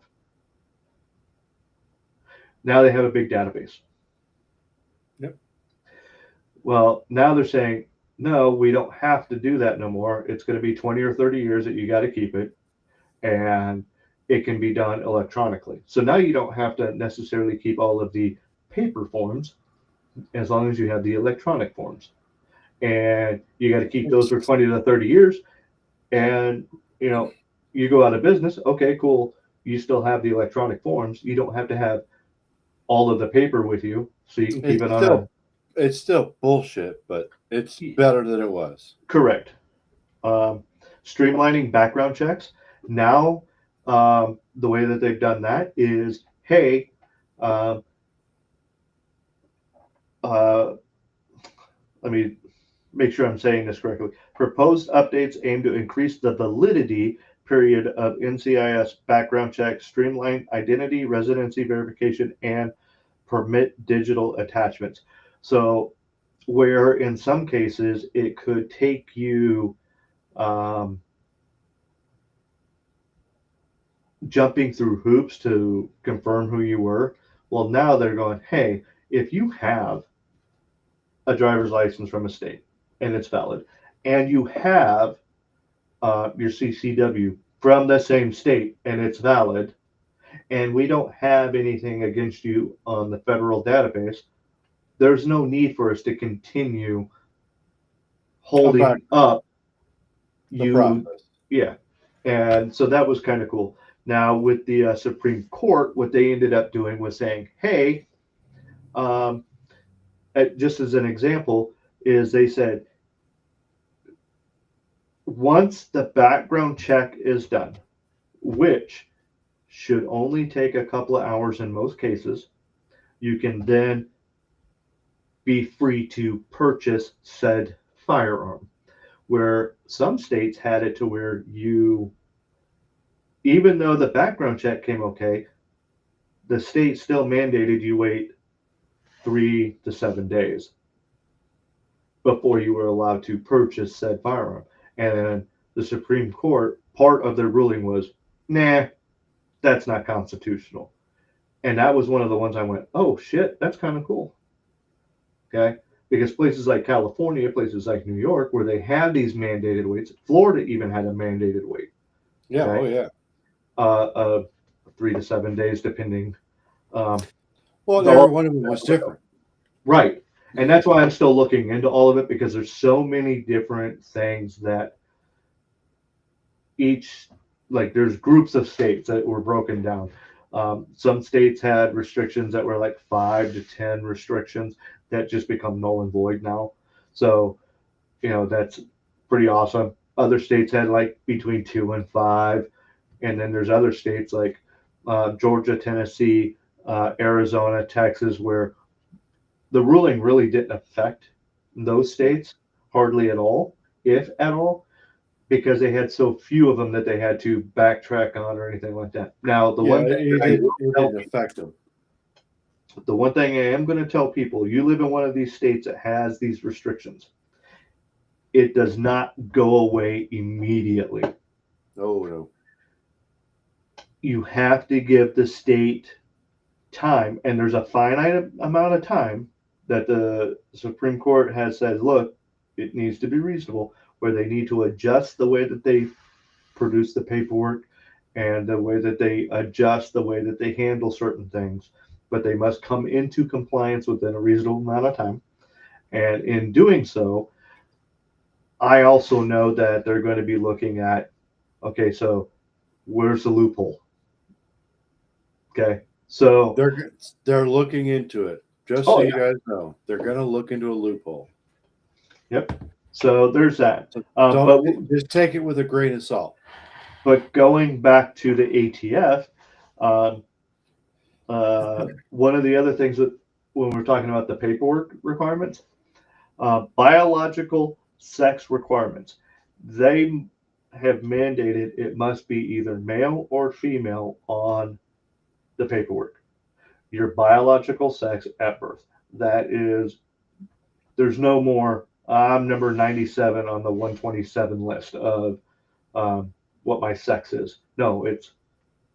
Now they have a big database. Yep. Well, now they're saying, no, we don't have to do that no more. It's going to be 20 or 30 years that you got to keep it, and it can be done electronically. So now you don't have to necessarily keep all of the paper forms as long as you have the electronic forms. And you got to keep those for 20 to 30 years. And, you go out of business. Okay, cool. You still have the electronic forms. You don't have to have all of the paper with you. So you can keep it on It's still bullshit, but it's better than it was. Correct. Streamlining background checks. Now, the way that they've done that is, hey, let me make sure I'm saying this correctly. Proposed updates aim to increase the validity period of NCIS background checks, streamline identity, residency verification, and permit digital attachments. So, where in some cases it could take you jumping through hoops to confirm who you were. Well, now they're going, hey, if you have a driver's license from a state and it's valid, and you have your CCW from the same state and it's valid, and we don't have anything against you on the federal database, there's no need for us to continue holding up the process. Yeah. And so that was kind of cool. Now with the Supreme Court, what they ended up doing was saying, hey, just as an example, is they said, once the background check is done, which should only take a couple of hours in most cases, you can then be free to purchase said firearm. Where some states had it to where even though the background check came okay, the state still mandated you wait 3 to 7 days before you were allowed to purchase said firearm. And the Supreme Court, part of their ruling was, nah, that's not constitutional. And that was one of the ones I went, oh shit, that's kind of cool. Okay. Because places like California, places like New York, where they have these mandated waits, Florida even had a mandated wait. Yeah. Okay? Oh, yeah. 3 to 7 days, depending. Well, every one of them was different. Right. And that's why I'm still looking into all of it, because there's so many different things that there's groups of states that were broken down. Some states had restrictions that were like 5 to 10 restrictions that just become null and void now. So, that's pretty awesome. Other states had like between 2 and 5. And then there's other states like Georgia, Tennessee, Arizona, Texas, where the ruling really didn't affect those states hardly at all, if at all, because they had so few of them that they had to backtrack on or anything like that. Now, the one thing it didn't affect them. The one thing I am going to tell people, you live in one of these states that has these restrictions, it does not go away immediately. No. You have to give the state time, and there's a finite amount of time that the Supreme Court has said, look, it needs to be reasonable, where they need to adjust the way that they produce the paperwork and the way that they adjust the way that they handle certain things, but they must come into compliance within a reasonable amount of time. And in doing so, I also know that they're going to be looking at, okay, so where's the loophole? Okay, so they're looking into it. Just so you guys know, they're going to look into a loophole. Yep. So there's that. So But just take it with a grain of salt. But going back to the ATF, one of the other things that when we're talking about the paperwork requirements, biological sex requirements, they have mandated it must be either male or female on the paperwork. Your biological sex at birth. That is, there's no more. I'm number 97 on the 127 list of what my sex is. No, it's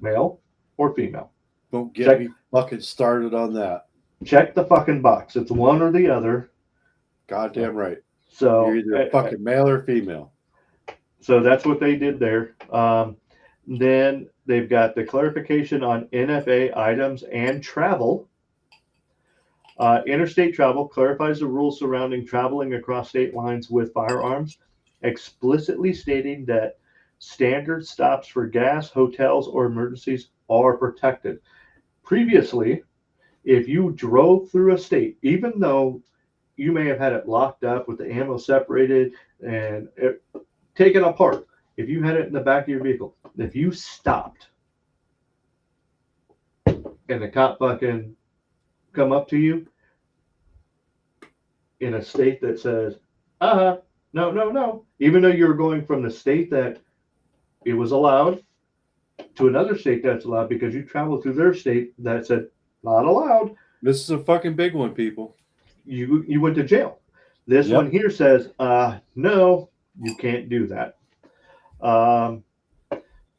male or female. Don't get Check. me fucking started on that. Check the fucking box. It's one or the other. Goddamn right. So You're either fucking male or female. So that's what they did there. Then they've got the clarification on NFA items and travel. Interstate travel clarifies the rules surrounding traveling across state lines with firearms, explicitly stating that standard stops for gas, hotels, or emergencies are protected. Previously, if you drove through a state, even though you may have had it locked up with the ammo separated and taken apart, if you had it in the back of your vehicle, if you stopped and the cop fucking come up to you in a state that says, no, even though you were going from the state that it was allowed to another state that's allowed because you traveled through their state that said not allowed. This is a fucking big one, people. You went to jail. This one here says, no, you can't do that.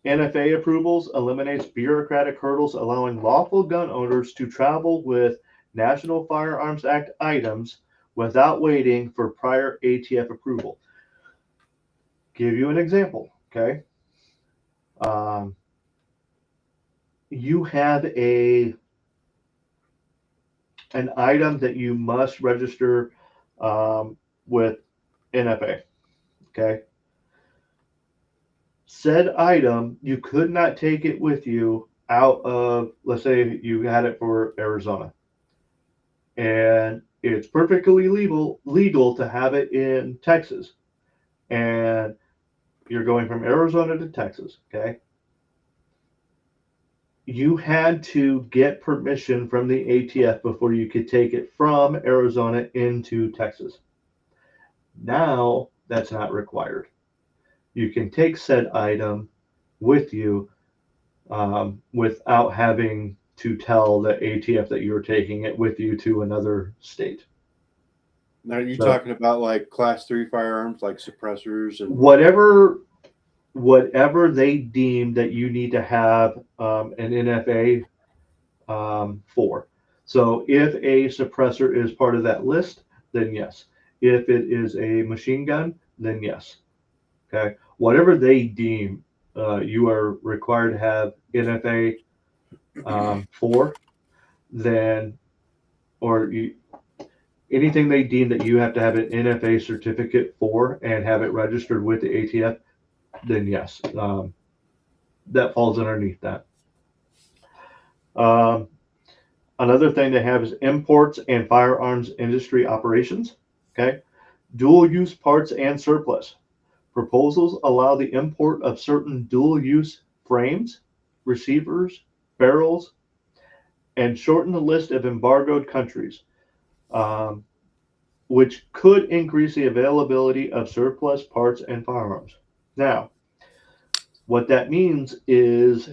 NFA approvals eliminates bureaucratic hurdles, allowing lawful gun owners to travel with National Firearms Act items without waiting for prior ATF approval. Give you an example, okay? You have an item that you must register with NFA, okay? Said item, you could not take it with you out of, let's say you had it for Arizona, and it's perfectly legal to have it in Texas, and you're going from Arizona to Texas, okay? You had to get permission from the ATF before you could take it from Arizona into Texas. Now that's not required. You can take said item with you without having to tell the ATF that you're taking it with you to another state. Now, are you talking about like class 3 firearms, like suppressors and whatever they deem that you need to have an NFA for. So if a suppressor is part of that list, then yes. If it is a machine gun, then yes. Okay. Whatever they deem you are required to have NFA for, then, or anything they deem that you have to have an NFA certificate for and have it registered with the ATF, then yes, that falls underneath that. Another thing they have is imports and firearms industry operations. Okay. Dual use parts and surplus. Proposals allow the import of certain dual use frames, receivers, barrels, and shorten the list of embargoed countries, which could increase the availability of surplus parts and firearms. Now, what that means is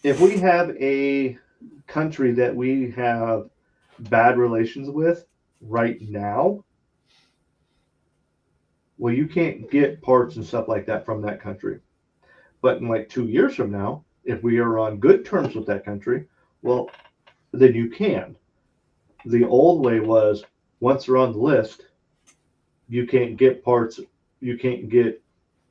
if we have a country that we have bad relations with right now, well, you can't get parts and stuff like that from that country. But in like 2 years from now, if we are on good terms with that country, well, then you can. The old way was once they're on the list, you can't get parts, you can't get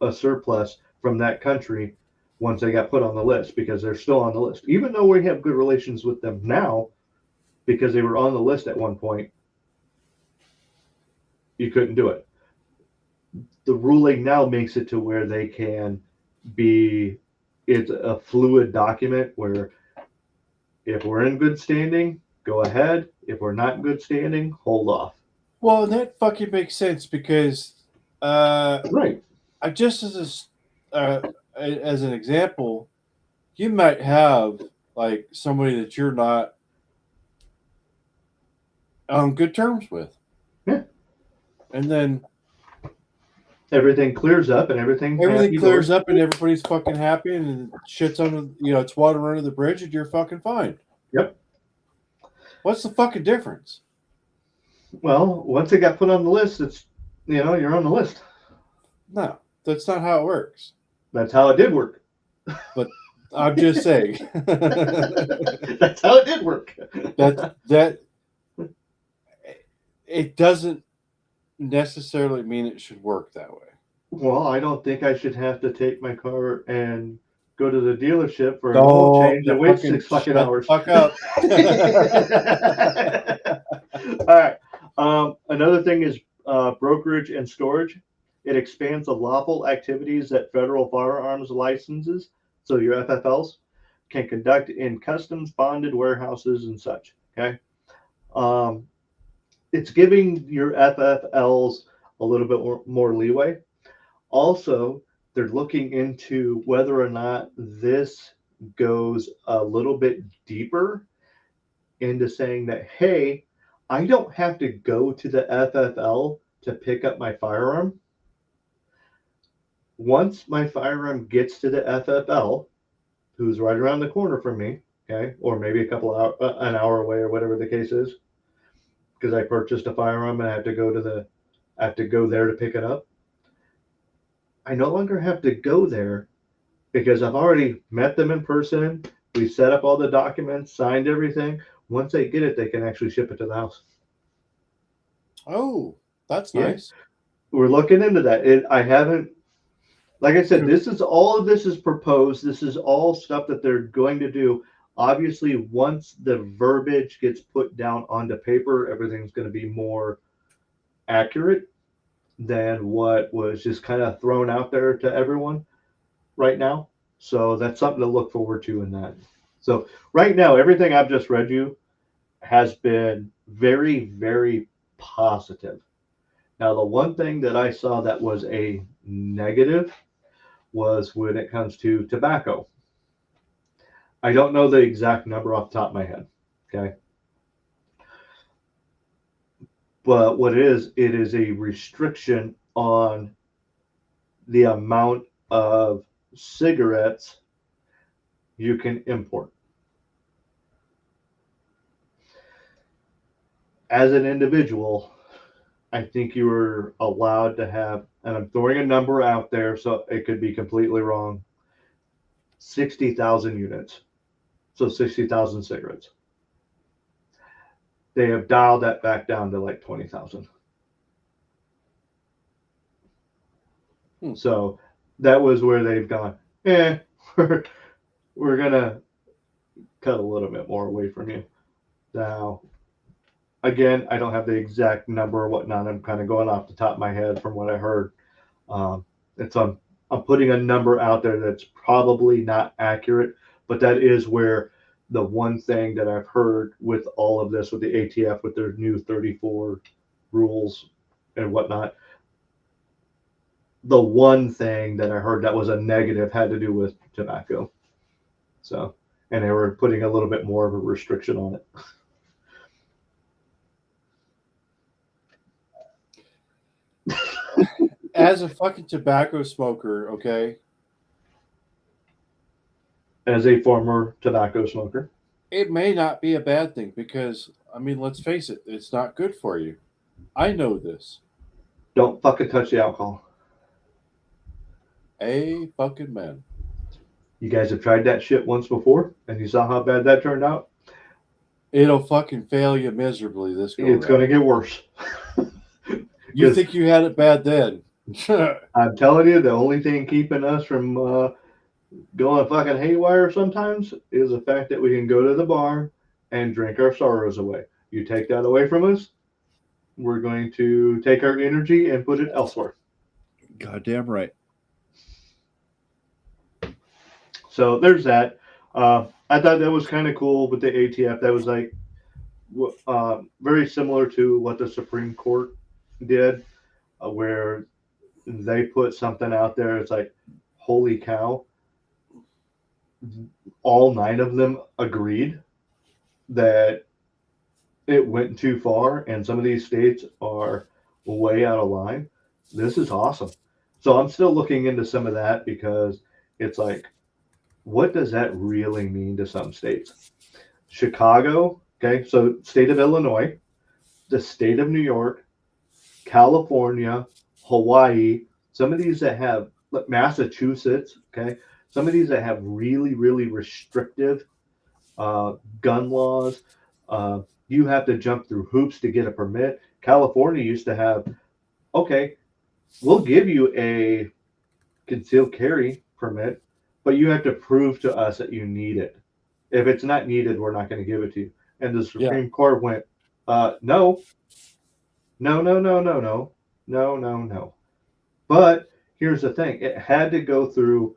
a surplus from that country once they got put on the list because they're still on the list. Even though we have good relations with them now, because they were on the list at one point, you couldn't do it. The ruling now makes it to where they can be, it's a fluid document where if we're in good standing, go ahead. If we're not in good standing, hold off. Well, that fucking makes sense because Right. I just as an example, you might have like somebody that you're not on good terms with, Yeah. and then Everything clears up and everything everything happy clears doors. up and everybody's fucking happy and shit's under, it's water under the bridge and you're fucking fine. Yep. What's the fucking difference? Well, once it got put on the list, it's, you're on the list. No, that's not how it works. That's how it did work. I'm just saying. That's how it did work. that it doesn't necessarily mean it should work that way. Well, I don't think I should have to take my car and go to the dealership for an oil change and wait 6 fucking hours. Fuck up. All right. Another thing is brokerage and storage. It expands the lawful activities that federal firearms licenses, so your FFLs, can conduct in customs bonded warehouses and such. Okay. It's giving your FFLs a little bit more leeway. Also, they're looking into whether or not this goes a little bit deeper into saying that, hey, I don't have to go to the FFL to pick up my firearm. Once my firearm gets to the FFL, who's right around the corner from me, okay, or maybe an hour away, or whatever the case is, because I purchased a firearm and I have to go there to pick it up. I no longer have to go there because I've already met them in person. We set up all the documents, signed everything. Once they get it, they can actually ship it to the house. Oh, that's Yeah. nice. We're looking into that. I haven't, like I said, all of this is proposed. This is all stuff that they're going to do. Obviously, once the verbiage gets put down onto paper, everything's going to be more accurate than what was just kind of thrown out there to everyone right now. So that's something to look forward to in that. So right now, everything I've just read you has been very, very positive. Now, the one thing that I saw that was a negative was when it comes to tobacco. I don't know the exact number off the top of my head. Okay. But what it is a restriction on the amount of cigarettes you can import. As an individual, I think you were allowed to have, and I'm throwing a number out there, so it could be completely wrong, 60,000 units. So 60,000 cigarettes. They have dialed that back down to like 20,000. So that was where they've gone, we're going to cut a little bit more away from you. Now, again, I don't have the exact number or whatnot. I'm kind of going off the top of my head from what I heard. I'm putting a number out there that's probably not accurate, but that is where the one thing that I've heard with all of this, with the ATF, with their new 34 rules and whatnot, the one thing that I heard that was a negative had to do with tobacco. So, and they were putting a little bit more of a restriction on it. As a fucking tobacco smoker, okay, As a former tobacco smoker, it may not be a bad thing because, I mean, let's face it, it's not good for you. I know this. don't fucking touch the alcohol. A fucking man. You guys have tried that shit once before, and you saw how bad that turned out. It'll fucking fail you miserably this go It's going to get worse. You think you had it bad then? I'm telling you, the only thing keeping us from going fucking haywire sometimes is the fact that we can go to the bar and drink our sorrows away. You take that away from us, we're going to take our energy and put it elsewhere. Goddamn right. So there's that. I thought that was kind of cool with the ATF. That was like, very similar to what the Supreme Court did, where they put something out there. It's like, holy cow! All nine of them agreed that it went too far, and some of these states are way out of line. This is awesome. So I'm still looking into some of that because it's like, what does that really mean to some states? Chicago, okay, so state of Illinois, the state of New York, California, Hawaii, some of these that have Massachusetts, okay, some of these that have really, really restrictive gun laws. You have to jump through hoops to get a permit. California used to have, okay, we'll give you a concealed carry permit, but you have to prove to us that you need it. If it's not needed, we're not going to give it to you. And the Yeah. Supreme Court went, no, no, no, no, no, no, no, no, no. But here's the thing: it had to go through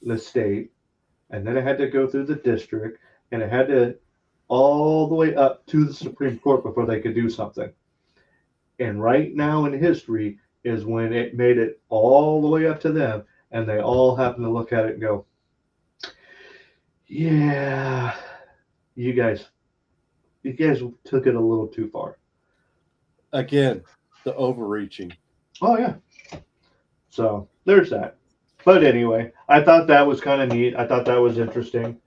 the state, and then it had to go through the district, and it had to all the way up to the Supreme Court before they could do something. And right now in history is when it made it all the way up to them, and they all happen to look at it and go, "Yeah, you guys, you guys took it a little too far." Again, the overreaching. Oh yeah. So there's that. But anyway, I thought that was kind of neat. I thought that was interesting.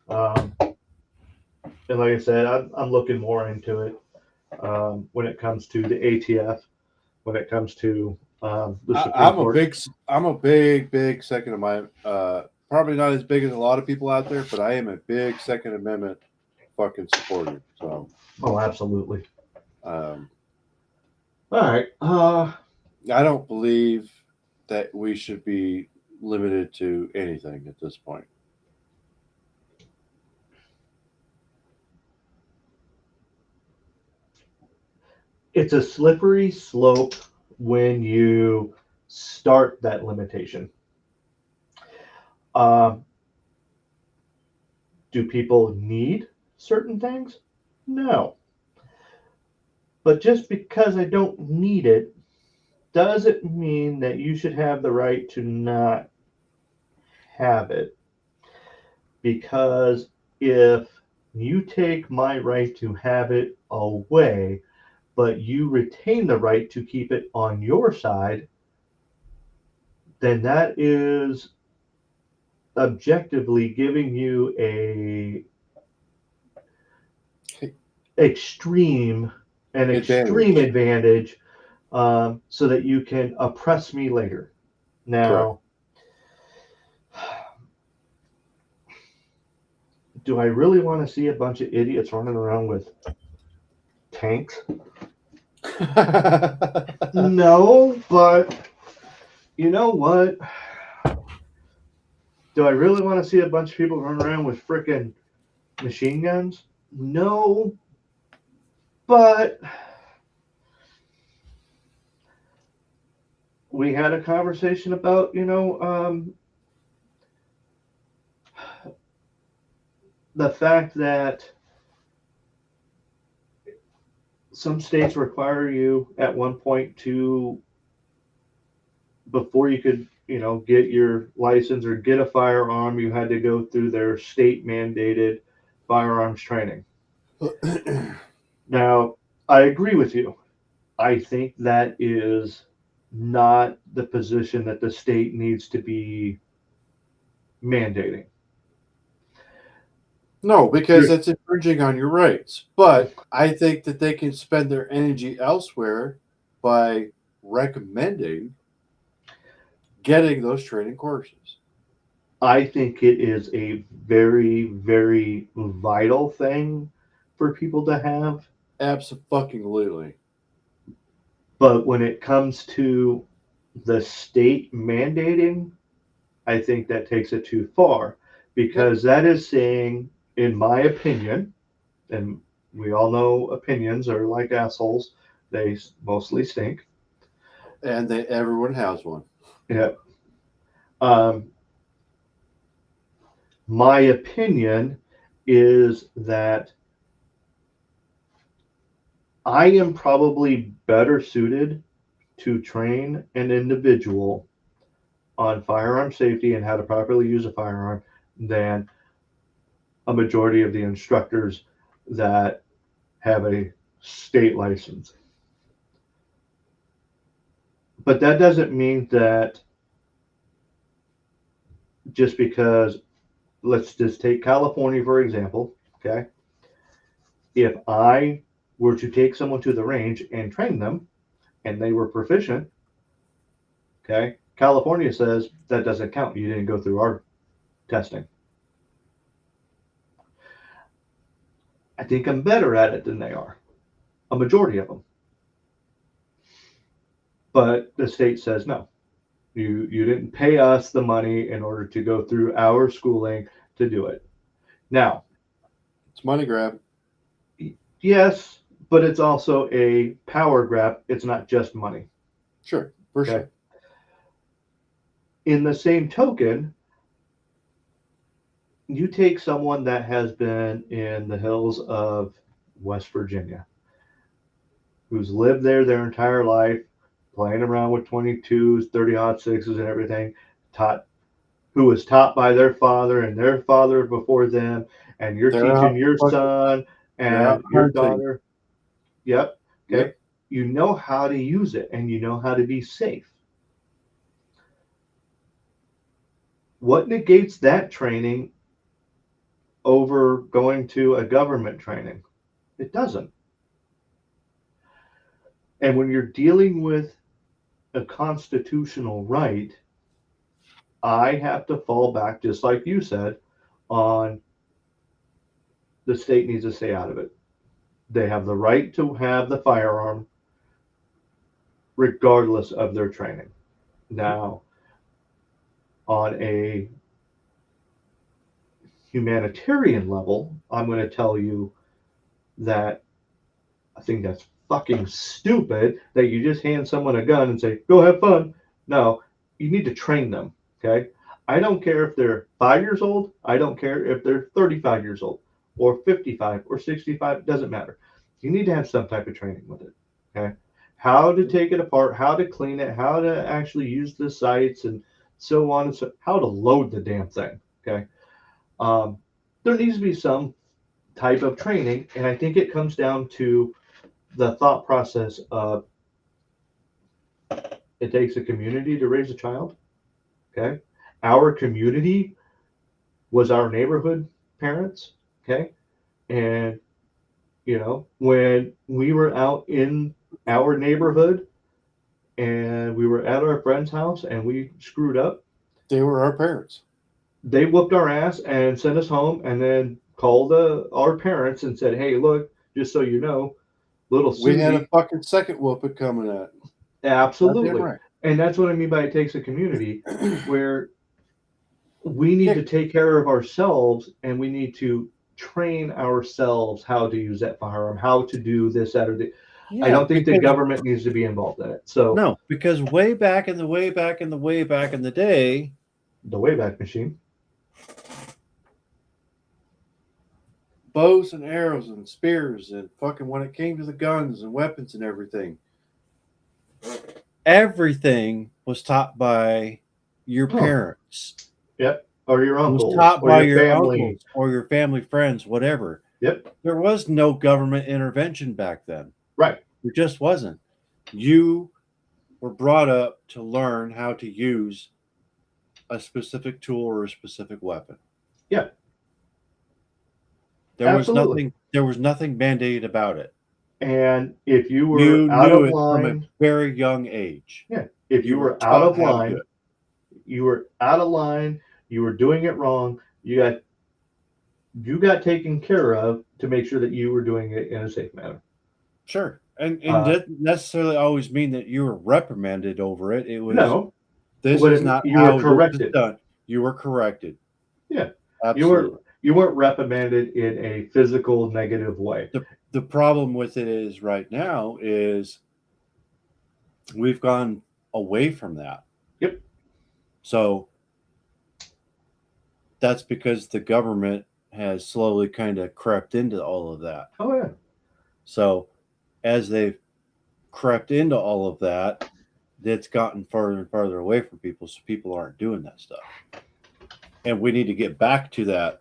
And like I said, I'm looking more into it when it comes to the ATF, when it comes to the Supreme I'm Court. I'm a big Second Amendment. Probably not as big as a lot of people out there, but I am a big Second Amendment fucking supporter. So, Oh, absolutely. um, All right. I don't believe that we should be limited to anything at this point. It's a slippery slope when you start that limitation. Um, do people need certain things? No. But just because I don't need it doesn't mean that you should have the right to not have it. Because if you take my right to have it away, but you retain the right to keep it on your side, then that is objectively giving you a extreme extreme advantage, so that you can oppress me later. Now, do I really want to see a bunch of idiots running around with tanks? No, but you know what? Do I really want to see a bunch of people run around with freaking machine guns? No, but we had a conversation about, the fact that some states require you at one point to, before you could, get your license or get a firearm, you had to go through their state mandated firearms training. Now, I agree with you. I think that is not the position that the state needs to be mandating. No, because it's infringing on your rights. But I think that they can spend their energy elsewhere by recommending getting those training courses. I think it is a very, very vital thing for people to have. Absolutely. But when it comes to the state mandating, I think that takes it too far, because that is saying, in my opinion, and we all know opinions are like assholes, they mostly stink. And everyone has one. Yeah. My opinion is that I am probably better suited to train an individual on firearm safety and how to properly use a firearm than a majority of the instructors that have a state license. But that doesn't mean that just because, let's just take California for example, okay? If I were to take someone to the range and train them and they were proficient, okay, California says that doesn't count. You didn't go through our testing. I think I'm better at it than they are, a majority of them. But the state says no. You didn't pay us the money in order to go through our schooling to do it. Now, It's money grab. yes, but it's also a power grab. It's not just money. Sure, for Okay. sure. In the same token, you take someone that has been in the hills of West Virginia, who's lived there their entire life, playing around with 22s, 30-06s, and everything, who was taught by their father and their father before them, and you're They're teaching out your fucking- son they're out and your hunting. daughter. Yep. Okay. Yep. You know how to use it and you know how to be safe. What negates that training over going to a government training? It doesn't. And when you're dealing with a constitutional right, I have to fall back, just like you said, on the state needs to stay out of it. They have the right to have the firearm regardless of their training. Now, on a humanitarian level, I'm going to tell you that I think that's fucking stupid that you just hand someone a gun and say, go have fun. No, you need to train them. Okay. I don't care if they're 5 years old. I don't care if they're 35 years old or 55 or 65. It doesn't matter. You need to have some type of training with it. Okay. How to take it apart, how to clean it, how to actually use the sights and so on and so, how to load the damn thing. Okay. There needs to be some type of training. And I think it comes down to the thought process of it takes a community to raise a child. Okay. Our community was our neighborhood parents. Okay. And, you know, when we were out in our neighborhood and we were at our friend's house and we screwed up, They were our parents. they whooped our ass and sent us home and then called our parents and said, hey, look, just so you know, little We had a Susie. fucking second whooping coming at. Absolutely. Goddamn right. And that's what I mean by it takes a community where we need to take care of ourselves and we need to train ourselves how to use that firearm, how to do this, that, or the. Yeah, I don't think the because- government needs to be involved in it. So No, because way back in the day, the Wayback Machine. bows and arrows and spears and fucking when it came to the guns and weapons and everything was taught by your Oh. parents. Yep. Or your It was uncle. taught or by your your family. uncles or your family friends, whatever. Yep. There was no government intervention back then. Right. There just wasn't. You were brought up to learn how to use a specific tool or a specific weapon. Yeah. There Absolutely. was nothing mandated about it. And if you were You out knew of it from a line, very young age. if you were out of line, you were out of line, you were doing it wrong, you got taken care of to make sure that you were doing it in a safe manner. Sure. And didn't necessarily always mean that you were reprimanded over it. It was No, this but is not you how were this is corrected. done. You were corrected. Yeah. Absolutely. You weren't reprimanded in a physical negative way. The problem with it is right now is we've gone away from that. Yep. So that's because the government has slowly kind of crept into all of that. Oh yeah. So as they've crept into all of that, that's gotten farther and farther away from people, so people aren't doing that stuff. And we need to get back to that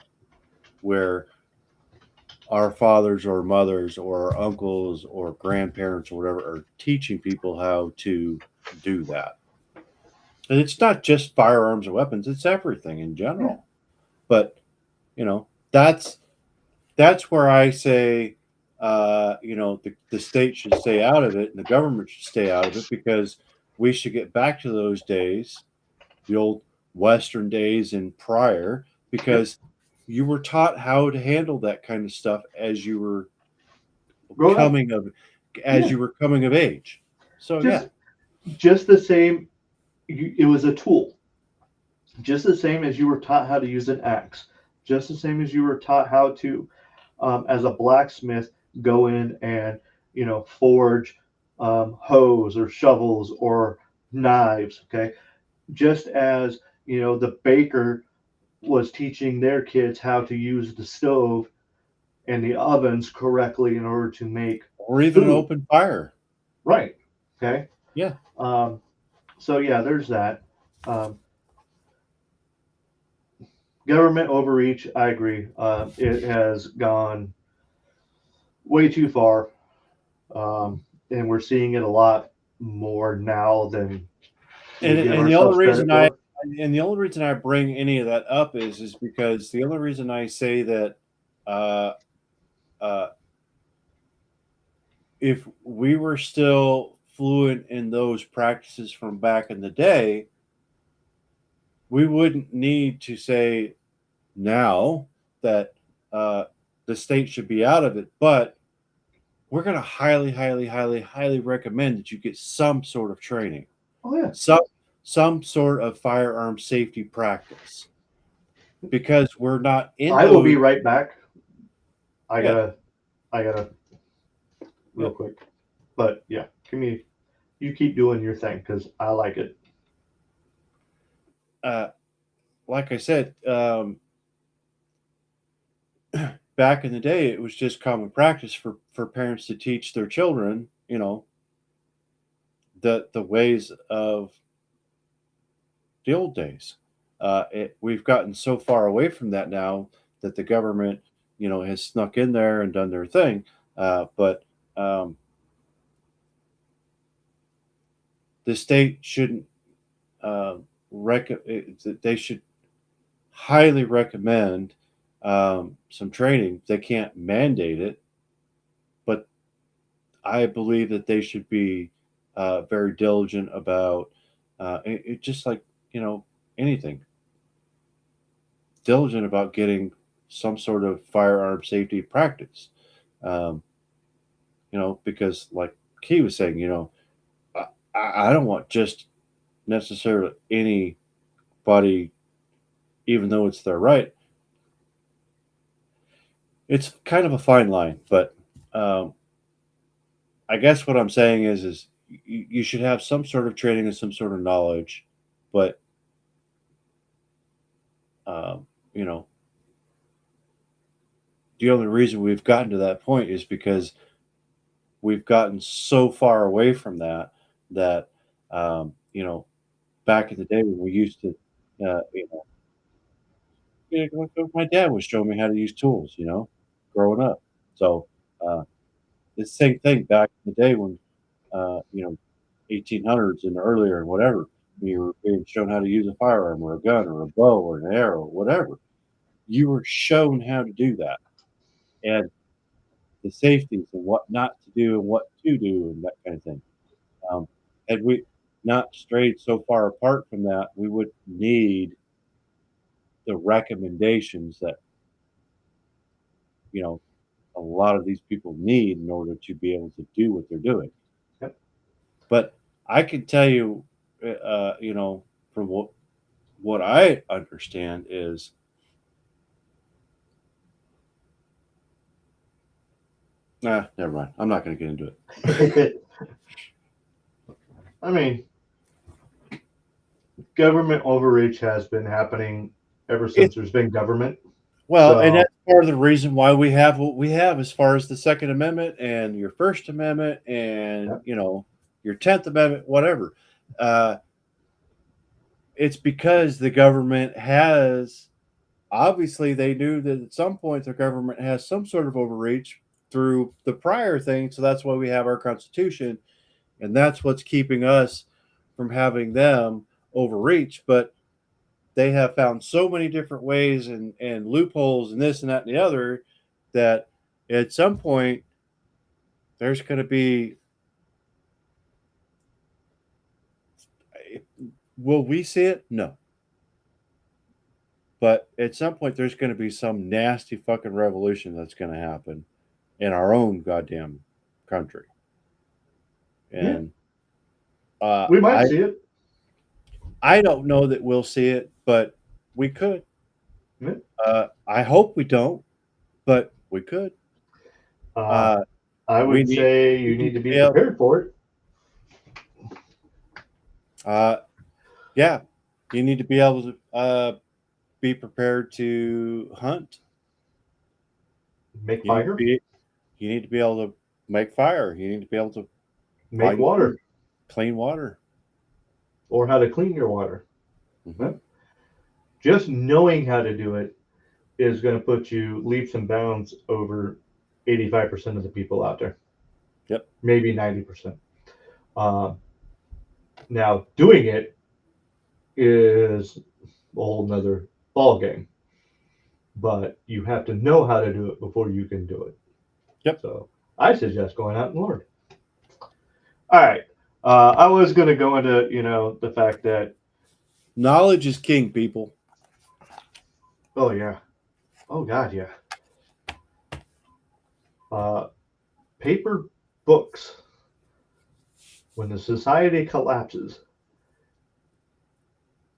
where our fathers or mothers or our uncles or grandparents or whatever are teaching people how to do that. And it's not just firearms or weapons, it's everything in general. But, you know, that's where I say, the state should stay out of it and the government should stay out of it, because we should get back to those days, the old Western days and prior, because you were taught how to handle that kind of stuff as you were Grow up. coming of age. So Just the same, it was a tool. Just the same as you were taught how to use an axe. Just the same as you were taught how to, as a blacksmith, go in and forge hoes or shovels or knives. Okay, just as the baker was teaching their kids how to use the stove and the ovens correctly in order to make or even an food. open fire. Right. Okay. Yeah. So yeah, there's that. Government overreach, I agree. It has gone way too far, and we're seeing it a lot more now than. And the only reason I bring any of that up is because the only reason I say that if we were still fluent in those practices from back in the day, we wouldn't need to say now that the state should be out of it, but we're going to highly, highly, highly, highly recommend that you get some sort of training. Oh yeah. Some sort of firearm safety practice, because we're not in. I will be right back. I gotta real quick, but yeah, you keep doing your thing because I like it. Like I said, back in the day, it was just common practice for parents to teach their children, the ways of the old days. We've gotten so far away from that now that the government, has snuck in there and done their thing. But the state shouldn't. They should highly recommend some training. They can't mandate it, but I believe that they should be very diligent about it, just like anything, diligent about getting some sort of firearm safety practice. Because like Key was saying, I don't want just necessarily anybody, even though it's their right. It's kind of a fine line, but I guess what I'm saying is you should have some sort of training and some sort of knowledge, but the only reason we've gotten to that point is because we've gotten so far away from that back in the day when we used to my dad was showing me how to use tools, growing up. So the same thing back in the day when 1800s and earlier and whatever, when you were being shown how to use a firearm or a gun or a bow or an arrow or whatever, you were shown how to do that, and the safeties and what not to do and what to do and that kind of thing. Had we not strayed so far apart from that, we would need the recommendations that a lot of these people need in order to be able to do what they're doing. Yep. But I can tell you, from what I understand is, never mind. I'm not going to get into it. I mean, government overreach has been happening ever since there's been government. Well, So- and part of the reason why we have what we have as far as the Second Amendment and your First Amendment and your 10th Amendment, whatever. It's because the government has, obviously they knew that at some point the government has some sort of overreach through the prior thing. So that's why we have our Constitution. And that's what's keeping us from having them overreach. But they have found so many different ways and loopholes and this and that and the other that at some point there's going to be, will we see it? No. But at some point there's going to be some nasty fucking revolution that's going to happen in our own goddamn country. And we might see it. I don't know that we'll see it, but we could. Yeah. I hope we don't, but we could. I would say you need to be prepared for it. Yeah, you need to be able to be prepared to hunt. Make fire. You need to be able to make fire. You need to be able to make water. Clean water. Or how to clean your water. Mm-hmm. Just knowing how to do it is going to put you leaps and bounds over 85% of the people out there. Yep. Maybe 90%. Now, doing it is a whole nother ball game. But you have to know how to do it before you can do it. Yep. So I suggest going out and learn. All right. I was going to go into, the fact that knowledge is king, people. Oh, yeah. Oh, God, yeah. Paper books. When the society collapses,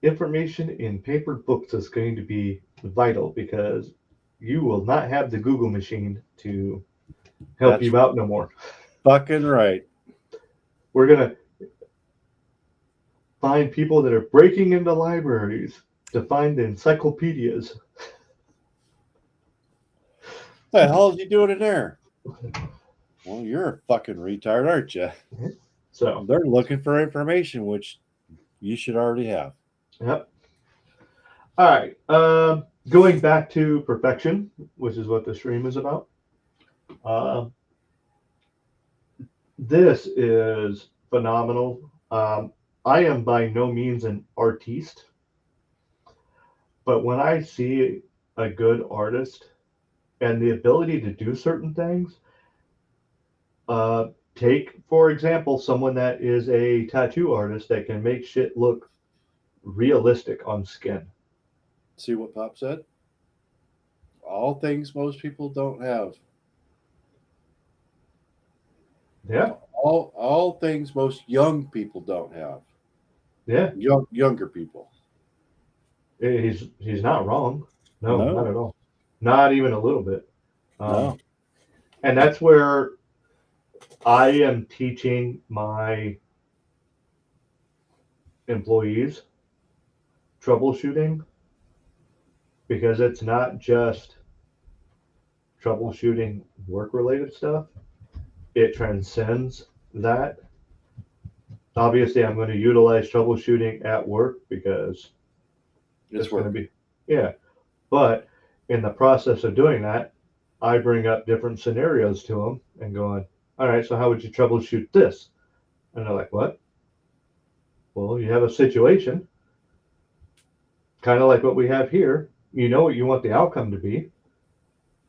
information in paper books is going to be vital because you will not have the Google machine to help you out no more. Fucking right. We're going to find people that are breaking into libraries to find the encyclopedias. What the hell is he doing in there? Well, you're a fucking retard, aren't you? So they're looking for information, which you should already have. Yep. All right. Going back to perfection, which is what the stream is about. This is phenomenal. I am by no means an artiste, but when I see a good artist and the ability to do certain things, take, for example, someone that is a tattoo artist that can make shit look realistic on skin. See what Pop said? All things most people don't have. Yeah. All things most young people don't have. Yeah. Younger people. He's not wrong. No, not at all. Not even a little bit. No. And that's where I am teaching my employees troubleshooting, because it's not just troubleshooting work-related stuff. It transcends that. Obviously, I'm going to utilize troubleshooting at work because it's going to be, But in the process of doing that, I bring up different scenarios to them and going, all right, so how would you troubleshoot this? And they're like, what? Well, you have a situation, kind of like what we have here. You know what you want the outcome to be,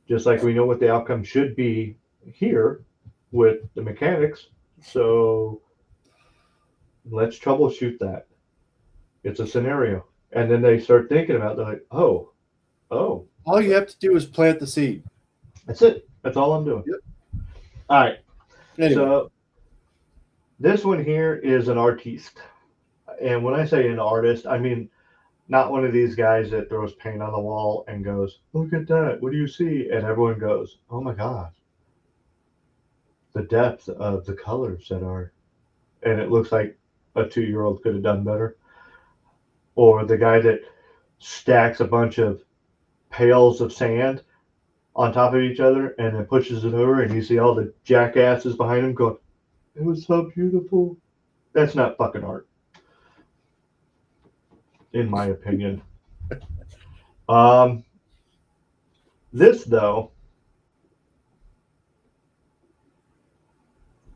just like we know what the outcome should be here with the mechanics. So let's troubleshoot that. It's a scenario. And then they start thinking about it. They're like, oh. All you have to do is plant the seed. That's it. That's all I'm doing. Yep. All right. Anyway. So this one here is an artiste. And when I say an artist, I mean not one of these guys that throws paint on the wall and goes, look at that. What do you see? And everyone goes, oh my God. The depth of the colors that are, and it looks like a 2-year-old could have done better. Or the guy that stacks a bunch of pails of sand on top of each other and then pushes it over, and you see all the jackasses behind him going, "It was so beautiful." That's not fucking art, in my opinion. Um, this though,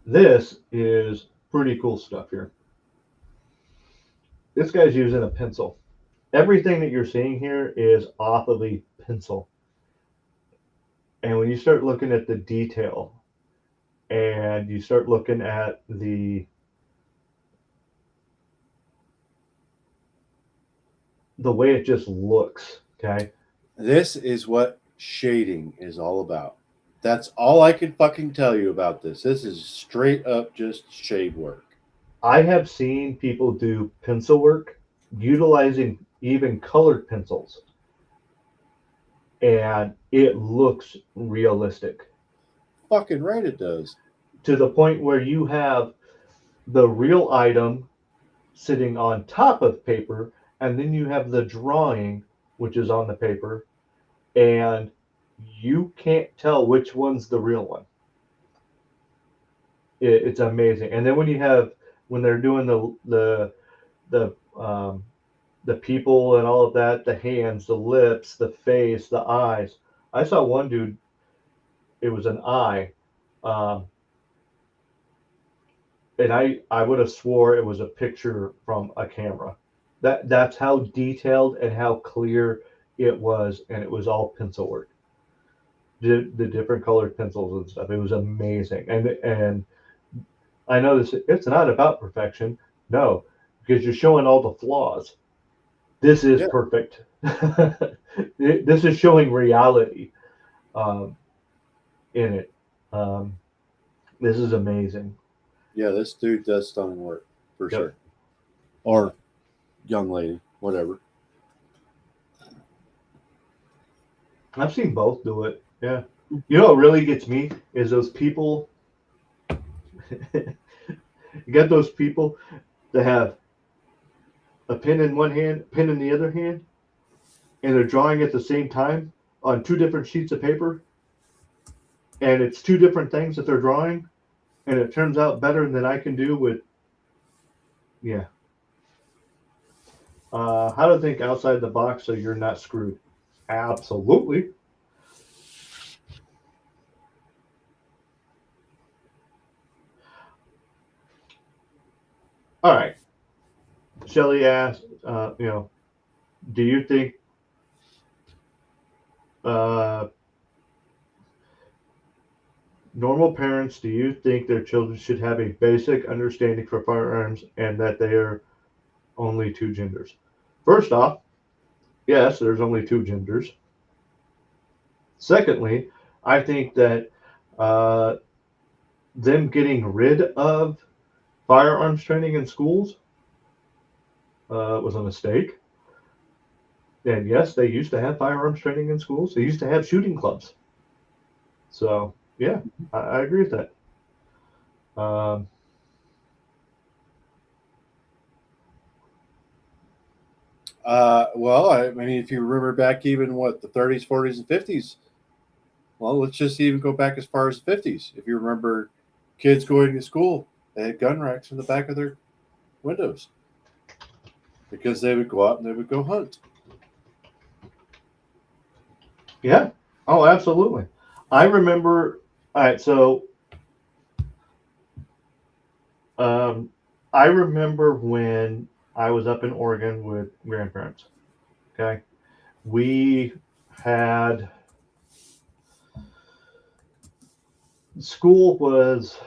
this is pretty cool stuff here. This guy's using a pencil. Everything that you're seeing here is off of a pencil. And when you start looking at the detail and you start looking at the way it just looks, okay? This is what shading is all about. That's all I can fucking tell you about this. This is straight up just shade work. I have seen people do pencil work utilizing even colored pencils, and it looks realistic Fucking right it does. to the point where you have the real item sitting on top of paper, and then you have the drawing, which is on the paper, and you can't tell which one's the real one. It's amazing. And then when they're doing the people and all of that, the hands, the lips, the face, the eyes. I saw one dude. It was an eye, um, and I would have swore it was a picture from a camera. That's how detailed and how clear it was, and it was all pencil work. The different colored pencils and stuff. It was amazing, and I know this. It's not about perfection, no, because you're showing all the flaws. This is Yeah. perfect. This is showing reality um, in it. Um, this is amazing. Yeah, this dude does stunning work for Yep. sure. Or young lady, whatever. I've seen both do it. Yeah. You know what really gets me is those people. You got those people that have a pen in one hand, pen in the other hand, and they're drawing at the same time on two different sheets of paper, and it's two different things that they're drawing, and it turns out better than I can do with. Yeah. How to think outside the box so you're not screwed. Absolutely. All right. Shelly asked, do you think uh, normal parents, do you think their children should have a basic understanding for firearms and that they are only two genders? First off, yes, there's only two genders. Secondly, I think that uh, them getting rid of firearms training in schools was a mistake. And yes, they used to have firearms training in schools. They used to have shooting clubs. So yeah, I agree with that. Um, Well, I mean, if you remember back even what the 30s, 40s, and 50s, well, let's just even go back as far as the 50s. If you remember kids going to school, they had gun racks in the back of their windows because they would go out and they would go hunt. yeah. Oh, absolutely. I remember. All right, so um, I remember when I was up in Oregon with grandparents. Okay, we had school was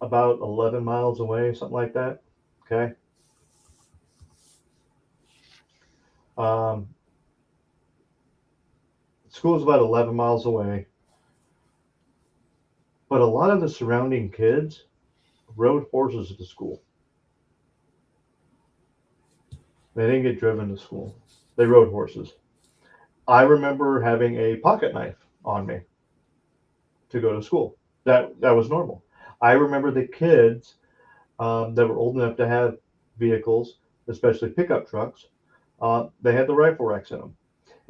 about 11 miles away, something like that. Okay. Um, school is about 11 miles away, but a lot of the surrounding kids rode horses to school. They didn't get driven to school. They rode horses. I remember having a pocket knife on me to go to school. That was normal. I remember the kids that were old enough to have vehicles, especially pickup trucks. They had the rifle racks in them.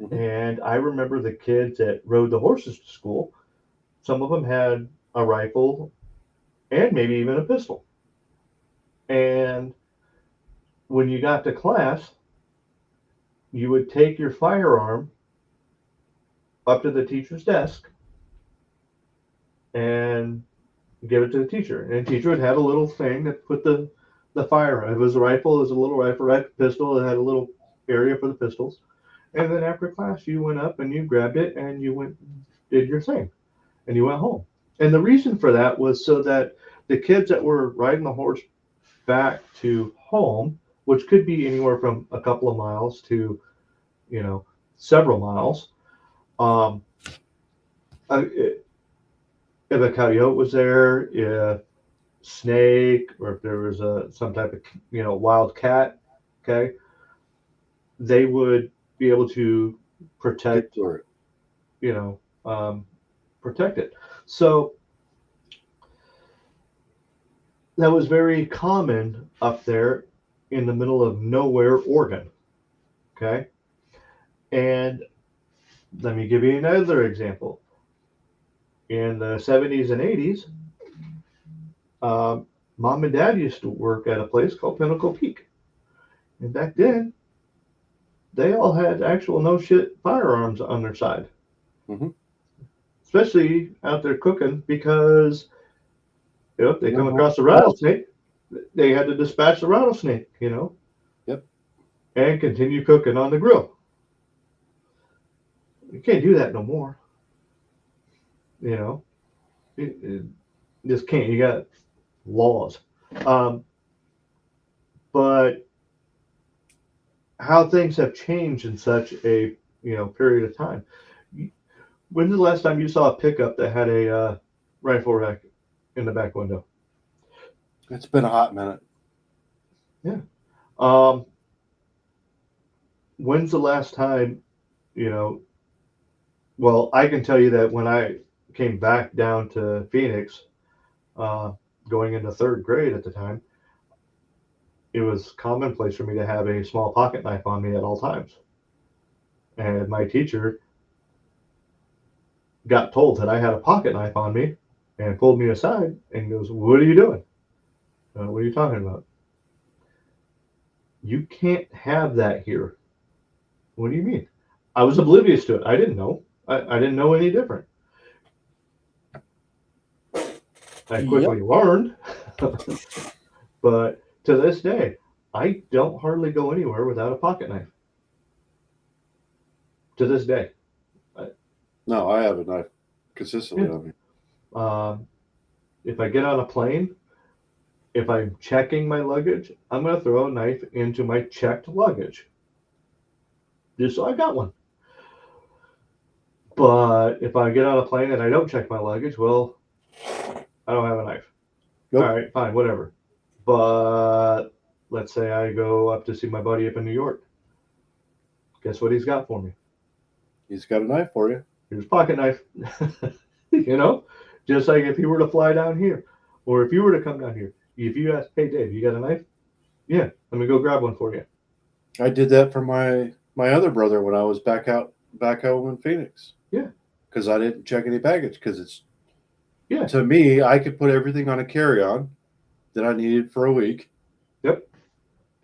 Mhm. And I remember the kids that rode the horses to school. Some of them had a rifle and maybe even a pistol. And when you got to class, you would take your firearm up to the teacher's desk and give it to the teacher. And the teacher would have a little thing that put the fire. If it was a rifle, it was a little rifle pistol. It had a little area for the pistols. And then after class, you went up and you grabbed it and you went did your thing, and you went home. And the reason for that was so that the kids that were riding the horse back to home, which could be anywhere from a couple of miles to, several miles, um, if a coyote was there, if snake, or if there was some type of wild cat, okay, they would be able to protect, Get through it. you know, um, protect it. So that was very common up there in the middle of nowhere, Oregon. Okay, and let me give you another example. In the 70s and 80s, mom and dad used to work at a place called Pinnacle Peak. And back then, they all had actual no shit firearms on their side, Mhm. especially out there cooking because if they come Yeah. across a rattlesnake, they had to dispatch the rattlesnake, Yep. and continue cooking on the grill. You can't do that no more. It just can't. You got laws. Um, but how things have changed in such a period of time. When's the last time you saw a pickup that had a rifle rack in the back window? It's been a hot minute. Um, when's the last time, you know? Well, I can tell you that when I came back down to Phoenix, uh, going into third grade at the time, it was commonplace for me to have a small pocket knife on me at all times. And my teacher got told that I had a pocket knife on me and pulled me aside and goes, "What are you doing? What are you talking about? You can't have that here." "What do you mean?" I was oblivious to it. I didn't know. I didn't know any different. I Yep. quickly learned. But to this day, I don't hardly go anywhere without a pocket knife. To this day. No, I have a knife consistently Yeah. on me. If I get on a plane, if I'm checking my luggage, I'm going to throw a knife into my checked luggage. Just so I got one. But if I get on a plane and I don't check my luggage, well, I don't have a knife. Nope. All right, fine, whatever. But let's say I go up to see my buddy up in New York. Guess what he's got for me? He's got a knife for you. Here's a pocket knife. Just like if you were to fly down here, or if you were to come down here, if you ask, "Hey Dave, you got a knife?" "Yeah, let me go grab one for you." I did that for my other brother when I was back home in Phoenix. Yeah. Because I didn't check any baggage. Because it's Yeah. to me, I could put everything on a carry-on that I needed for a week. Yep.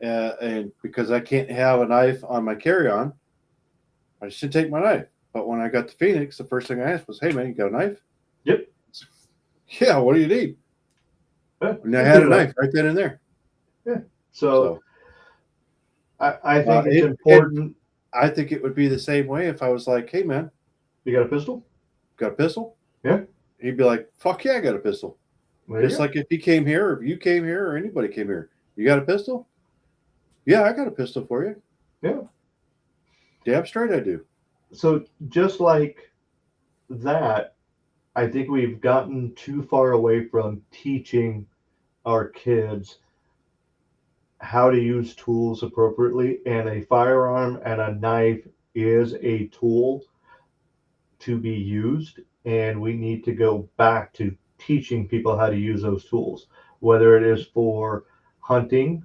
And because I can't have a knife on my carry-on, I should take my knife. But when I got to Phoenix, the first thing I asked was, "Hey man, you got a knife?" Yep. Yeah. What do you need? Yeah, And I had a knife right then and there. So I think it's it- important. I think it would be the same way if I was like, "Hey man, You got a pistol? got a pistol?" Yeah. He'd be like, "Fuck yeah, I got a pistol." There you Just go. like if he came here, or if you came here, or anybody came here, "You got a pistol?" "Yeah, I got a pistol for you." Yeah. Damn straight I do. So just like that, I think we've gotten too far away from teaching our kids how to use tools appropriately, and a firearm and a knife is a tool to be used, and we need to go back to teaching people how to use those tools, whether it is for hunting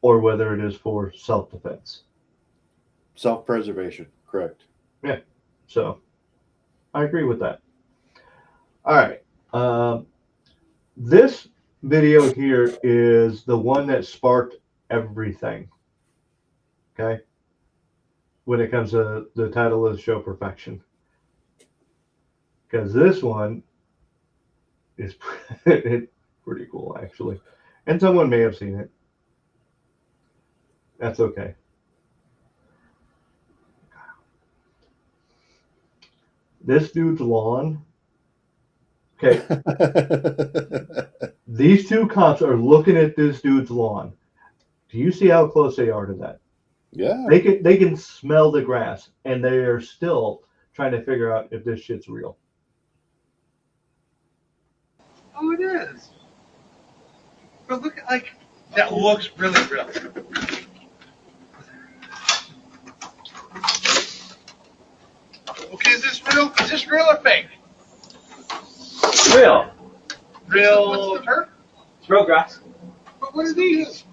or whether it is for self-defense. Self-preservation. Correct. So I agree with that. All right. This video here is the one that sparked everything. Okay. When it comes to the title of the show, Perfection. Because this one is pretty cool, actually. And someone may have seen it. That's okay. This dude's lawn. Okay. These two cops are looking at this dude's lawn. Do you see how close they are to that? Yeah. They can smell the grass, and they are still trying to figure out if this shit's real. Oh, it is. But look, like, that looks really real. Okay, is this real? Is this real or fake? Real. Real. What's the turf? It's real grass. But what are these?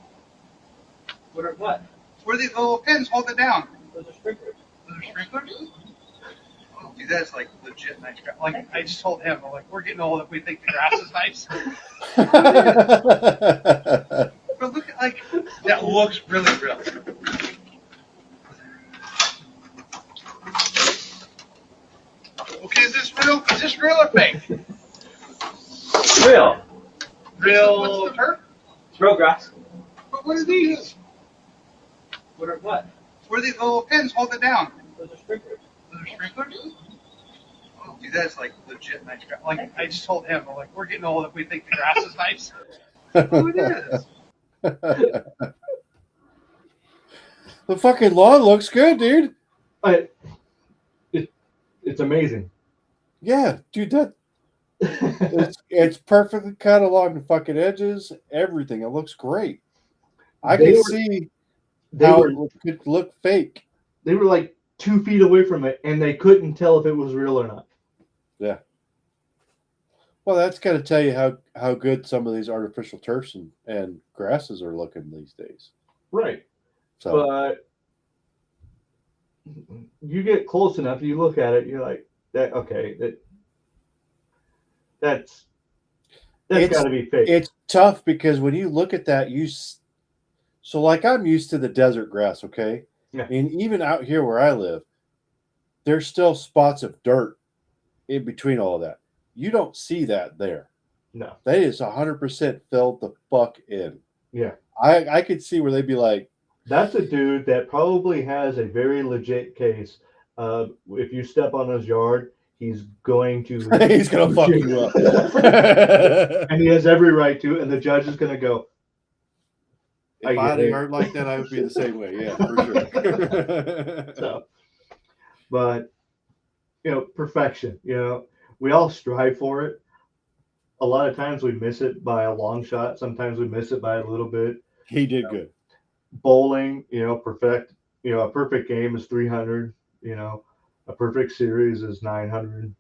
What are what? What are these little pins holding it down? Those are sprinklers. Those are sprinklers? Oh, dude, that's like legit nice grass. Like, I just told him, I'm like, we're getting old if we think the grass is nice. But look, like, that looks really real. Okay, is this real? Is this real or fake? Real. Real. What's the turf? It's real grass. But what are these? What are what? What are these little pins holding it down? Those are sprinklers. Those are sprinklers? Oh, dude, that's like legit nice grass. Like, I just told him, I'm like, we're getting old if we think the grass is nice. Oh, it is. The fucking lawn looks good, dude. It's amazing. Yeah, dude, it's perfectly cut along the fucking edges, everything. It looks great. I They can were- see They how were it could look fake. they were like 2 feet away from it, and they couldn't tell if it was real or not. Yeah. Well, that's got to tell you how good some of these artificial turfs and grasses are looking these days. Right. So But you get close enough, you look at it, you're like, that okay, that's It's- got to be fake. it's tough because when you look at that, so like I'm used to the desert grass, okay? Yeah. And even out here where I live, there's still spots of dirt in between all of that. You don't see that there. No. That is 100% filled the fuck in. Yeah. I could see where they'd be like, That's a dude that probably has a very legit case. If you step on his yard, he's going to he's gonna fuck you up. and he has every right to, and the judge is gonna go, If I had a yard like that, I would be the same way. Yeah, for sure. so. But perfection. We all strive for it. A lot of times we miss it by a long shot. Sometimes we miss it by a little bit. He did good. Bowling, perfect. A perfect game is 300. A perfect series is 900.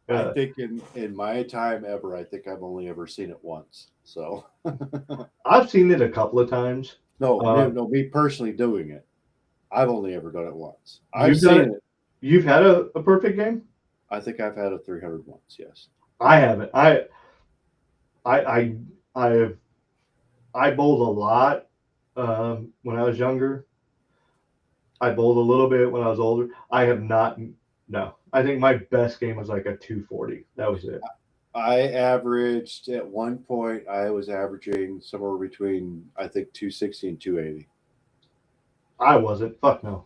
I think in my time ever, I think I've only ever seen it once. So I've seen it a couple of times. no, me personally doing it, I've only ever done it once. I've You've done seen it. You've had a perfect game? I think I've had a 300 once. Yes. I haven't. I bowled a lot when I was younger. I bowled a little bit when I was older. I have not. No, I think my best game was like a 240. That was it. I averaged at one point. I was averaging somewhere between I think 260 and 280. I wasn't. Fuck no.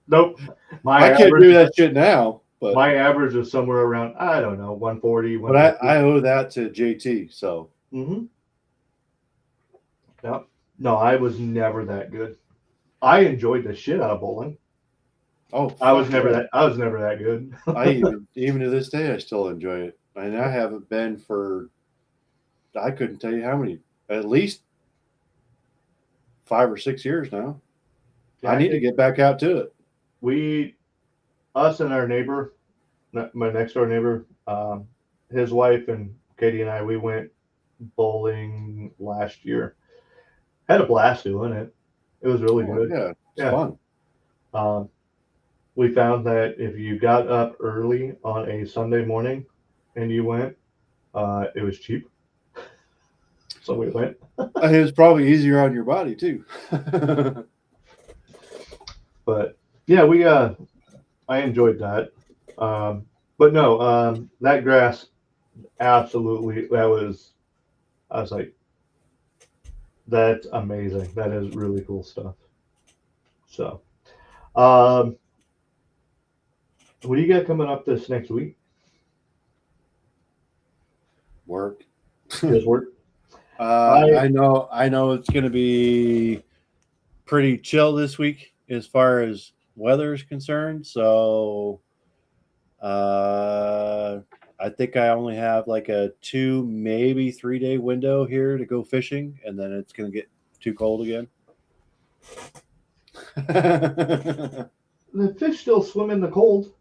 Nope. I can't do that shit now. But My average was somewhere around, I don't know, 140. but I owe that to JT. So Mm-hmm. Yep. No, I was never that good. I enjoyed the shit out of bowling. I was never that good. I even to this day I still enjoy it, and I haven't been for I couldn't tell you how many, at least 5 or 6 years now. I need to get back out to it. Us and our neighbor, my next door neighbor, his wife and Katie and I, we went bowling last year. Had a blast doing it. It was really good. Yeah, it's Yeah. fun. we found that if you got up early on a Sunday morning and you went, it was cheap. So we went. It was probably easier on your body too. But yeah, I enjoyed that. But no, that grass, absolutely, I was like, that's amazing. That is really cool stuff. So, um, what do you got coming up this next week? Work. Just work. I know it's going to be pretty chill this week as far as weather is concerned. So I think I only have like a 2, maybe 3 day window here to go fishing, and then it's going to get too cold again. The fish still swim in the cold.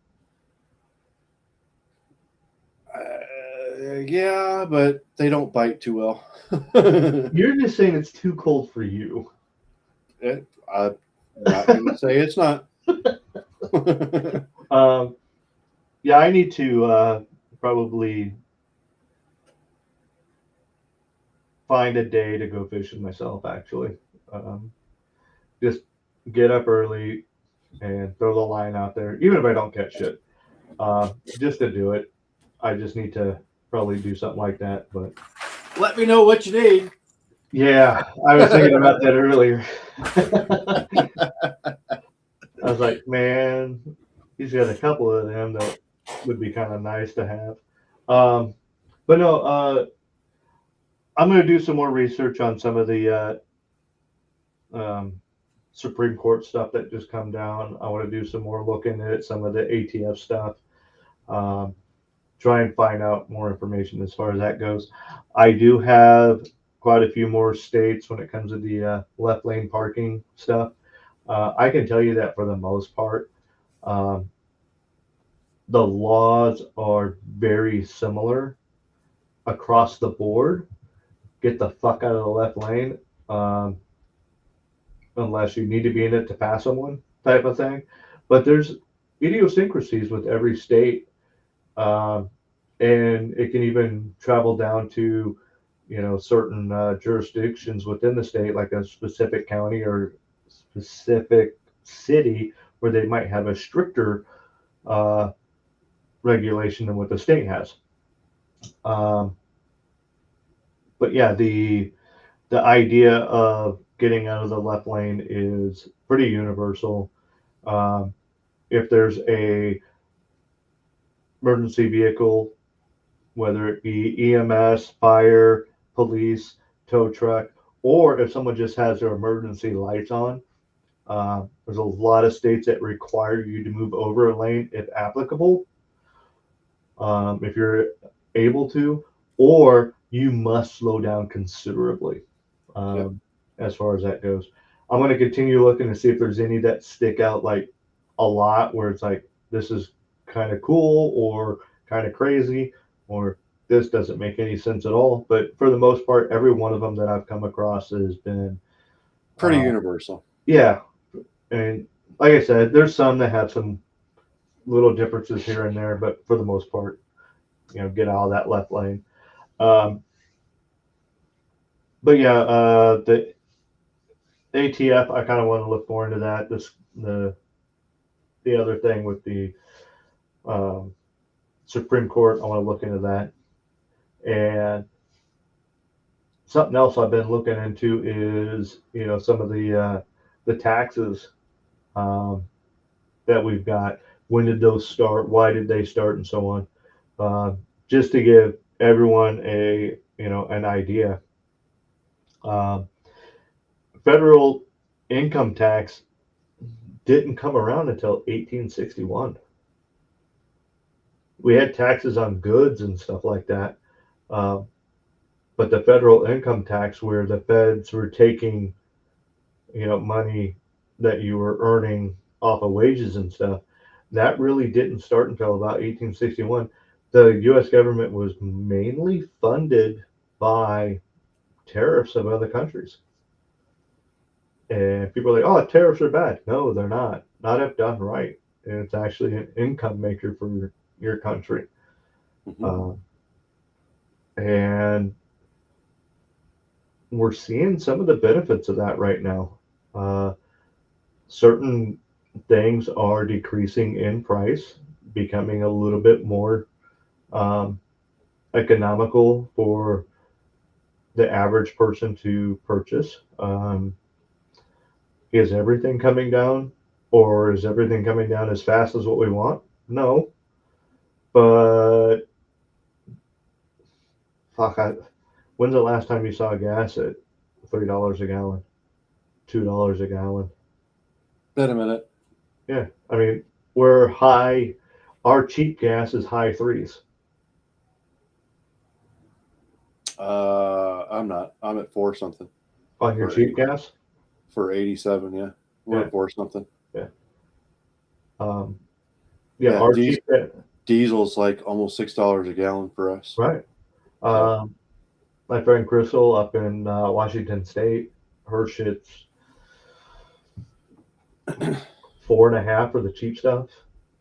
Yeah, but they don't bite too well. You're just saying it's too cold for you. I'm not going to say it's not. Yeah, I need to probably find a day to go fishing myself. Actually, just get up early and throw the line out there, even if I don't catch it. Just to do it, I just need to probably do something like that. But Let me know what you need. yeah, I was thinking about that earlier. I was like, man, he's got a couple of them that would be kind of nice to have. But no, I'm going to do some more research on some of the Supreme Court stuff that just come down. I want to do some more looking at some of the ATF stuff. Try and find out more information as far as that goes. I do have quite a few more states when it comes to the left lane parking stuff. I can tell you that for the most part, the laws are very similar across the board. Get the fuck out of the left lane, unless you need to be in it to pass someone, type of thing. But there's idiosyncrasies with every state, and it can even travel down to, certain jurisdictions within the state, like a specific county or specific city, where they might have a stricter regulation than what the state has. But yeah, the idea of getting out of the left lane is pretty universal. If there's a emergency vehicle, whether it be EMS, fire, police, tow truck, or if someone just has their emergency lights on, there's a lot of states that require you to move over a lane if applicable, if you're able to, or you must slow down considerably. As far as that goes, I'm going to continue looking to see if there's any that stick out like a lot, where it's like, this is kind of cool or kind of crazy, or this doesn't make any sense at all. But for the most part, every one of them that I've come across has been Pretty universal. Yeah. And like I said, there's some that have some little differences here and there, but for the most part, get out of that left lane. But yeah, the ATF, I kind of want to look more into that. The other thing with the Supreme Court, I want to look into that. And something else I've been looking into is, some of the taxes that we've got. When did those start? Why did they start? And so on. Just to give everyone an idea. Federal income tax didn't come around until 1861. We had taxes on goods and stuff like that. But the federal income tax, where the feds were taking, money that you were earning off of wages and stuff, that really didn't start until about 1861. The U.S. government was mainly funded by tariffs of other countries. And people are like, oh, tariffs are bad. No, they're not. Not if done right. and it's actually an income maker for your country. Mhm. And we're seeing some of the benefits of that right now. Certain things are decreasing in price, becoming a little bit more um, economical for the average person to purchase. Is everything coming down, or is everything coming down as fast as what we want? No, but fuck, when's the last time you saw gas at $3 a gallon, $2 a gallon? Wait a minute. Yeah, I mean, we're high. Our cheap gas is high threes. I'm not. I'm at 4 something On your For cheap gas. for 87. Yeah, we're Yeah. at 4 something. Um, Yeah, our cheap gas, Diesel's like almost $6 a gallon for us. right. So- My friend Crystal up in Washington State, her shit's 4.5 for the cheap stuff,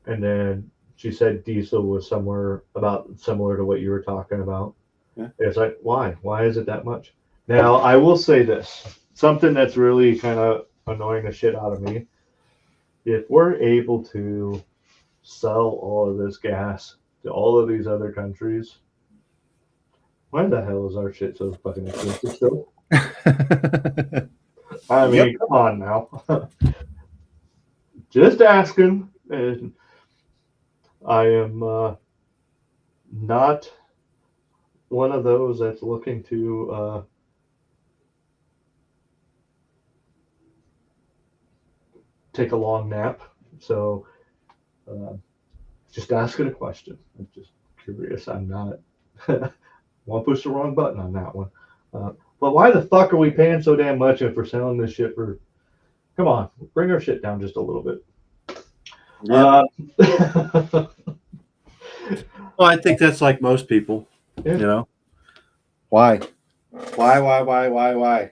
and then she said diesel was somewhere about similar to what you were talking about. Yeah. It's like, why? Why is it that much? Now, I will say this, something that's really kind of annoying the shit out of me. If we're able to sell all of this gas to all of these other countries, why the hell is our shit so fucking expensive still? I mean, come on now. Just asking. And I am not one of those that's looking to take a long nap. So just asking a question. I'm just curious. I'm not want to push the wrong button on that one. But why the fuck are we paying so damn much if we're selling this shit for? Come on, bring our shit down just a little bit. Yeah. Well, I think that's like most people. Yeah. You know, why? Why?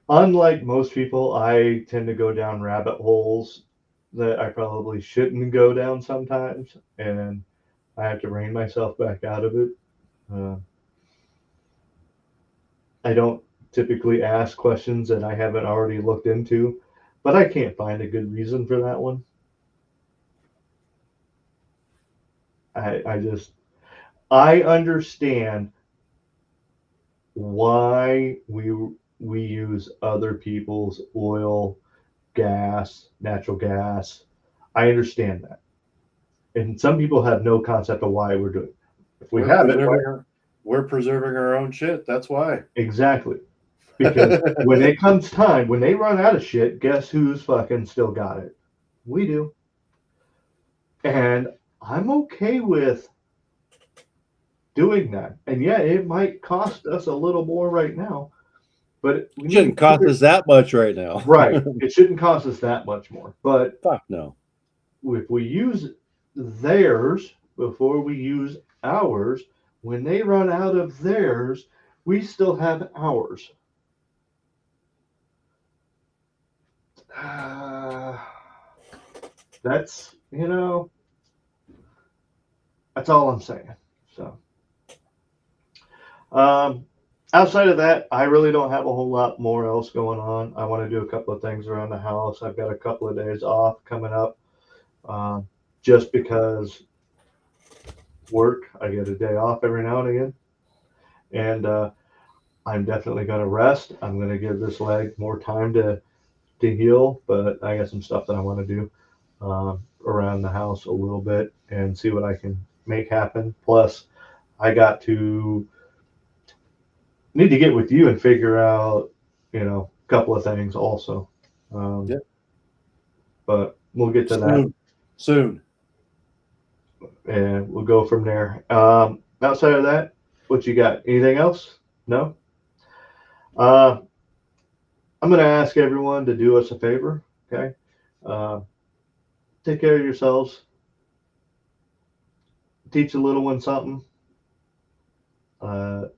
Unlike most people, I tend to go down rabbit holes that I probably shouldn't go down sometimes, and I have to rein myself back out of it. I don't typically ask questions that I haven't already looked into, but I can't find a good reason for that one. I understand why we use other people's oil, gas, natural gas. I understand that. And some people have no concept of why we're doing it. If we have it, We're preserving our own shit. That's why. exactly. Because when it comes time, when they run out of shit, guess who's fucking still got it? We do. And I'm okay with doing that. And yeah, it might cost us a little more right now, but It shouldn't cost us that much right now. right. It shouldn't cost us that much more. But Fuck no. if we use theirs before we use ours, when they run out of theirs, we still have ours. That's, that's all I'm saying. So, outside of that, I really don't have a whole lot more else going on. I want to do a couple of things around the house. I've got a couple of days off coming up, just because work, I get a day off every now and again. And I'm definitely going to rest. I'm going to give this leg more time to heal, but I got some stuff that I want to do around the house a little bit and see what I can make happen. Plus, I need to get with you and figure out, a couple of things also. Yeah. But we'll get to that soon. And we'll go from there. Outside of that, what you got? Anything else? No? I'm going to ask everyone to do us a favor, okay? Take care of yourselves. Teach a little one something. Hell,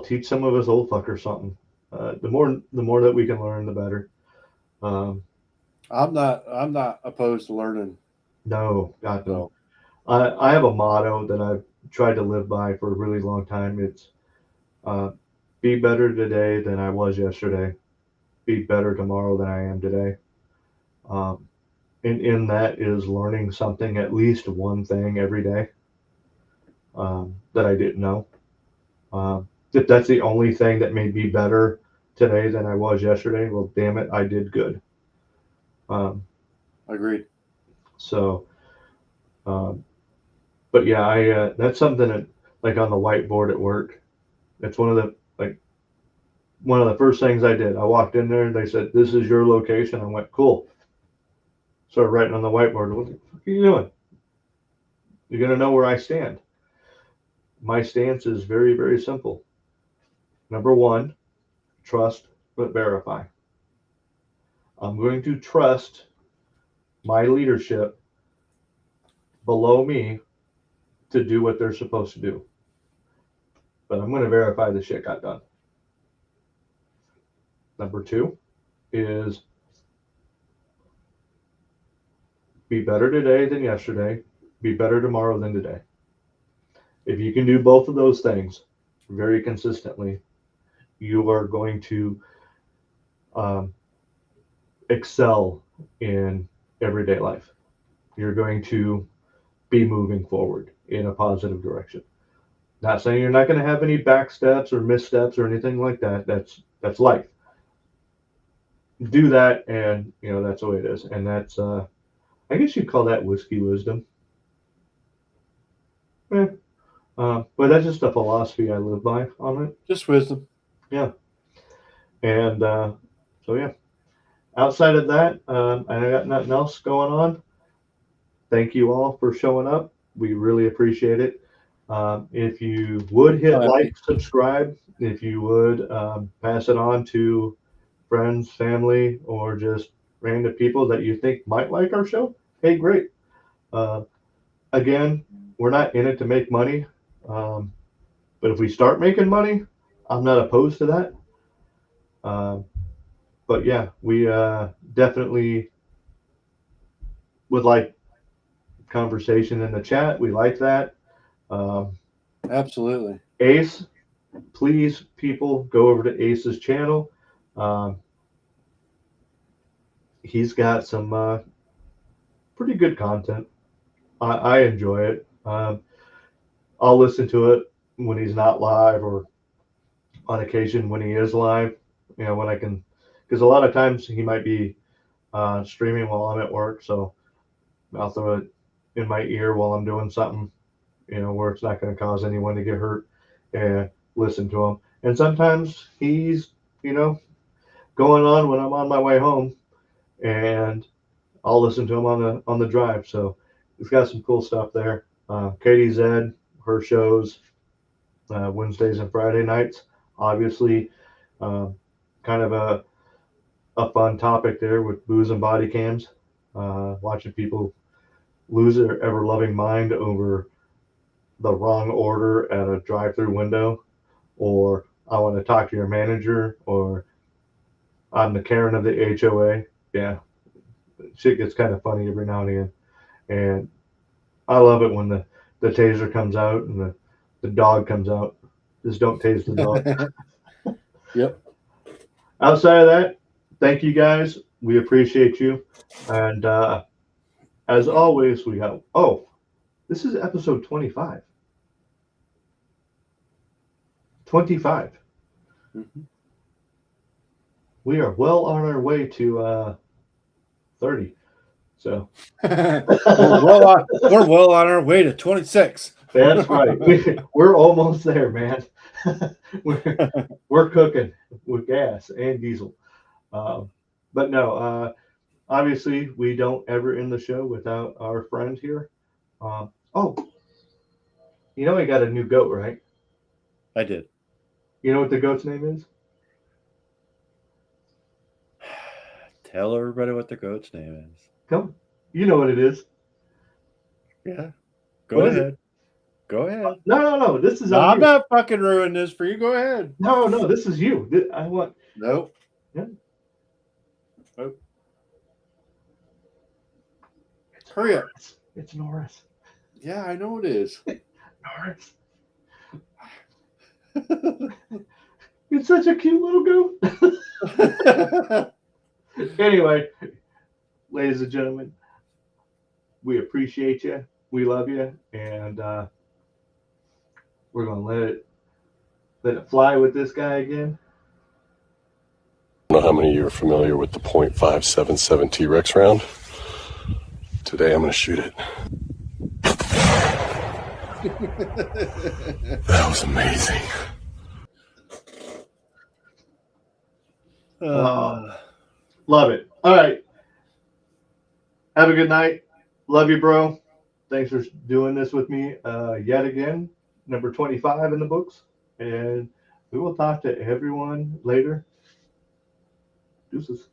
teach some of us old fuckers something. The more that we can learn, the better. I'm not opposed to learning. No, God no. So I have a motto that I've tried to live by for a really long time. It's uh, be better today than I was yesterday. Be better tomorrow than I am today. Um, and in that is learning something, at least one thing every day that I didn't know. If that's the only thing that made me better today than I was yesterday, well, damn it, I did good. Um, agreed. so, um, but yeah, I that's something that like on the whiteboard at work. It's one of the first things I did. I walked in there and they said, "This is your location." I went, "Cool." Started writing on the whiteboard. What the fuck are you doing? You're gonna know where I stand. My stance is very, very simple. Number one, trust but verify. I'm going to trust my leadership below me to do what they're supposed to do. But I'm going to verify the shit got done. Number two is be better today than yesterday, be better tomorrow than today. If you can do both of those things very consistently, you are going to um, excel in everyday life. You're going to be moving forward in a positive direction. Not saying you're not going to have any back steps or missteps or anything like that. That's life. Do that, and that's the way it is. And that's I guess you'd call that whiskey wisdom. Eh, but that's just a philosophy I live by on it. Just wisdom. Yeah. And so yeah. Outside of that, I got nothing else going on. Thank you all for showing up. We really appreciate it. If you would hit like, subscribe, if you would pass it on to friends, family, or just random people that you think might like our show, hey, great. Again, we're not in it to make money. But if we start making money, I'm not opposed to that. But yeah, we definitely would like conversation in the chat. We like that. Absolutely. Ace, please, people, go over to Ace's channel. He's got some pretty good content. I enjoy it. I'll listen to it when he's not live, or on occasion when he is live. When I can, because a lot of times he might be streaming while I'm at work, so I'll throw it in my ear while I'm doing something, where it's not going to cause anyone to get hurt, and listen to him. And sometimes he's, going on when I'm on my way home, and I'll listen to him on the drive. So he's got some cool stuff there. Katie Zed, her shows Wednesdays and Friday nights. Obviously, kind of a fun topic there with booze and body cams. Watching people lose their ever-loving mind over the wrong order at a drive-through window, or I want to talk to your manager, or I'm the Karen of the HOA. Yeah, shit gets kind of funny every now and again. And I love it when the taser comes out and the dog comes out. Just don't tase the dog. Yep. Outside of that, thank you guys. We appreciate you. And as always, we have, this is episode 25. 25. Mm-hmm. We are well on our way to 30. So we're well on our way to 26. That's right. We're almost there, man. we're cooking with gas and diesel. But no, obviously we don't ever end the show without our friend here. I got a new goat, right? I did. You know what the goat's name is? Tell everybody what the goat's name is. Come, you know what it is. Yeah. Go ahead. Go ahead. No. This is. No, I'm not fucking ruining this for you. Go ahead. No. This is you. I want. Nope. Yeah. Nope. Hurry up. It's Norris. Yeah, I know it is. Norris. It's such a cute little goat. Anyway, ladies and gentlemen, we appreciate you. We love you, and we're gonna let it fly with this guy again. I don't know how many of you are familiar with the .577 T-Rex round. Today I'm going to shoot it. That was amazing. Love it. All right. Have a good night. Love you, bro. Thanks for doing this with me yet again. Number 25 in the books. And we will talk to everyone later. Deuces.